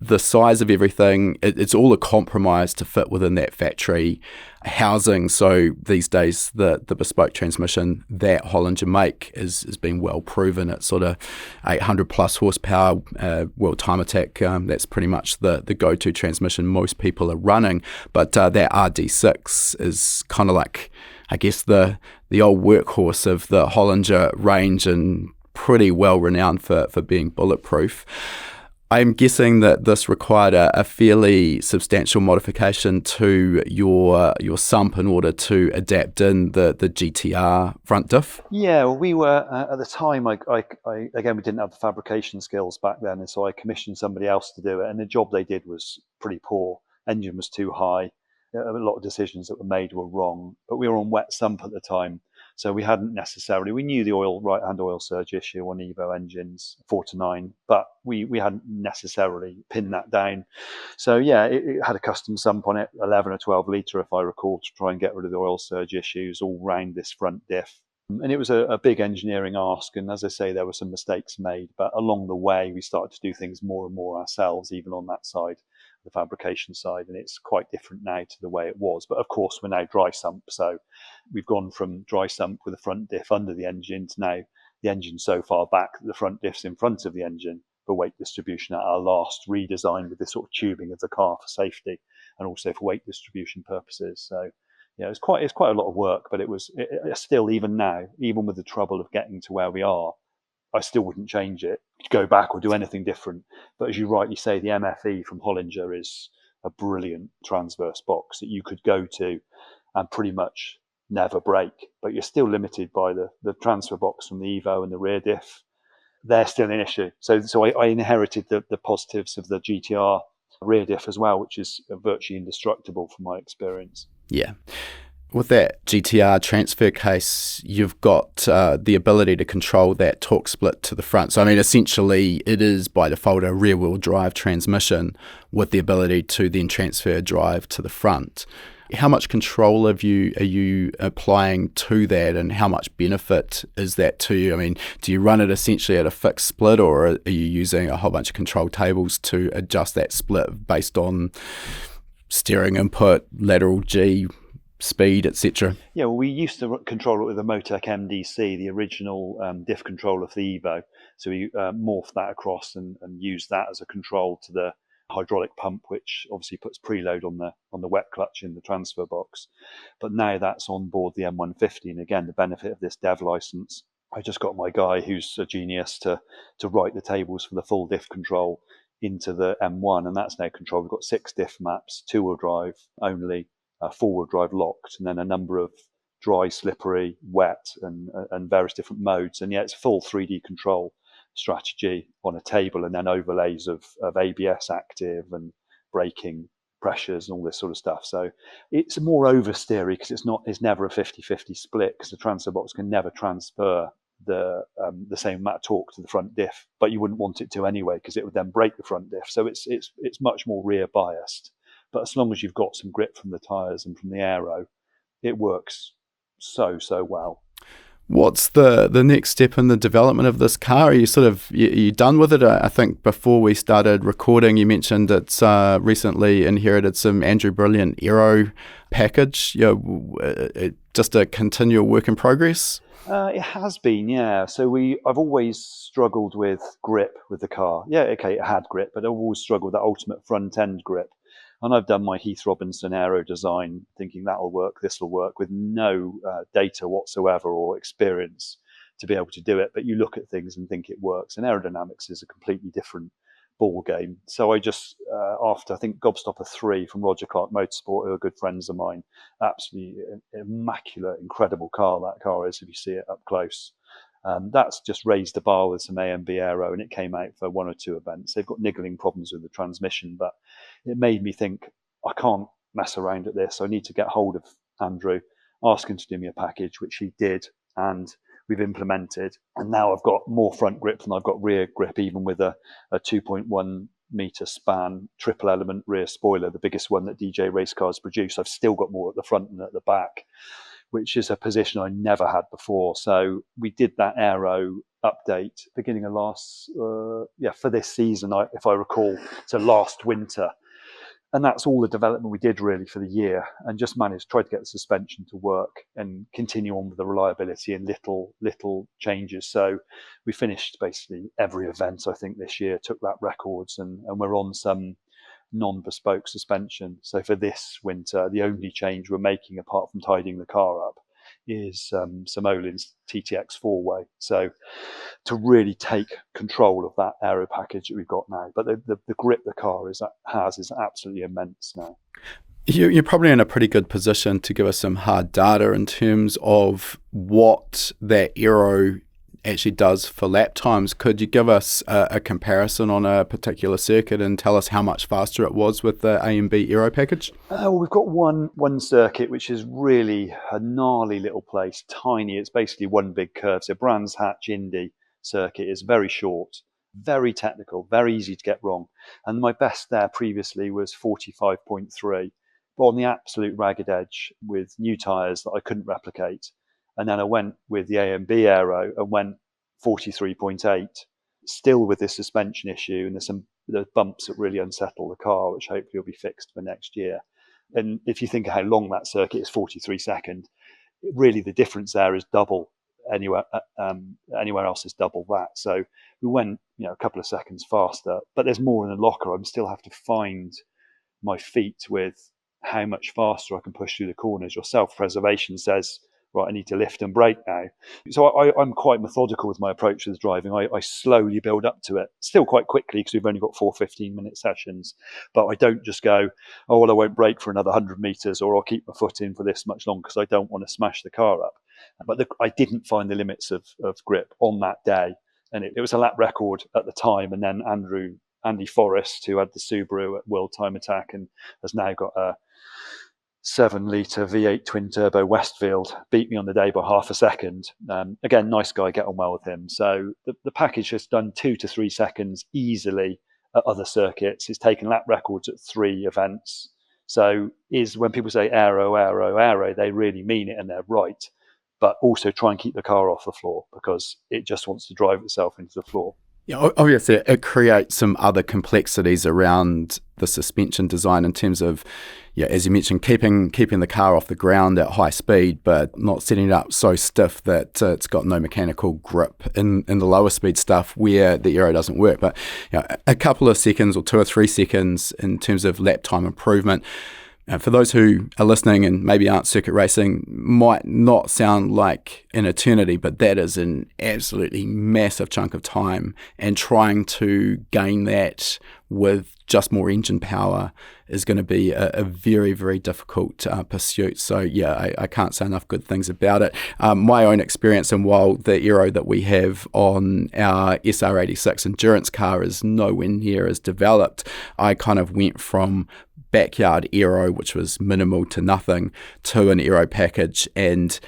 Speaker 2: the size of everything, it's all a compromise to fit within that factory housing. So these days the bespoke transmission that Hollinger make is being well proven. It's sort of 800 plus horsepower, World Time Attack. That's pretty much the go-to transmission most people are running. But that RD6 is kind of like, I guess, the old workhorse of the Hollinger range, and pretty well renowned for being bulletproof. I'm guessing that this required a fairly substantial modification to your sump in order to adapt in the GTR front diff.
Speaker 1: Yeah, well, we were at the time. I again, we didn't have the fabrication skills back then, and so I commissioned somebody else to do it. And the job they did was pretty poor. Engine was too high. A lot of decisions that were made were wrong. But we were on wet sump at the time, so we knew the right-hand oil surge issue on Evo engines 4 to 9, but we hadn't necessarily pinned that down. So yeah, it had a custom sump on it, 11 or 12 litre if I recall, to try and get rid of the oil surge issues all round this front diff. And it was a big engineering ask. And as I say, there were some mistakes made. But along the way, we started to do things more and more ourselves, even on that side, the fabrication side. And it's quite different now to the way it was. But of course, we're now dry sump. So we've gone from dry sump with a front diff under the engine to now the engine so far back that the front diff's in front of the engine for weight distribution at our last redesign with this sort of tubing of the car for safety and also for weight distribution purposes. So yeah, it's quite a lot of work, but it still, even now, even with the trouble of getting to where we are, I still wouldn't change it, go back or do anything different. But as you rightly say, the MFE from Hollinger is a brilliant transverse box that you could go to and pretty much never break, but you're still limited by the transfer box from the Evo and the rear diff. They're still an issue. So I inherited the positives of the GTR rear diff as well, which is virtually indestructible from my experience.
Speaker 2: Yeah. With that GTR transfer case, you've got the ability to control that torque split to the front. So, I mean, essentially, it is by default a rear-wheel drive transmission with the ability to then transfer drive to the front. How much control are you applying to that, and how much benefit is that to you? I mean, do you run it essentially at a fixed split, or are you using a whole bunch of control tables to adjust that split based on steering input, lateral G, speed, etc.?
Speaker 1: Yeah, well, we used to control it with a Motec MDC, the original diff controller for the Evo. So we morphed that across and used that as a control to the hydraulic pump, which obviously puts preload on the wet clutch in the transfer box. But now that's on board the M150, and again, the benefit of this dev license, I just got my guy who's a genius to write the tables for the full diff control into the M1, and that's now controlled. We've got 6 diff maps, 2-wheel drive only, 4-wheel drive locked, and then a number of dry, slippery, wet, and various different modes. And yeah, it's full 3D control strategy on a table, and then overlays of ABS active and braking pressures and all this sort of stuff. So it's more oversteery because it's never a 50-50 split, because the transfer box can never transfer the same amount of torque to the front diff, but you wouldn't want it to anyway, because it would then break the front diff. So it's much more rear biased. But as long as you've got some grip from the tyres and from the aero, it works so well.
Speaker 2: What's the next step in the development of this car? Are you done with it? I think before we started recording, you mentioned it's recently inherited some Andrew Brilliant aero package. Just a continual work in progress?
Speaker 1: It has been, yeah. So I've always struggled with grip with the car. Yeah, okay, it had grip, but I've always struggled with that ultimate front end grip. And I've done my Heath Robinson aero design thinking that'll work, this will work, with no data whatsoever or experience to be able to do it. But you look at things and think it works. And aerodynamics is a completely different ball game. So I just, after I think Gobstopper 3 from Roger Clark Motorsport, who are good friends of mine, absolutely immaculate, incredible car that car is if you see it up close. That's just raised the bar with some AMB aero, and it came out for 1 or 2 events. They've got niggling problems with the transmission, but it made me think, I can't mess around at this. I need to get hold of Andrew, ask him to do me a package, which he did, and we've implemented. And now I've got more front grip than I've got rear grip, even with a 2.1 meter span triple element rear spoiler, the biggest one that DJ race cars produce. I've still got more at the front than at the back, which is a position I never had before. So we did that aero update beginning of for this season, if I recall, so last winter. And that's all the development we did really for the year, and just tried to get the suspension to work and continue on with the reliability and little changes. So we finished basically every event, I think, this year, took that records, and we're on some non-bespoke suspension. So for this winter, the only change we're making, apart from tidying the car up, is some Öhlins TTX 4-way. So to really take control of that aero package that we've got now. But the grip the car is absolutely immense now.
Speaker 2: You're probably in a pretty good position to give us some hard data in terms of what that aero actually does for lap times. Could you give us a comparison on a particular circuit and tell us how much faster it was with the A&B aero package?
Speaker 1: We've got one circuit which is really a gnarly little place, tiny. It's basically one big curve. So Brands Hatch Indy circuit is very short, very technical, very easy to get wrong. And my best there previously was 45.3, but on the absolute ragged edge with new tyres that I couldn't replicate. And then I went with the A and B aero and went 43.8, still with this suspension issue, and there's some bumps that really unsettle the car, which hopefully will be fixed for next year. And if you think of how long that circuit is, 43 seconds, really the difference there is double. Anywhere else is double that. So we went, a couple of seconds faster, but there's more in the locker. I still have to find my feet with how much faster I can push through the corners. Your self-preservation says, right, I need to lift and brake now. So I'm quite methodical with my approach to the driving. I slowly build up to it, still quite quickly because we've only got 4 15-minute sessions. But I don't just go, oh, well, I won't brake for another 100 meters, or I'll keep my foot in for this much longer because I don't want to smash the car up. But I didn't find the limits of grip on that day. And it was a lap record at the time. And then Andy Forrest, who had the Subaru at World Time Attack and has now got a 7-litre V8 twin-turbo Westfield, beat me on the day by half a second. Again, nice guy, get on well with him. So the package has done 2 to 3 seconds easily at other circuits. It's taken lap records at 3 events. So when people say aero, they really mean it and they're right. But also try and keep the car off the floor because it just wants to drive itself into the floor.
Speaker 2: Yeah, obviously it creates some other complexities around the suspension design in terms of, as you mentioned, keeping the car off the ground at high speed, but not setting it up so stiff that it's got no mechanical grip in the lower speed stuff where the aero doesn't work. But a couple of seconds or 2 or 3 seconds in terms of lap time improvement. For those who are listening and maybe aren't circuit racing, might not sound like an eternity, but that is an absolutely massive chunk of time. And trying to gain that with just more engine power is going to be a very, very difficult pursuit. So, I can't say enough good things about it. My own experience, and while the aero that we have on our SR86 endurance car is nowhere near as developed, I kind of went from backyard aero, which was minimal to nothing, to an aero package. And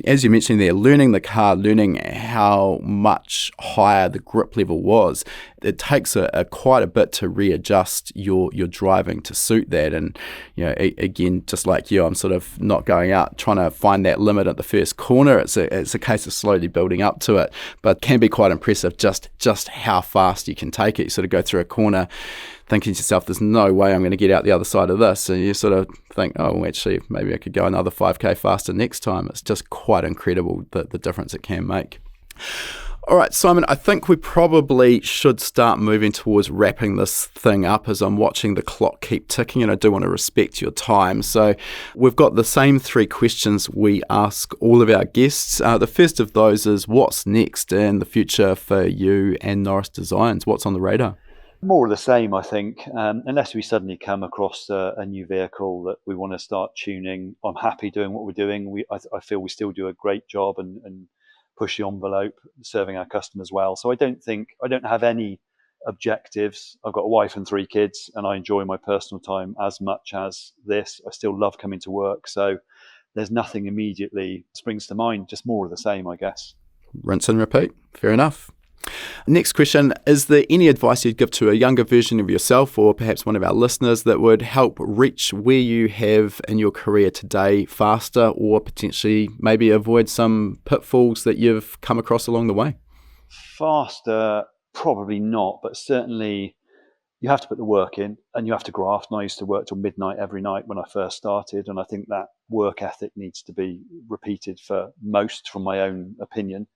Speaker 2: as you mentioned there, learning the car, learning how much higher the grip level was, it takes quite a bit to readjust your driving to suit that. And again, just like you, I'm sort of not going out trying to find that limit at the first corner. It's a case of slowly building up to it, but can be quite impressive just how fast you can take it. You sort of go through a corner thinking to yourself, there's no way I'm going to get out the other side of this. And you sort of think, oh, actually, maybe I could go another 5K faster next time. It's just quite incredible the difference it can make. All right, Simon, I think we probably should start moving towards wrapping this thing up as I'm watching the clock keep ticking, and I do want to respect your time. So we've got the same 3 questions we ask all of our guests. The first of those is, what's next in the future for you and Norris Designs? What's on the radar?
Speaker 1: More of the same, I think, unless we suddenly come across a new vehicle that we want to start tuning. I'm happy doing what we're doing. I feel we still do a great job and push the envelope, serving our customers well. So I don't have any objectives. I've got a wife and 3 kids, and I enjoy my personal time as much as this. I still love coming to work. So there's nothing immediately springs to mind, just more of the same, I guess.
Speaker 2: Rinse and repeat. Fair enough. Next question, is there any advice you'd give to a younger version of yourself, or perhaps one of our listeners, that would help reach where you have in your career today faster, or potentially maybe avoid some pitfalls that you've come across along the way?
Speaker 1: Faster, probably not, but certainly you have to put the work in and you have to graft. And I used to work till midnight every night when I first started, and I think that work ethic needs to be repeated for most, from my own opinion.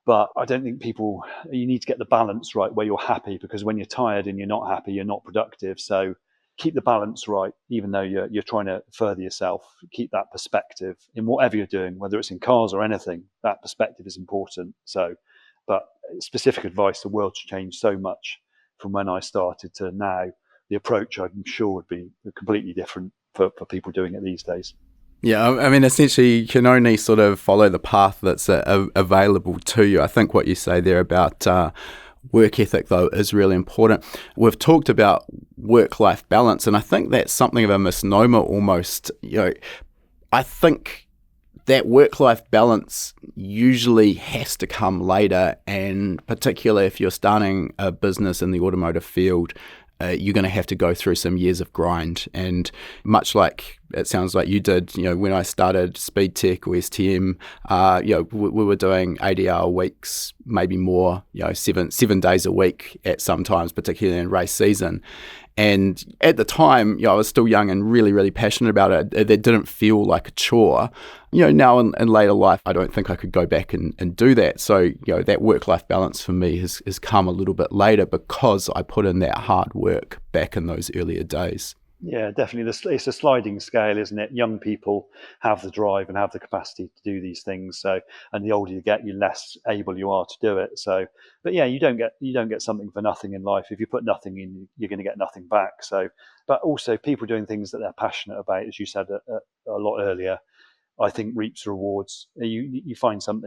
Speaker 1: But I don't think you need to get the balance right where you're happy, because when you're tired and you're not happy, you're not productive. So keep the balance right, even though you're trying to further yourself. Keep that perspective in whatever you're doing, whether it's in cars or anything. That perspective is important. So, but specific advice, the world's changed so much from when I started to now. The approach, I'm sure, would be completely different for people doing it these days.
Speaker 2: Yeah, I mean, essentially, you can only sort of follow the path that's available to you. I think what you say there about work ethic, though, is really important. We've talked about work-life balance, and I think that's something of a misnomer almost. I think that work-life balance usually has to come later, and particularly if you're starting a business in the automotive field, you're going to have to go through some years of grind. And much like it sounds like you did, when I started Speed Tech or STM, we were doing 80-hour weeks, maybe more, 7 days a week at some times, particularly in race season. And at the time, I was still young and really, really passionate about it. It didn't feel like a chore. Now in later life, I don't think I could go back and do that. So, that work-life balance for me has come a little bit later because I put in that hard work back in those earlier days.
Speaker 1: Yeah, definitely. It's a sliding scale, isn't it? Young people have the drive and have the capacity to do these things. So, and the older you get, the less able you are to do it. So, but yeah, you don't get something for nothing in life. If you put nothing in, you're going to get nothing back. So, but also people doing things that they're passionate about, as you said a lot earlier, I think reaps rewards. You find some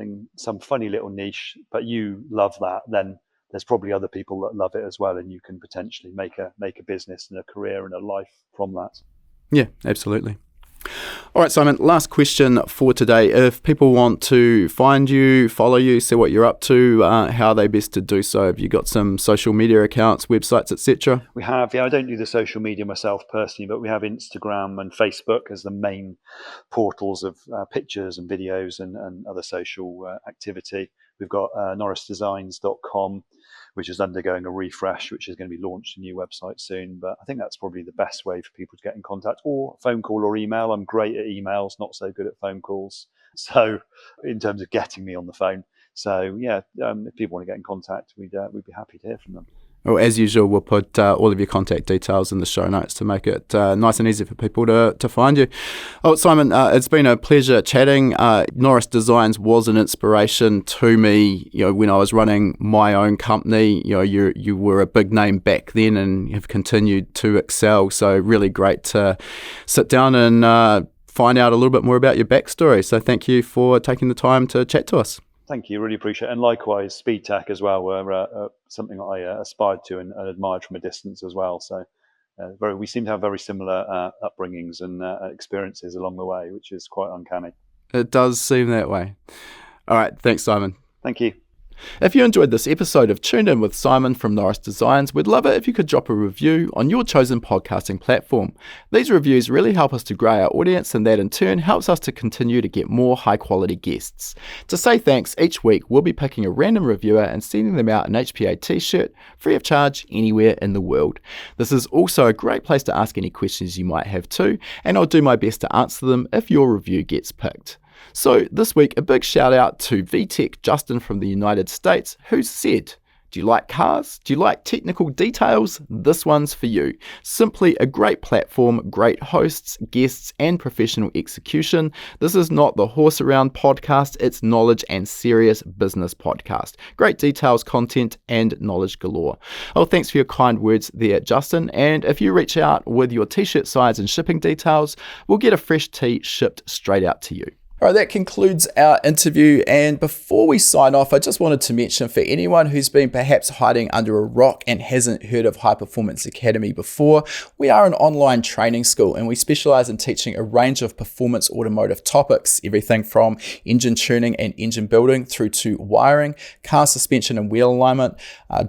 Speaker 1: funny little niche, but you love that, then there's probably other people that love it as well, and you can potentially make a business and a career and a life from that.
Speaker 2: Yeah, absolutely. All right, Simon, last question for today. If people want to find you, follow you, see what you're up to, how are they best to do so? Have you got some social media accounts, websites, etc.?
Speaker 1: We have, yeah. I don't do the social media myself personally, but we have Instagram and Facebook as the main portals of pictures and videos and other social activity. We've got norrisdesigns.com, which is undergoing a refresh, which is going to be launched a new website soon. But I think that's probably the best way for people to get in contact, or phone call or email. I'm great at emails, not so good at phone calls. So in terms of getting me on the phone. So yeah, if people want to get in contact, we'd be happy to hear from them.
Speaker 2: Well, as usual, we'll put all of your contact details in the show notes to make it nice and easy for people to find you. Oh, Simon, it's been a pleasure chatting. Norris Designs was an inspiration to me, when I was running my own company. You were a big name back then and have continued to excel. So really great to sit down and find out a little bit more about your backstory. So thank you for taking the time to chat to us.
Speaker 1: Thank you, really appreciate it. And likewise, Speed Tech as well were something that I aspired to and admired from a distance as well. So we seem to have very similar upbringings and experiences along the way, which is quite uncanny.
Speaker 2: It does seem that way. All right, thanks, Simon.
Speaker 1: Thank you.
Speaker 2: If you enjoyed this episode of Tuned In with Simon from Norris Designs, we'd love it if you could drop a review on your chosen podcasting platform. These reviews really help us to grow our audience, and that in turn helps us to continue to get more high quality guests. To say thanks, each week we'll be picking a random reviewer and sending them out an HPA t-shirt free of charge anywhere in the world. This is also a great place to ask any questions you might have too, and I'll do my best to answer them if your review gets picked. So this week, a big shout out to VTech Justin from the United States, who said, "Do you like cars? Do you like technical details? This one's for you. Simply a great platform, great hosts, guests, and professional execution. This is not the horse around podcast, it's knowledge and serious business podcast. Great details, content, and knowledge galore." Oh, thanks for your kind words there, Justin. And if you reach out with your t-shirt size and shipping details, we'll get a fresh tee shipped straight out to you. All right, that concludes our interview. And before we sign off, I just wanted to mention, for anyone who's been perhaps hiding under a rock and hasn't heard of High Performance Academy before, we are an online training school and we specialize in teaching a range of performance automotive topics, everything from engine tuning and engine building through to wiring, car suspension and wheel alignment,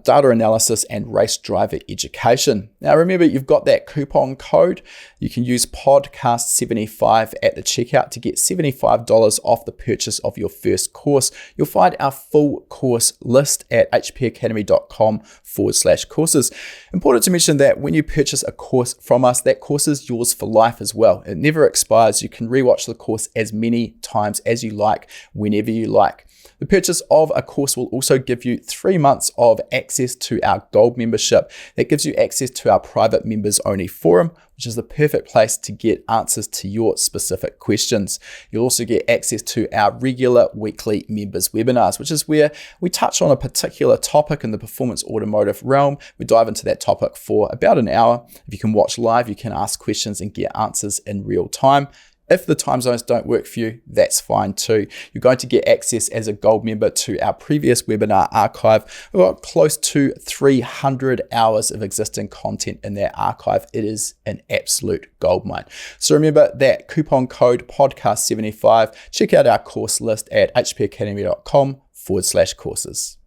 Speaker 2: data analysis, and race driver education. Now remember, you've got that coupon code. You can use podcast75 at the checkout to get $75 off the purchase of your first course. You'll find our full course list at hpacademy.com/courses. Important to mention that when you purchase a course from us, that course is yours for life as well. It never expires. You can rewatch the course as many times as you like, whenever you like. The purchase of a course will also give you 3 months of access to our gold membership. That gives you access to our private members only forum, which is the perfect place to get answers to your specific questions. You'll also get access to our regular weekly members webinars, which is where we touch on a particular topic in the performance automotive realm. We dive into that topic for about an hour. If you can watch live, you can ask questions and get answers in real time. If the time zones don't work for you, that's fine too. You're going to get access as a gold member to our previous webinar archive. We've got close to 300 hours of existing content in that archive. It is an absolute goldmine. So remember that coupon code podcast75. Check out our course list at hpacademy.com/courses.